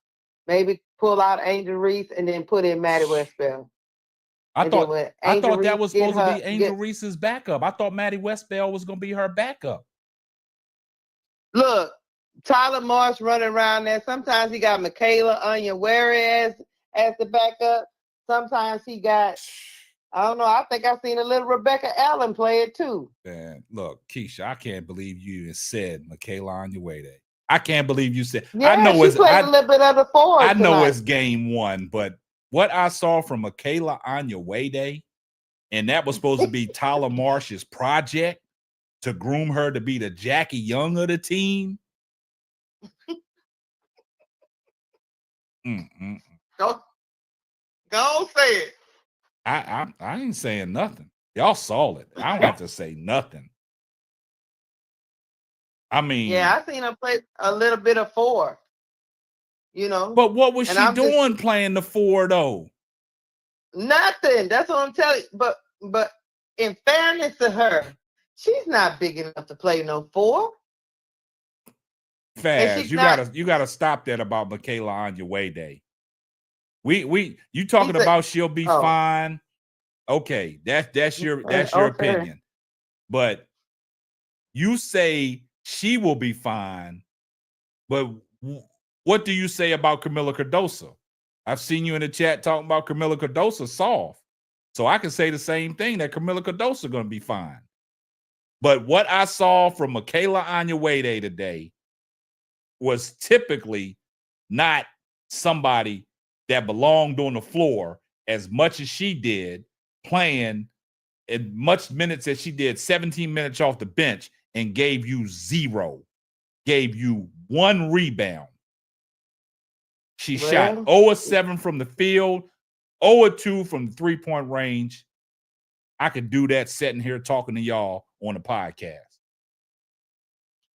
maybe pull out Angel Reese and then put in Maddie Westbell. I thought that was supposed to be Angel Reese's backup. I thought Maddie Westbell was going to be her backup. Look, Tyler Marsh running around there. Sometimes he got Michaela Onyenwere as the backup. Sometimes he got, I don't know, I think I've seen a little Rebecca Allen play it too. Man, look, Keisha, I can't believe you said Michaela Onyenwere. I can't believe you said. Yeah, I know she played a little bit of the forward. I know it's game one, but what I saw from Michaela Onyenwere, and that was supposed to be Tyler Marsh's project to groom her to be the Jackie Young of the team. Go say it. I ain't saying nothing. Y'all saw it. I don't have to say nothing. I mean, yeah, I seen her play a little bit of four. You know, but what was she doing playing the four though? Nothing. That's what I'm telling you. But in fairness to her, she's not big enough to play no four. Faz, you gotta stop that about Michaela Onyeawede. You talking about she'll be fine. Okay, that's your opinion. But you say she will be fine, but what do you say about Camila Cardoso? I've seen you in the chat talking about Camila Cardoso soft. So I can say the same thing, that Camila Cardoso going to be fine. But what I saw from Michaela Onyeawede today was typically not somebody that belonged on the floor as much as she did, playing as much minutes as she did, 17 minutes off the bench, and gave you 0, gave you 1 rebound. She shot 0 of 7 from the field, 0 of 2 from the three-point range. I could do that sitting here talking to y'all on the podcast.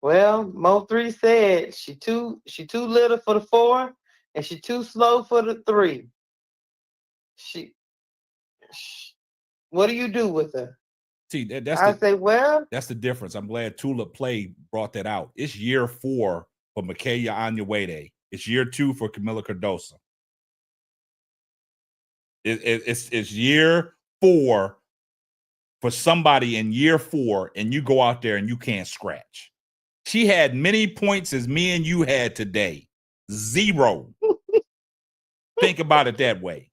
Well, Mo3 said she too little for the 4 and she too slow for the 3. What do you do with her? See, that's the difference. I'm glad Tulip Play brought that out. It's year 4 for Michaela Onyeawede. It's year 2 for Camila Cardoso. It's year 4 for somebody in year 4, and you go out there and you can't scratch. She had many points as me and you had today. 0. Think about it that way.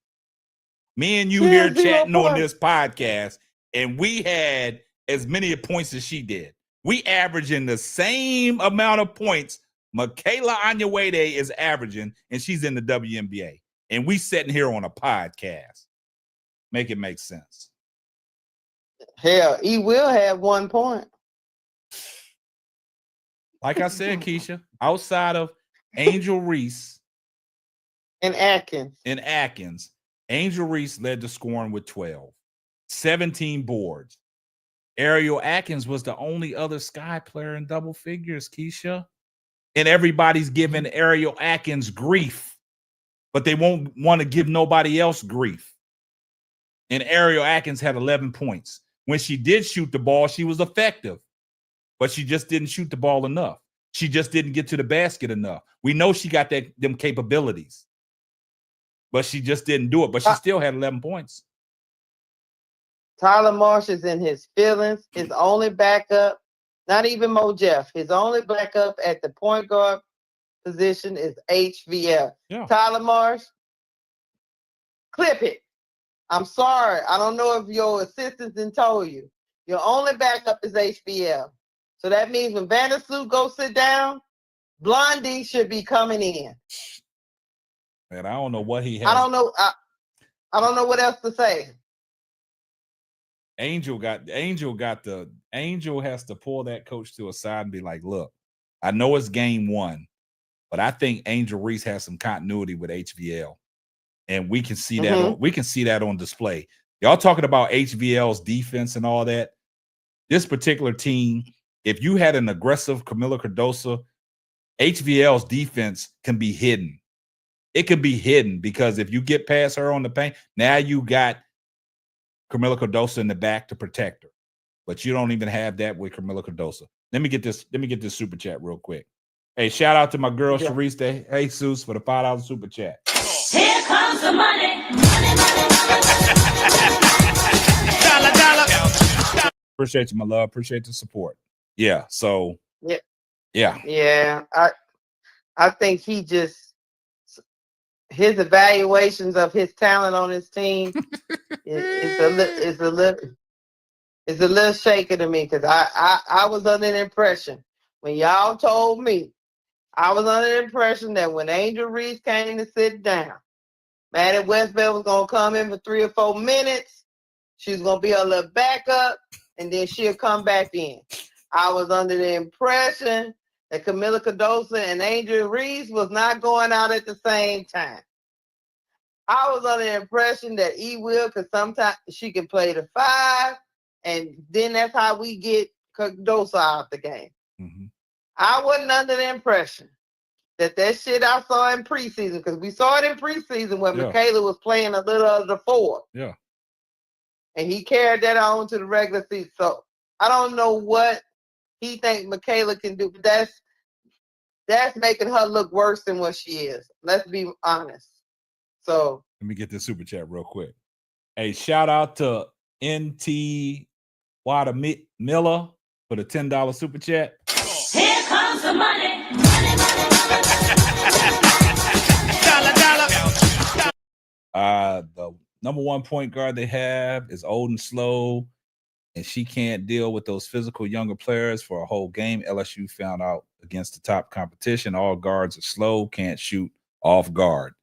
Me and you here chatting on this podcast, and we had as many points as she did. We averaging the same amount of points Michaela Onyeawede is averaging, and she's in the WNBA. And we sitting here on a podcast. Make it make sense. Hell, he will have 1 point. Like I said, Keisha, outside of Angel Reese and Atkins, Angel Reese led the scoring with 12, 17 boards. Ariel Atkins was the only other Sky player in double figures, Keisha. And everybody's giving Ariel Atkins grief, but they won't want to give nobody else grief. And Ariel Atkins had 11 points. When she did shoot the ball, she was effective, but she just didn't shoot the ball enough. She just didn't get to the basket enough. We know she got them capabilities, but she just didn't do it. But she still had 11 points. Tyler Marsh is in his feelings. His only backup, not even Mo Jeff, his only backup at the point guard position is HVL. Yeah. Tyler Marsh, clip it. I'm sorry. I don't know if your assistants didn't told you. Your only backup is HBL. So that means when Vandersloot goes sit down, Blondie should be coming in. Man, I don't know what he has. I don't know. I don't know what else to say. Angel has to pull that coach to a side and be like, look, I know it's game 1, but I think Angel Reese has some continuity with HVL. And we can see that we can see that on display. Y'all talking about HVL's defense and all that. This particular team, if you had an aggressive Camila Cardoso, HVL's defense can be hidden. It can be hidden because if you get past her on the paint, now you got Camila Cardoso in the back to protect her. But you don't even have that with Camila Cardoso. Let me get this super chat real quick. Hey, shout out to my girl Sharice De Jesus for the $5 super chat. Here comes the money. Dollar. Appreciate you, my love. Appreciate the support. Yeah. So yeah. I think he just his evaluations of his talent on his team is a little shaky to me because I was under the impression when y'all told me, I was under the impression that when Angel Reese came to sit down, Maddie Westbeld was going to come in for 3 or 4 minutes. She was going to be a little backup, and then she'll come back in. I was under the impression that Camila Cardoso and Angel Reese was not going out at the same time. I was under the impression that will, because sometimes she can play the 5, and then that's how we get Cardoso out the game. Mm-hmm. I wasn't under the impression that shit I saw in preseason, because we saw it in preseason when Michaela was playing a little of the 4. Yeah. And he carried that on to the regular season. So I don't know what he think Michaela can do. But that's making her look worse than what she is. Let's be honest. So let me get this super chat real quick. Hey, shout out to NT Wada Miller for the $10 super chat. Here comes the money. The number one point guard they have is old and slow, and she can't deal with those physical younger players for a whole game. LSU found out against the top competition. All guards are slow, can't shoot off guard.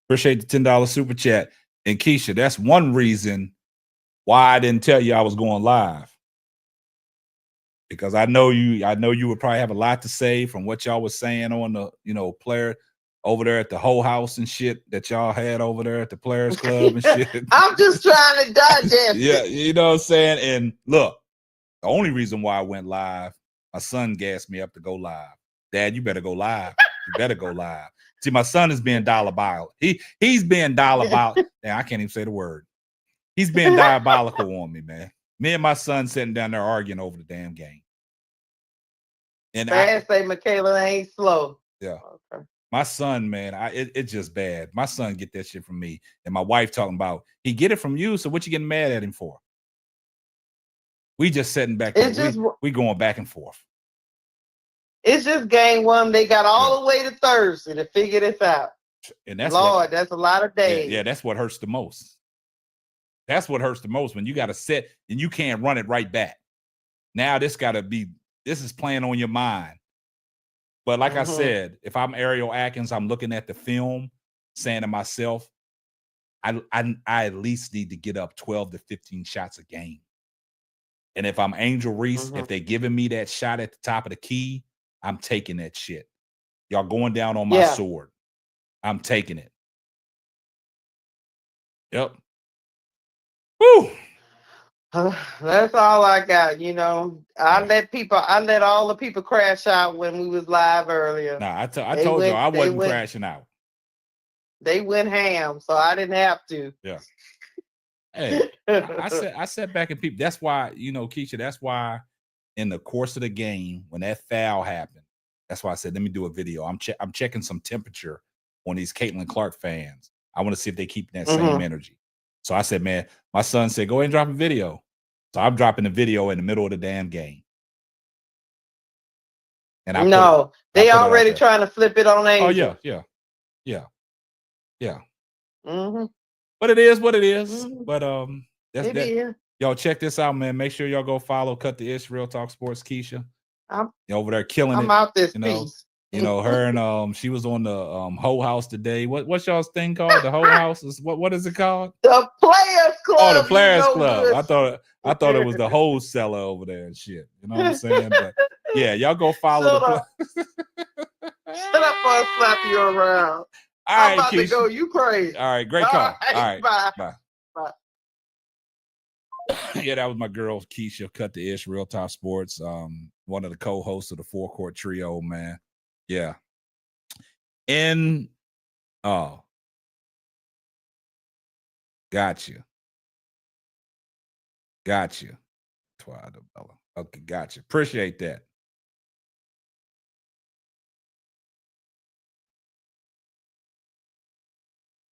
Appreciate the $10 super chat. And Keisha, that's one reason why I didn't tell you I was going live. Because I know you would probably have a lot to say from what y'all was saying on the, player over there at the whole house and shit that y'all had over there at the Players Club and shit. I'm just trying to digest. Yeah, you know what I'm saying? And look, the only reason why I went live, my son gassed me up to go live. Dad, you better go live. You better go live. See, my son is being diabolical. He's being diabolical. Damn, I can't even say the word. He's being diabolical on me, man. Me and my son sitting down there arguing over the damn game. And I say Michaela ain't slow. Yeah. Okay. My son, man, it's just bad. My son get that shit from me. And my wife talking about, he get it from you, so what you getting mad at him for? We just sitting back there. We going back and forth. It's just game one. They got all the way to Thursday to figure this out. And that's that's a lot of days. Yeah, that's what hurts the most. That's what hurts the most, when you got to sit and you can't run it right back. Now this is playing on your mind. But like I said, if I'm Ariel Atkins, I'm looking at the film, saying to myself, I at least need to get up 12 to 15 shots a game. And if I'm Angel Reese, if they're giving me that shot at the top of the key, I'm taking that shit. Y'all going down on my sword. I'm taking it. Yep. Woo. That's all I got. I let all the people crash out when we was live earlier. Nah, I told you I wasn't crashing out. They went ham, so I didn't have to. Yeah. Hey, I sat back and people. That's why, Keisha, that's why in the course of the game, when that foul happened, that's why I said, let me do a video. I'm checking some temperature on these Caitlin Clark fans. I want to see if they keep that same energy. So I said, man, my son said, go ahead and drop a video. So I'm dropping the video in the middle of the damn game. And they already trying to flip it on Angel. Oh, yeah. But it is what it is. But y'all check this out, man. Make sure y'all go follow Cut the Ish, Real Talk Sports, Keisha. Over there killing it. I'm out this piece. Her and she was on the Whole House today. What's y'all's thing called? The Whole House is what is it called? The Players Club. Oh, the Players Club. I thought it was the wholesaler over there and shit. You know what I'm saying? But yeah, y'all go follow Shut up or I'll slap you around. All right, I'm about Keisha. to go. You crazy. All right, great call. All right, bye. Yeah, that was my girl Keisha, Cut the Ish, Real Top Sports. One of the co-hosts of the Four Court Trio, man. Yeah. Got you. Okay, got you. Appreciate that.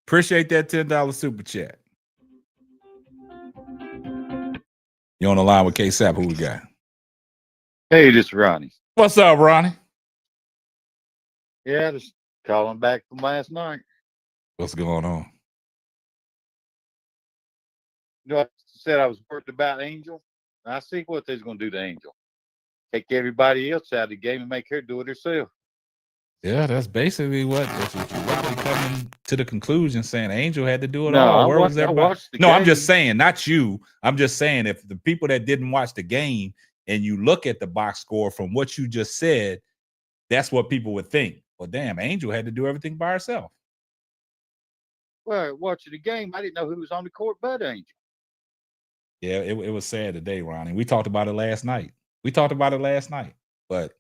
Appreciate that $10 super chat. You on the line with K-Sap? Who we got? Hey, this is Ronnie. What's up, Ronnie? Yeah, just calling back from last night. What's going on? I said I was worried about Angel. I see what they're going to do to Angel. Take everybody else out of the game and make her do it herself. Yeah, that's basically what you're coming to the conclusion, saying Angel had to do it all. Where was everybody? No, I'm just saying, not you. I'm just saying, if the people that didn't watch the game and you look at the box score from what you just said, that's what people would think. Well, damn, Angel had to do everything by herself. Well, watching the game, I didn't know who was on the court but Angel. Yeah, it was sad today, Ronnie. We talked about it last night. But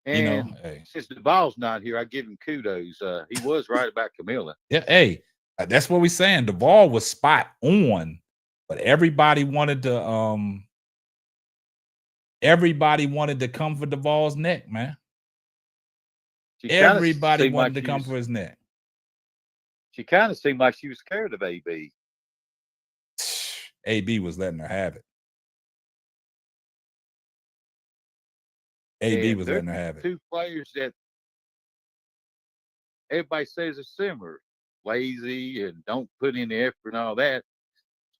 and since the ball's not here, I give him kudos. He was right about Camilla. Yeah, hey, that's what we're saying. The ball was spot on, but everybody wanted to come for Duvall's neck, man. Everybody wanted to come for his neck. She kind of seemed like she was scared of AB. AB was letting her have it. AB was letting her have it. Two players that everybody says are similar, lazy and don't put in the effort and all that.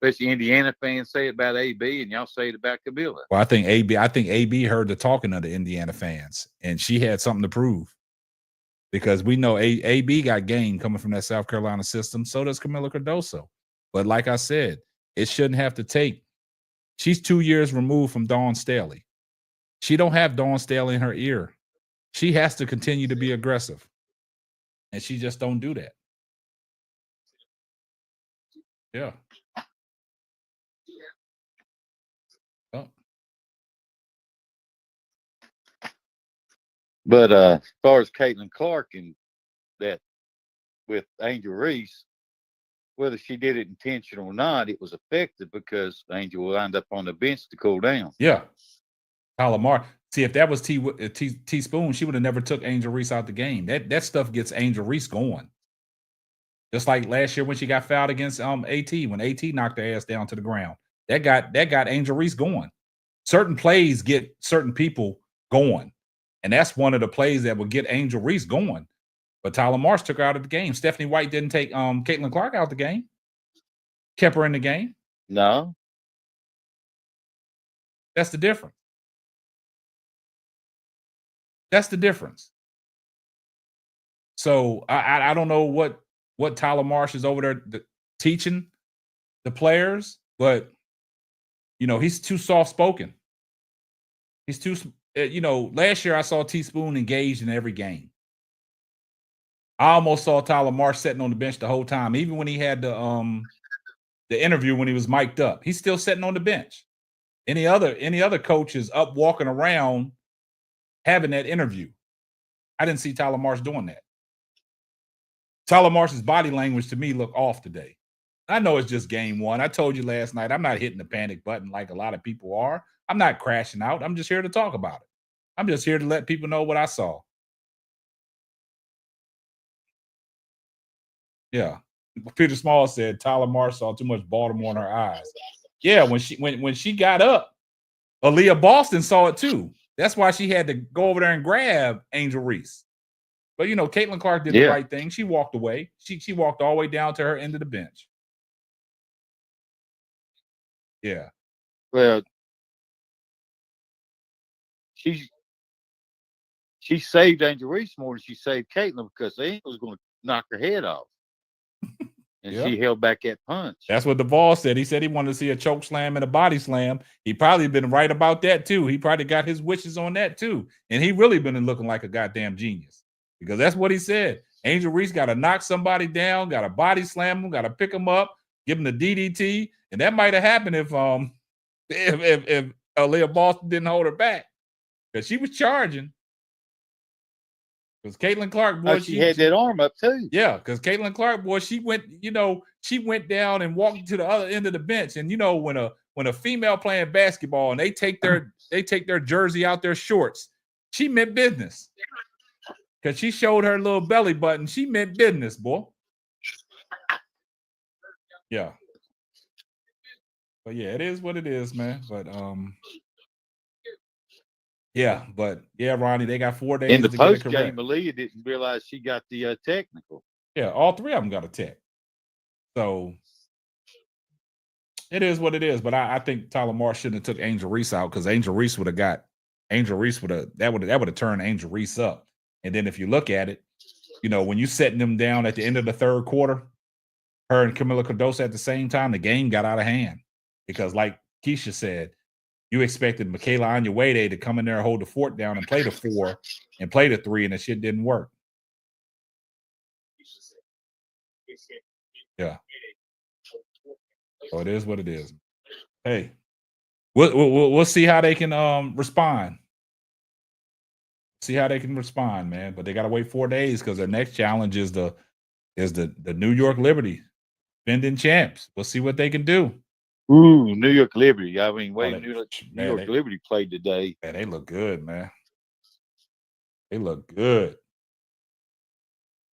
Especially Indiana fans say it about AB, and y'all say it about Camilla. Well, I think AB heard the talking of the Indiana fans, and she had something to prove. Because we know AB got game coming from that South Carolina system. So does Camilla Cardoso. But like I said, it shouldn't have to take. She's 2 years removed from Dawn Staley. She don't have Dawn Staley in her ear. She has to continue to be aggressive. And she just don't do that. Yeah. Oh. But as far as Caitlin Clark and that with Angel Reese, whether she did it intentional or not, it was effective because Angel will end up on the bench to cool down. Yeah. Palomar. See, if that was Teaspoon, she would have never took Angel Reese out the game. That stuff gets Angel Reese going. Just like last year when she got fouled against AT, when AT knocked her ass down to the ground. That got Angel Reese going. Certain plays get certain people going. And that's one of the plays that would get Angel Reese going. But Tyler Marsh took her out of the game. Stephanie White didn't take Caitlin Clark out the game. Kept her in the game. No. That's the difference. That's the difference. So I don't know what Tyler Marsh is over there teaching the players, but he's too soft-spoken. He's too last year I saw Teaspoon engaged in every game. I almost saw Tyler Marsh sitting on the bench the whole time, even when he had the interview when he was mic'd up. He's still sitting on the bench. Any other coach is up walking around having that interview. I didn't see Tyler Marsh doing that. Tyler Marsh's body language to me looked off today. I know it's just game one. I told you last night, I'm not hitting the panic button like a lot of people are. I'm not crashing out. I'm just here to talk about it. I'm just here to let people know what I saw. Yeah. Peter Small said Tyler Marsh saw too much Baltimore in her eyes. Yeah, when she got up, Aaliyah Boston saw it too. That's why she had to go over there and grab Angel Reese. But Caitlin Clark did the right thing. She walked away. She walked all the way down to her end of the bench. Yeah. Well, she saved Angel Reese more than she saved Caitlin because Angel was going to knock her head off. And she held back that punch. That's what Duvall said. He said he wanted to see a choke slam and a body slam. He probably been right about that too. He probably got his wishes on that too. And he really been looking like a goddamn genius because that's what he said. Angel Reese got to knock somebody down, got to body slam him, got to pick him up, give him the DDT. And that might have happened if Aaliyah Boston didn't hold her back because she was charging. Because Caitlin Clark, boy, she had that arm up too. Yeah, because Caitlin Clark, boy, she went down and walked to the other end of the bench. And when a female playing basketball and they take their jersey out their shorts, she meant business. Because she showed her little belly button. She meant business, boy. Yeah. But yeah, it is what it is, man. But Ronnie, they got 4 days in the to post get it correct. game. Aaliyah didn't realize she got the technical. Yeah, all three of them got a tech. So it is what it is. But I think Tyler Marsh shouldn't have took Angel Reese out because Angel Reese would have turned Angel Reese up. And then if you look at it, when you setting them down at the end of the third quarter, her and Camilla Cardoso at the same time, the game got out of hand. Because like Keisha said, you expected Michaela Onyeawede to come in there and hold the fort down and play the 4 and play the 3, and the shit didn't work. Yeah. So it is what it is. Hey, we'll see how they can respond. See how they can respond, man. But they got to wait 4 days because their next challenge is the New York Liberty, defending champs. We'll see what they can do. Ooh, New York Liberty. I mean, New York Liberty played today. Man, they look good, man. They look good.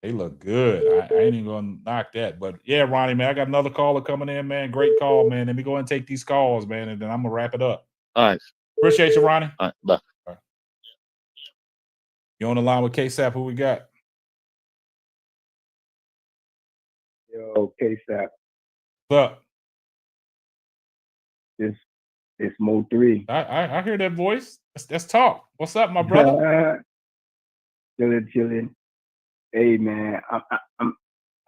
They look good. I ain't even gonna knock that. But yeah, Ronnie, man, I got another caller coming in, man. Great call, man. Let me go and take these calls, man, and then I'm gonna wrap it up. All right. Appreciate you, Ronnie. All right. Bye. All right. You on the line with KSAP? Who we got? Yo, KSAP. What's up? It's Mo 3. I hear that voice. Let's talk. What's up, my brother? Chilling. Hey man, I'm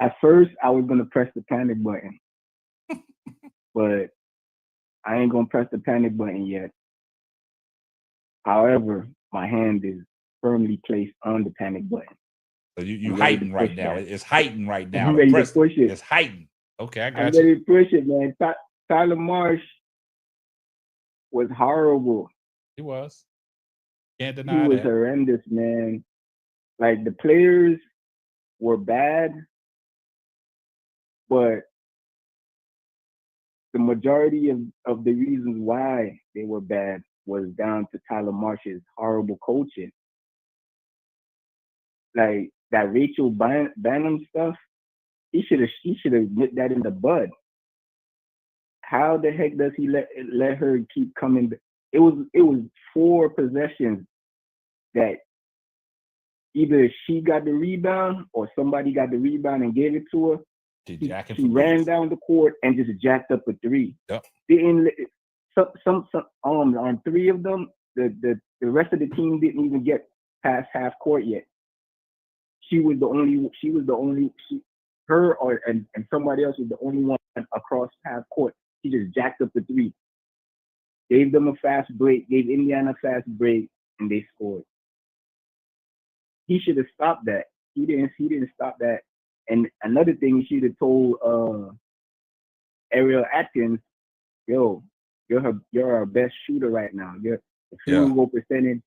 at first I was gonna press the panic button, but I ain't gonna press the panic button yet. However, my hand is firmly placed on the panic button. So you heightened right now. It's heightened right now. I'm ready to push it. It's heightened. Okay, I got I'm you. ready to push it, man. Tyler Marsh was horrible. He was. Can't He deny was that. horrendous, man. Like the players were bad, but the majority of the reasons why they were bad was down to Tyler Marsh's horrible coaching. Like that Rachel Banham stuff, he should have nipped that in the bud. How the heck does he let her keep coming? It was 4 possessions that either she got the rebound or somebody got the rebound and gave it to her. She ran down the court and just jacked up a 3. Yep. On 3 of them, the rest of the team didn't even get past half court yet. Her and somebody else was the only one across half court. She just jacked up the 3. Gave them a fast break, gave Indiana a fast break, and they scored. He should have stopped that. He didn't stop that. And another thing, he should have told Ariel Atkins, yo, you're our best shooter right now. The field goal percentage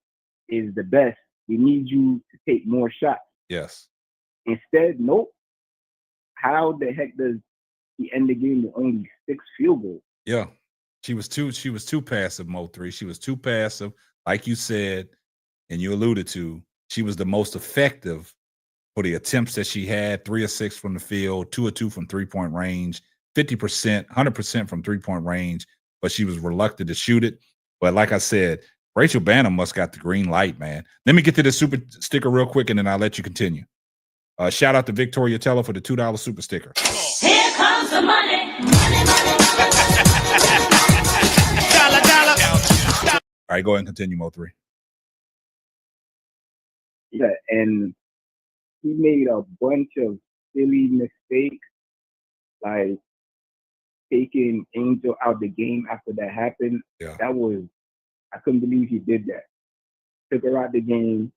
is the best. We need you to take more shots. Yes. Instead, nope. How the heck does he end the game with only 6 field goals? Yeah. She was too passive, Mo 3. She was too passive. Like you said, and you alluded to, she was the most effective for the attempts that she had. 3 of 6 from the field, 2 of 2 from 3-point range, 50%, 100% from 3-point range, but she was reluctant to shoot it. But like I said, Rachel Banham must got the green light, man. Let me get to the super sticker real quick, and then I'll let you continue. Shout out to Victoria Teller for the $2 super sticker. Here comes the money. All right, go ahead and continue, Mo 3. Yeah, and he made a bunch of silly mistakes, like taking Angel out the game after that happened. Yeah. I couldn't believe he did that. Took her out the game.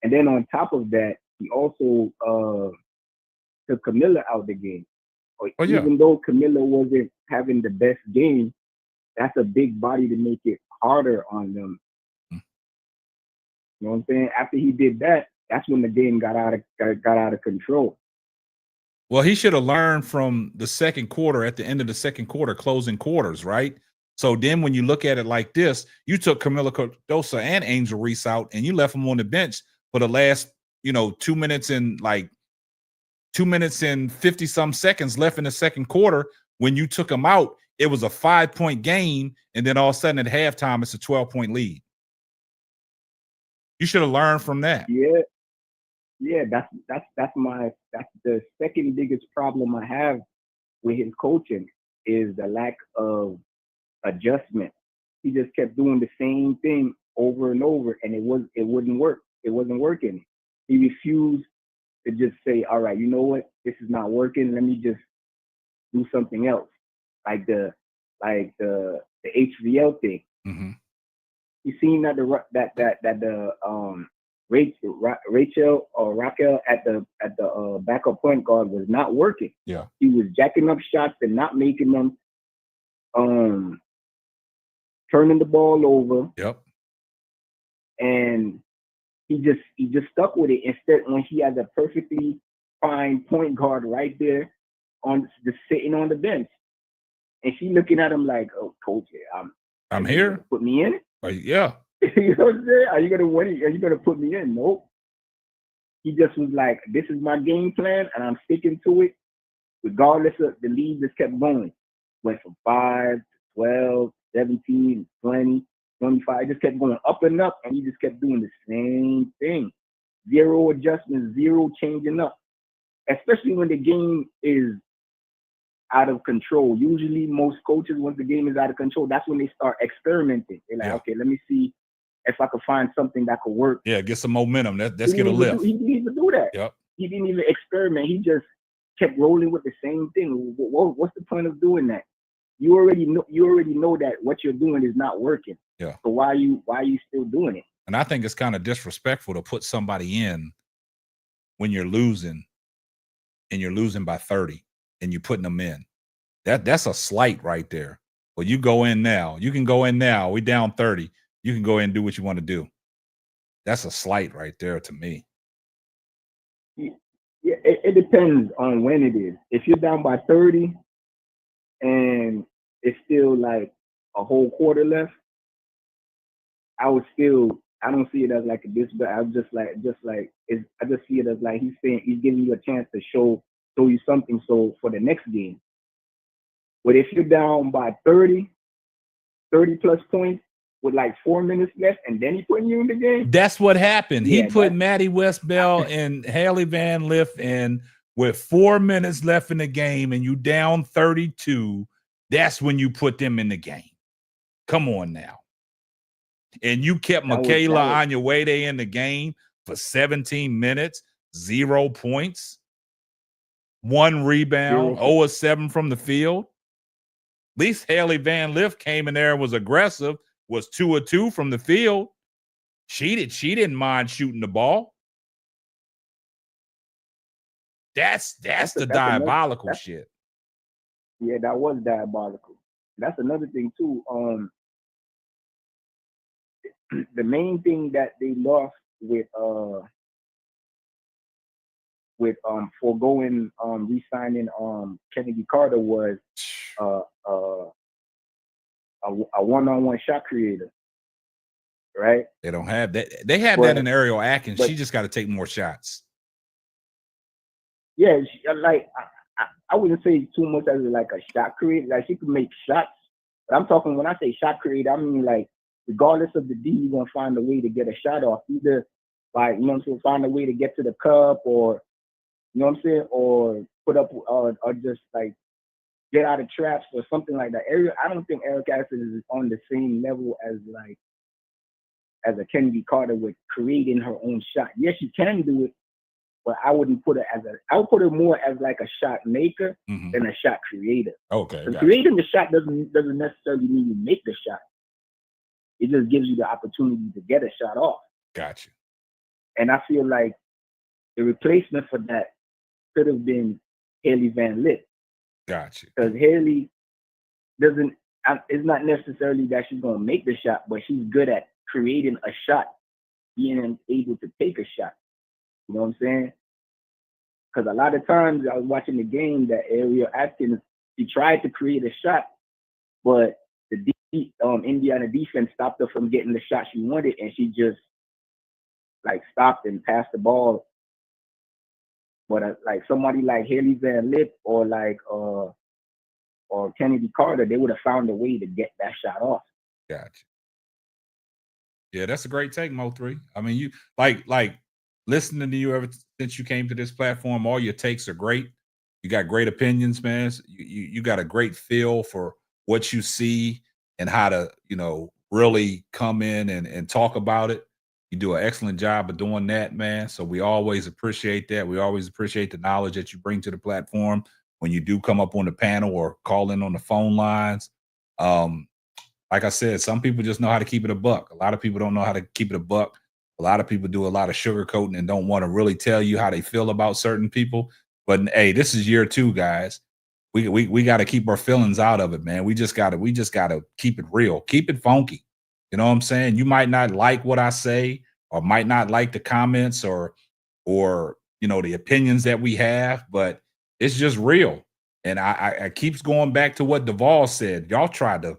And then on top of that, he also took Camilla out the game. Even though Camilla wasn't having the best game, that's a big body to make it harder on them. You know what I'm saying? After he did that, that's when the game got out of control. Well, he should have learned from the second quarter, at the end of the second quarter, closing quarters, right? So then when you look at it like this, you took Camila Cardoso and Angel Reese out and you left them on the bench for the last, 2 minutes and 50 some seconds left in the second quarter. When you took them out, it was a 5-point game. And then all of a sudden at halftime, it's a 12-point lead. You should have learned from that. Yeah, that's the second biggest problem I have with his coaching is the lack of adjustment. He just kept doing the same thing over and over, and it wouldn't work. It wasn't working. He refused to just say, all right, you know what? This is not working. Let me just do something else. Like the HVL thing. Mm-hmm. You seen that Rachel or Raquel at the backup point guard was not working. Yeah. He was jacking up shots and not making them, turning the ball over. Yep. And he just stuck with it. Instead, when he had a perfectly fine point guard right there just sitting on the bench, and she looking at him like, "Oh, coach, I'm here. Put me in." Yeah. You know what I'm saying? Are you gonna put me in? Nope. he just was like, this is my game plan, and I'm sticking to it, regardless of the lead. Just kept going. Went from 5 to 12, 17, 20, 25. It just kept going up and up, and he just kept doing the same thing. Zero adjustments, zero changing up. Especially when the game is out of control. Usually most coaches, once the game is out of control, that's when they start experimenting. They're like, okay, let me see if I could find something that could work. Yeah, get some momentum. Let's get a lift. He didn't even do that. Yep. He didn't even experiment. He just kept rolling with the same thing. What's the point of doing that? You already know that what you're doing is not working. Yeah. So why are you still doing it? And I think it's kind of disrespectful to put somebody in when you're losing, and you're losing by 30, and you're putting them in. That's a slight right there. Well, you go in now. You can go in now. We down 30. You can go in and do what you want to do. That's a slight right there to me. Yeah, it depends on when it is. If you're down by 30 and it's still like a whole quarter left, I don't see it as like a disrespect. I just see it as like he's giving you a chance to show you something. So for the next game, but if you're down by 30 plus points with like 4 minutes left, and then he's putting you in the game, that's what happened. Yeah, he put Maddie Westbell and Haley Van Lith in with 4 minutes left in the game, and you down 32. That's when you put them in the game. Come on now. And you kept Michaela Onyeawede in the game for 17 minutes, 0 points, 1 rebound, 0 of 7 from the field. At least Haley Van Lith came in there and was aggressive, was 2 of 2 from the field. She didn't mind shooting the ball. That's the diabolical shit. Yeah, that was diabolical. That's another thing too. The main thing that they lost with foregoing re-signing Kennedy Carter was a one-on-one shot creator, right? They don't have that. They have that in Ariel Atkins. She just got to take more shots. Yeah, I wouldn't say too much as like a shot creator. Like she could make shots, but I'm talking when I say shot creator, I mean like regardless of the D, you're gonna find a way to get a shot off. Either like find a way to get to the cup, or you know what I'm saying, or put up or just like get out of traps or something like that. I don't think Ariel Atkins is on the same level as a Kennedy Carter with creating her own shot. Yes, she can do it, but I wouldn't put her I would put her more as like a shot maker than a shot creator. Okay. Creating the shot doesn't necessarily mean you make the shot. It just gives you the opportunity to get a shot off. Gotcha. And I feel like the replacement for that could have been Haley Van Lith. Gotcha. Because Haley it's not necessarily that she's going to make the shot, but she's good at creating a shot, being able to take a shot. You know what I'm saying? Because a lot of times I was watching the game that Ariel Atkins, she tried to create a shot, but the Indiana defense stopped her from getting the shot she wanted, and she just like stopped and passed the ball. But like somebody like Haley Van Lith or like or Kennedy Carter, they would have found a way to get that shot off. Gotcha. Yeah, that's a great take, Mo3. I mean, you like listening to you ever since you came to this platform. All your takes are great. You got great opinions, man. You got a great feel for what you see and how to, really come in and talk about it. You do an excellent job of doing that, man. So we always appreciate that. We always appreciate the knowledge that you bring to the platform when you do come up on the panel or call in on the phone lines. Like I said, some people just know how to keep it a buck. A lot of people don't know how to keep it a buck. A lot of people do a lot of sugarcoating and don't want to really tell you how they feel about certain people. But hey, this is year 2, guys. We got to keep our feelings out of it, man. We just gotta keep it real, keep it funky. You know what I'm saying? You might not like what I say, or might not like the comments, or the opinions that we have, but it's just real. And I keeps going back to what Duvall said. Y'all tried to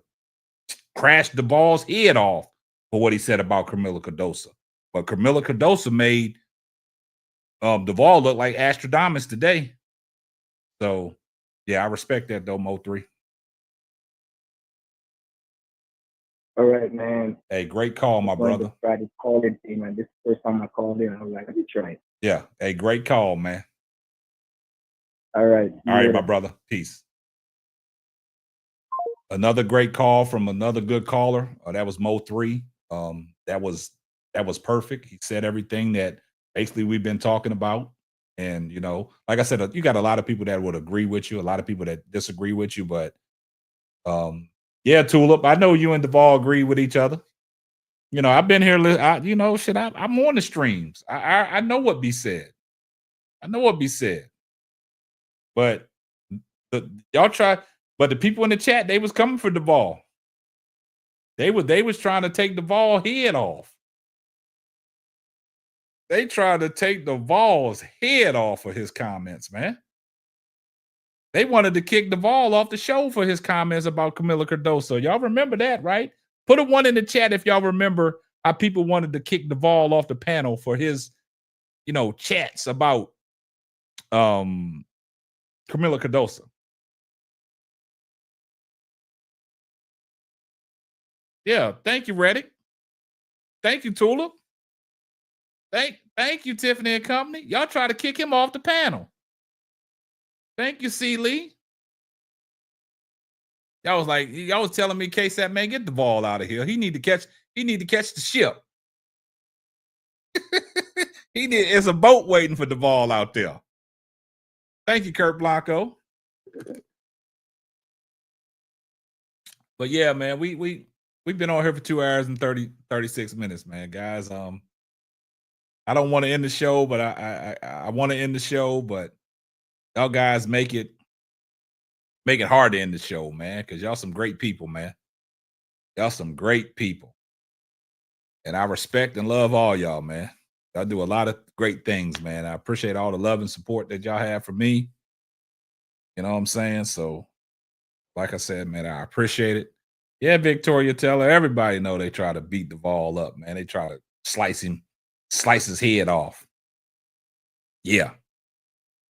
crash Duvall's head off for what he said about Kamilla Cardoso, but Kamilla Cardoso made Duvall looked like Astradamus today. So, yeah, I respect that though, Mo3. All right, man. Hey, great call, my brother. Friday calling thing, man. This is the first time I called in. I was like, let me try it. Yeah. Hey, great call, man. All right. All right, my brother. Peace. Another great call from another good caller. That was Mo3. That was perfect. He said everything that basically we've been talking about. And, you know, like I said, you got a lot of people that would agree with you, a lot of people that disagree with you, but yeah, Tulip, I know you and Duvall agree with each other. You know, I've been here, I'm on the streams. I know what be said. I know what be said. But y'all try, but the people in the chat, they was coming for Duvall. They was trying to take Duvall's head off. They tried to take Duvall's head off of his comments, man. They wanted to kick Duvall off the show for his comments about Camila Cardoso. Y'all remember that, right? Put a 1 in the chat if y'all remember how people wanted to kick Duvall off the panel for his, chats about Camila Cardoso. Yeah, thank you, Reddick. Thank you, Tulip. Thank you, Tiffany and Company. Y'all try to kick him off the panel. Thank you, C. Lee. Y'all was telling me, KSAP, man, get the ball out of here. He need to catch the ship. It's a boat waiting for the ball out there. Thank you, Kurt Blanco. But yeah, man, we've been on here for 2 hours and 36 minutes, man. Guys, I don't want to end the show, but I want to end the show, but y'all guys make it hard to end the show, man, because y'all some great people, man. Y'all some great people. And I respect and love all y'all, man. Y'all do a lot of great things, man. I appreciate all the love and support that y'all have for me. You know what I'm saying? So, like I said, man, I appreciate it. Yeah, Victoria Teller, everybody know they try to beat Duvall up, man. They try to slice his head off. Yeah.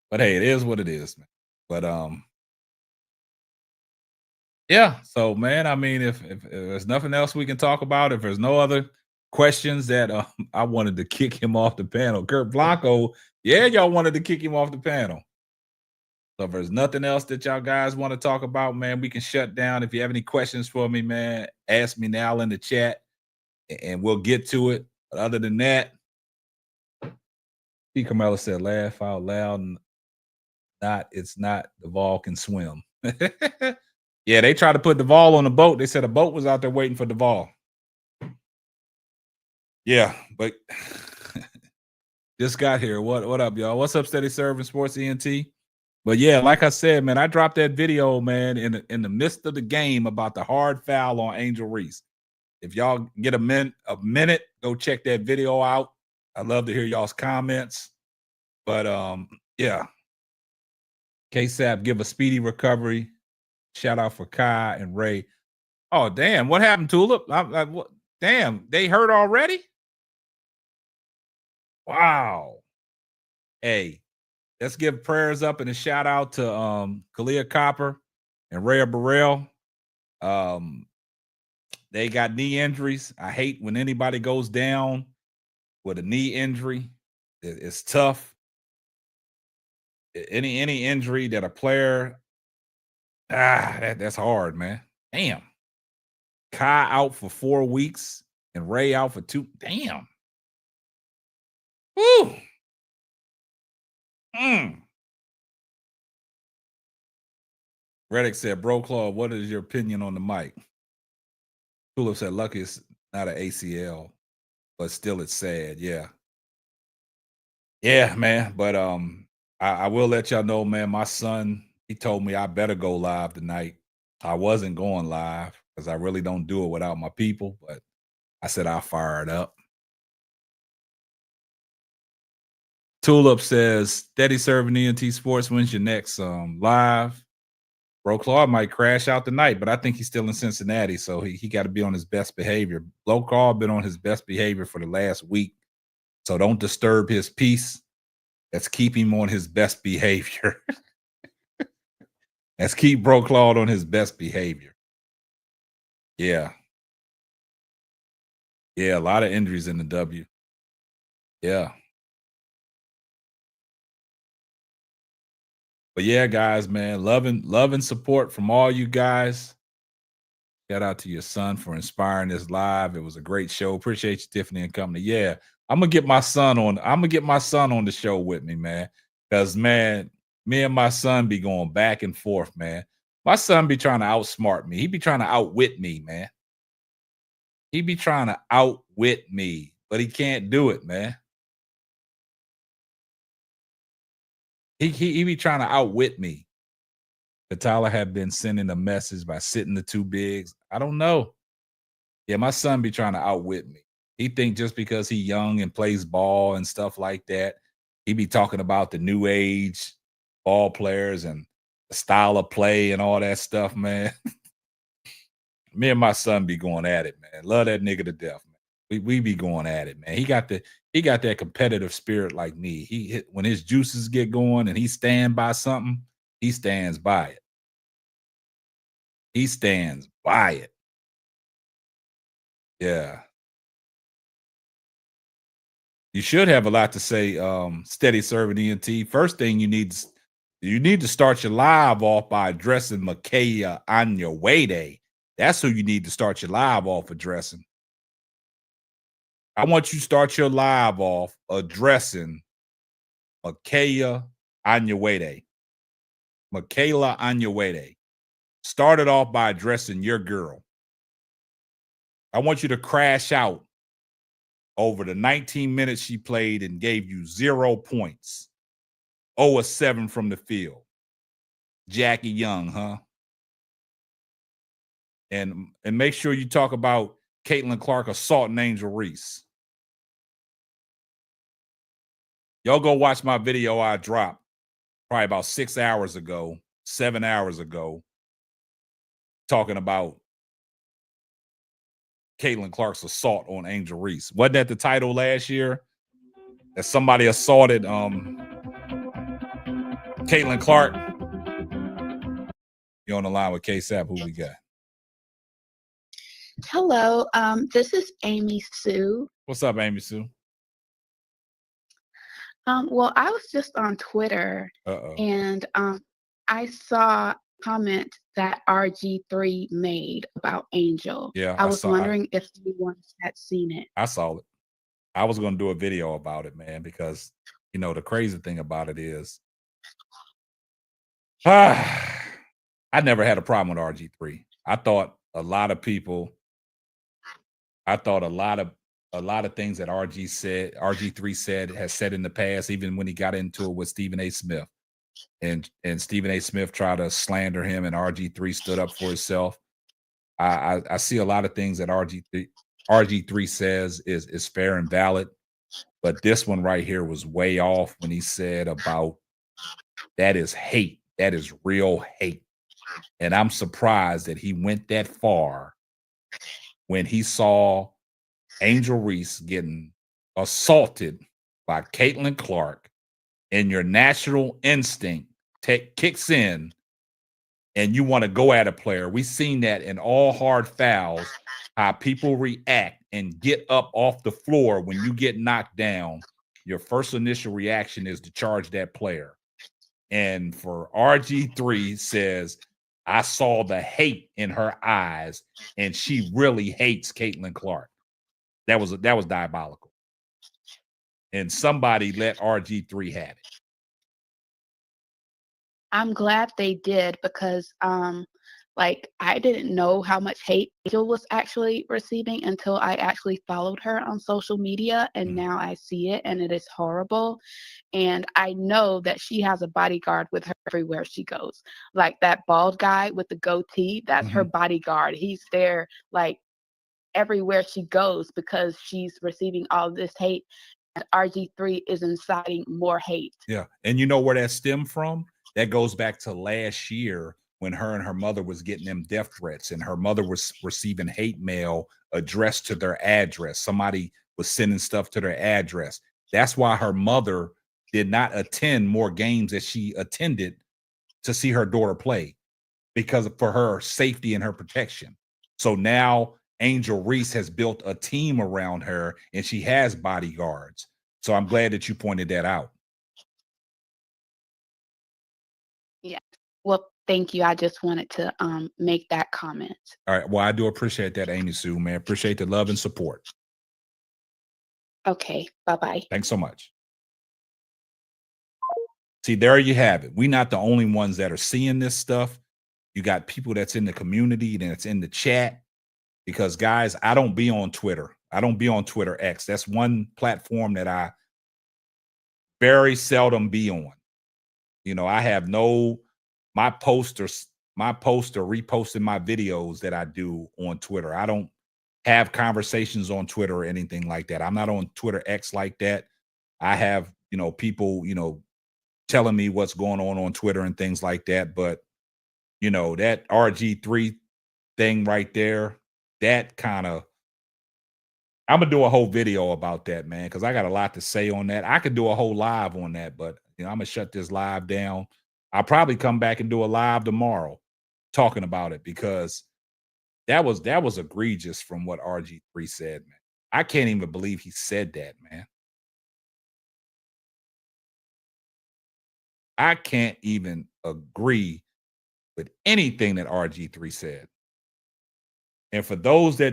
But hey, it is what it is, man. But yeah, so man, I mean, if there's nothing else we can talk about, if there's no other questions that I wanted to kick him off the panel. Kurt Blanco, yeah, y'all wanted to kick him off the panel. So if there's nothing else that y'all guys want to talk about, man, we can shut down. If you have any questions for me, man, ask me now in the chat and we'll get to it. But other than that, P. Carmella said, laugh out loud. It's not Duvall can swim. Yeah, they tried to put Duvall on the boat. They said a boat was out there waiting for Duvall. Yeah, but just got here. What up, y'all? What's up, Steady Serving Sports ENT? But yeah, like I said, man, I dropped that video, man, in the midst of the game about the hard foul on Angel Reese. If y'all get a minute, go check that video out. I'd love to hear y'all's comments. But yeah. KSAP, give a speedy recovery. Shout out for Kai and Ray. Oh, damn. What happened, Tulip? Damn, they hurt already? Wow. Hey, let's give prayers up and a shout out to Kalia Copper and Rhea Burrell. They got knee injuries. I hate when anybody goes down with a knee injury. It's tough. Any injury that a player, that's hard, man. Damn. Kai out for 4 weeks and Ray out for 2. Damn. Woo. Reddick said, Bro Claw, what is your opinion on the mic? Tulip said, lucky it's not an ACL, but still it's sad. Yeah. Yeah, man. But I will let y'all know, man, my son, he told me I better go live tonight. I wasn't going live because I really don't do it without my people, but I said I'll fire it up. Tulip says, Steady Serving ENT Sports, when's your next live? Bro Claw might crash out tonight, but I think he's still in Cincinnati, so he got to be on his best behavior. Bro Claw been on his best behavior for the last week, so don't disturb his peace Let's keep him on his best behavior. Let's keep Bro Claude on his best behavior. Yeah. Yeah, a lot of injuries in the W. Yeah. But yeah, guys, man, love and support from all you guys. Shout out to your son for inspiring this live. It was a great show. Appreciate you, Tiffany, and company. Yeah, I'm gonna get my son on the show with me, man. Because man, me and my son be going back and forth, man. My son be trying to outsmart me. He be trying to outwit me, man. He be trying to outwit me, but he can't do it, man. He be trying to outwit me. But Tyler had been sending a message by sitting the two bigs. I don't know. Yeah, my son be trying to outwit me. He think just because he young and plays ball and stuff like that, he be talking about the new age ball players and the style of play and all that stuff, man. Me and my son be going at it, man. Love that nigga to death, man. We be going at it, man. He got that competitive spirit like me. When his juices get going and he stand by something, he stands by it. He stands by it. Yeah. You should have a lot to say, steady serving ENT. First thing you need to start your live off by addressing Makaya Anyawade. That's who you need to start your live off addressing. I want you to start your live off addressing Makaya Anyawade. Makayla Anyawade. Start it off by addressing your girl. I want you to crash out over the 19 minutes she played and gave you 0 points. 0 of 7 from the field. Jackie Young, huh? And make sure you talk about Caitlin Clark assaulting Angel Reese. Y'all go watch my video I dropped probably about 6 hours ago, 7 hours ago, talking about Caitlin Clark's assault on Angel Reese. Wasn't that the title last year? That somebody assaulted Caitlin Clark. You're on the line with K-Sap. Who we got? Hello, this is Amy Sue. What's up, Amy Sue? Well, I was just on Twitter and I saw a comment that RG3 made about Angel. Yeah, I was wondering if anyone had seen it. I saw it. I was going to do a video about it, man, because, you know, the crazy thing about it is I never had a problem with RG3. I thought a lot of things that RG3 said, has said in the past, even when he got into it with Stephen A. Smith. And Stephen A. Smith tried to slander him, and RG3 stood up for himself. I see a lot of things that RG3 says is fair and valid, but this one right here was way off when he said about that is hate. That is real hate. And I'm surprised that he went that far when he saw Angel Reese getting assaulted by Caitlin Clark, and your natural instinct kicks in and you want to go at a player. We've seen that in all hard fouls, how people react and get up off the floor when you get knocked down. Your first initial reaction is to charge that player. And for RG3 says, I saw the hate in her eyes and she really hates Caitlin Clark. That was diabolical. And somebody let RG3 have it. I'm glad they did because like I didn't know how much hate Angel was actually receiving until I actually followed her on social media, and now I see it and it is horrible. And I know that she has a bodyguard with her everywhere she goes. Like that bald guy with the goatee, that's her bodyguard. He's there like everywhere she goes because she's receiving all this hate. And RG3 is inciting more hate. Yeah. And you know where that stemmed from? That goes back to last year when her and her mother was getting them death threats, and her mother was receiving hate mail addressed to their address. Somebody was sending stuff to their address. That's why her mother did not attend more games that she attended to see her daughter play because for her safety and her protection. So now Angel Reese has built a team around her and she has bodyguards. So I'm glad that you pointed that out. Yeah. Well, thank you. I just wanted to make that comment. All right. Well, I do appreciate that, Amy Sue, man. Appreciate the love and support. Okay. Bye-bye. Thanks so much. See, there you have it. We're not the only ones that are seeing this stuff. You got people that's in the community and it's in the chat. Because, guys, I don't be on Twitter. I don't be on Twitter X. That's one platform that I very seldom be on. You know, I have my poster reposting my videos that I do on Twitter. I don't have conversations on Twitter or anything like that. I'm not on Twitter X like that. I have, people, telling me what's going on Twitter and things like that. But, that RG3 thing right there, that kind of, I'm going to do a whole video about that, man, because I got a lot to say on that. I could do a whole live on that, but, I'm going to shut this live down. I'll probably come back and do a live tomorrow talking about it because that was egregious from what RG3 said, man. I can't even believe he said that, man. I can't even agree with anything that RG3 said. And for those who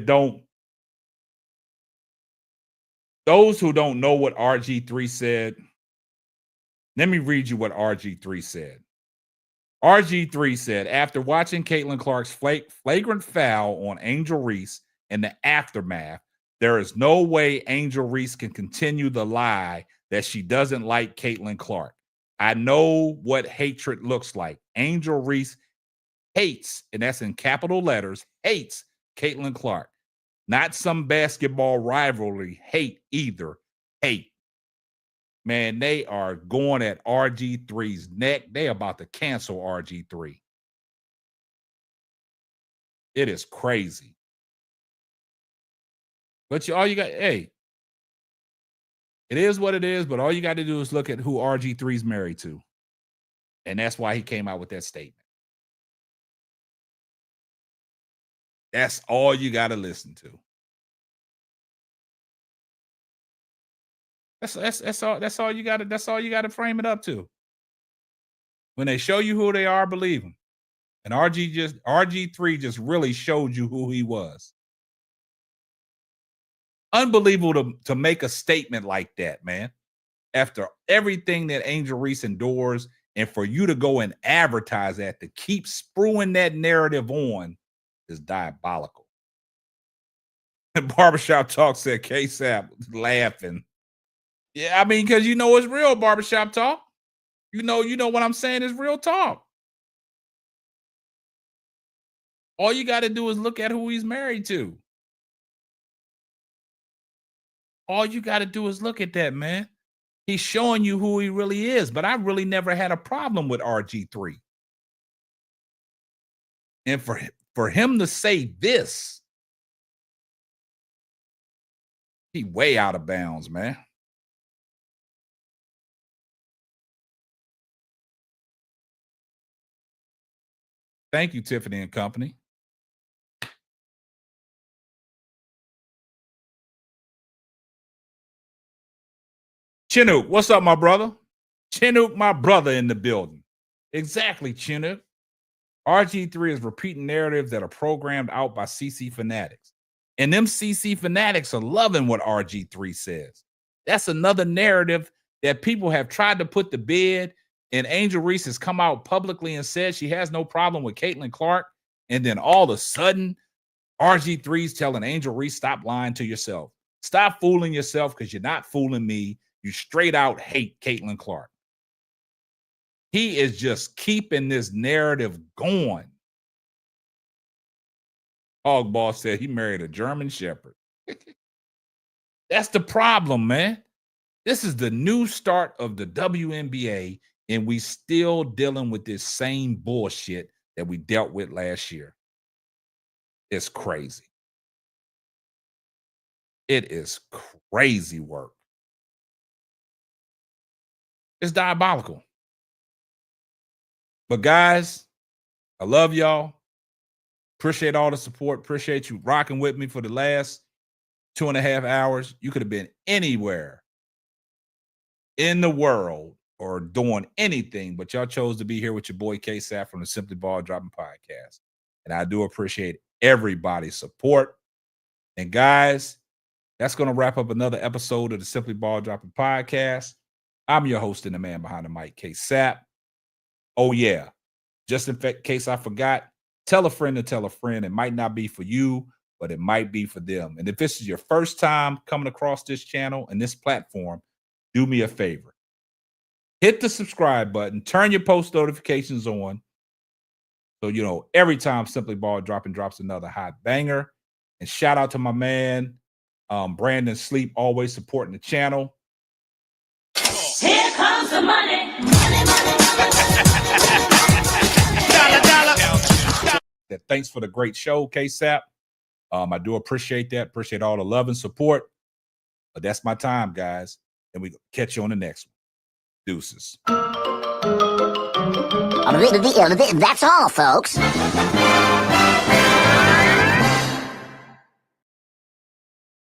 don't know what RG3 said, let me read you what RG3 said. RG3 said, after watching Caitlin Clark's flagrant foul on Angel Reese and the aftermath, there is no way Angel Reese can continue the lie that she doesn't like Caitlin Clark. I know what hatred looks like. Angel Reese hates, and that's in capital letters, hates Caitlin Clark. Not some basketball rivalry hate either. Hate. Man, they are going at RG3's neck. They about to cancel RG3. It is crazy. But all you got, hey, it is what it is, but all you got to do is look at who RG3's married to. And that's why he came out with that statement. That's all you got to listen to. That's all you got to frame it up to. When they show you who they are, believe them. And RG3 just really showed you who he was. Unbelievable to make a statement like that, man. After everything that Angel Reese endures, and for you to go and advertise that, to keep spewing that narrative on, is diabolical. Barbershop Talk said KSAP laughing. Yeah, I mean, because it's real, Barbershop Talk. You know what I'm saying is real talk. All you got to do is look at who he's married to. All you got to do is look at that, man. He's showing you who he really is, but I really never had a problem with RG3. And for him to say this, he way out of bounds, man. Thank you, Tiffany and Company. Chinook, what's up, my brother? Chinook, my brother in the building. Exactly, Chinook. RG3 is repeating narratives that are programmed out by CC fanatics. And them CC fanatics are loving what RG3 says. That's another narrative that people have tried to put to bed. And Angel Reese has come out publicly and said she has no problem with Caitlin Clark. And then all of a sudden, RG3's telling Angel Reese, stop lying to yourself. Stop fooling yourself because you're not fooling me. You straight out hate Caitlin Clark. He is just keeping this narrative going. Hog Boss said he married a German Shepherd. That's the problem, man. This is the new start of the WNBA, and we still dealing with this same bullshit that we dealt with last year. It's crazy. It is crazy work. It's diabolical. But guys, I love y'all. Appreciate all the support. Appreciate you rocking with me for the last 2.5 hours. You could have been anywhere in the world or doing anything, but y'all chose to be here with your boy K-Sap from the Simply Ball Dropping Podcast. And I do appreciate everybody's support. And guys, that's going to wrap up another episode of the Simply Ball Dropping Podcast. I'm your host and the man behind the mic, K-Sap. Oh, yeah. Just in case I forgot, tell a friend to tell a friend. It might not be for you, but it might be for them. And if this is your first time coming across this channel and this platform, do me a favor. Hit the subscribe button. Turn your post notifications on. So, you know, every time Simply Ball drops another hot banger. And shout out to my man, Brandon Sleep, always supporting the channel. Here comes the money. Thanks for the great show, K-Sap. I do appreciate that. Appreciate all the love and support. But that's my time, guys. And we catch you on the next one. Deuces. That's all, folks.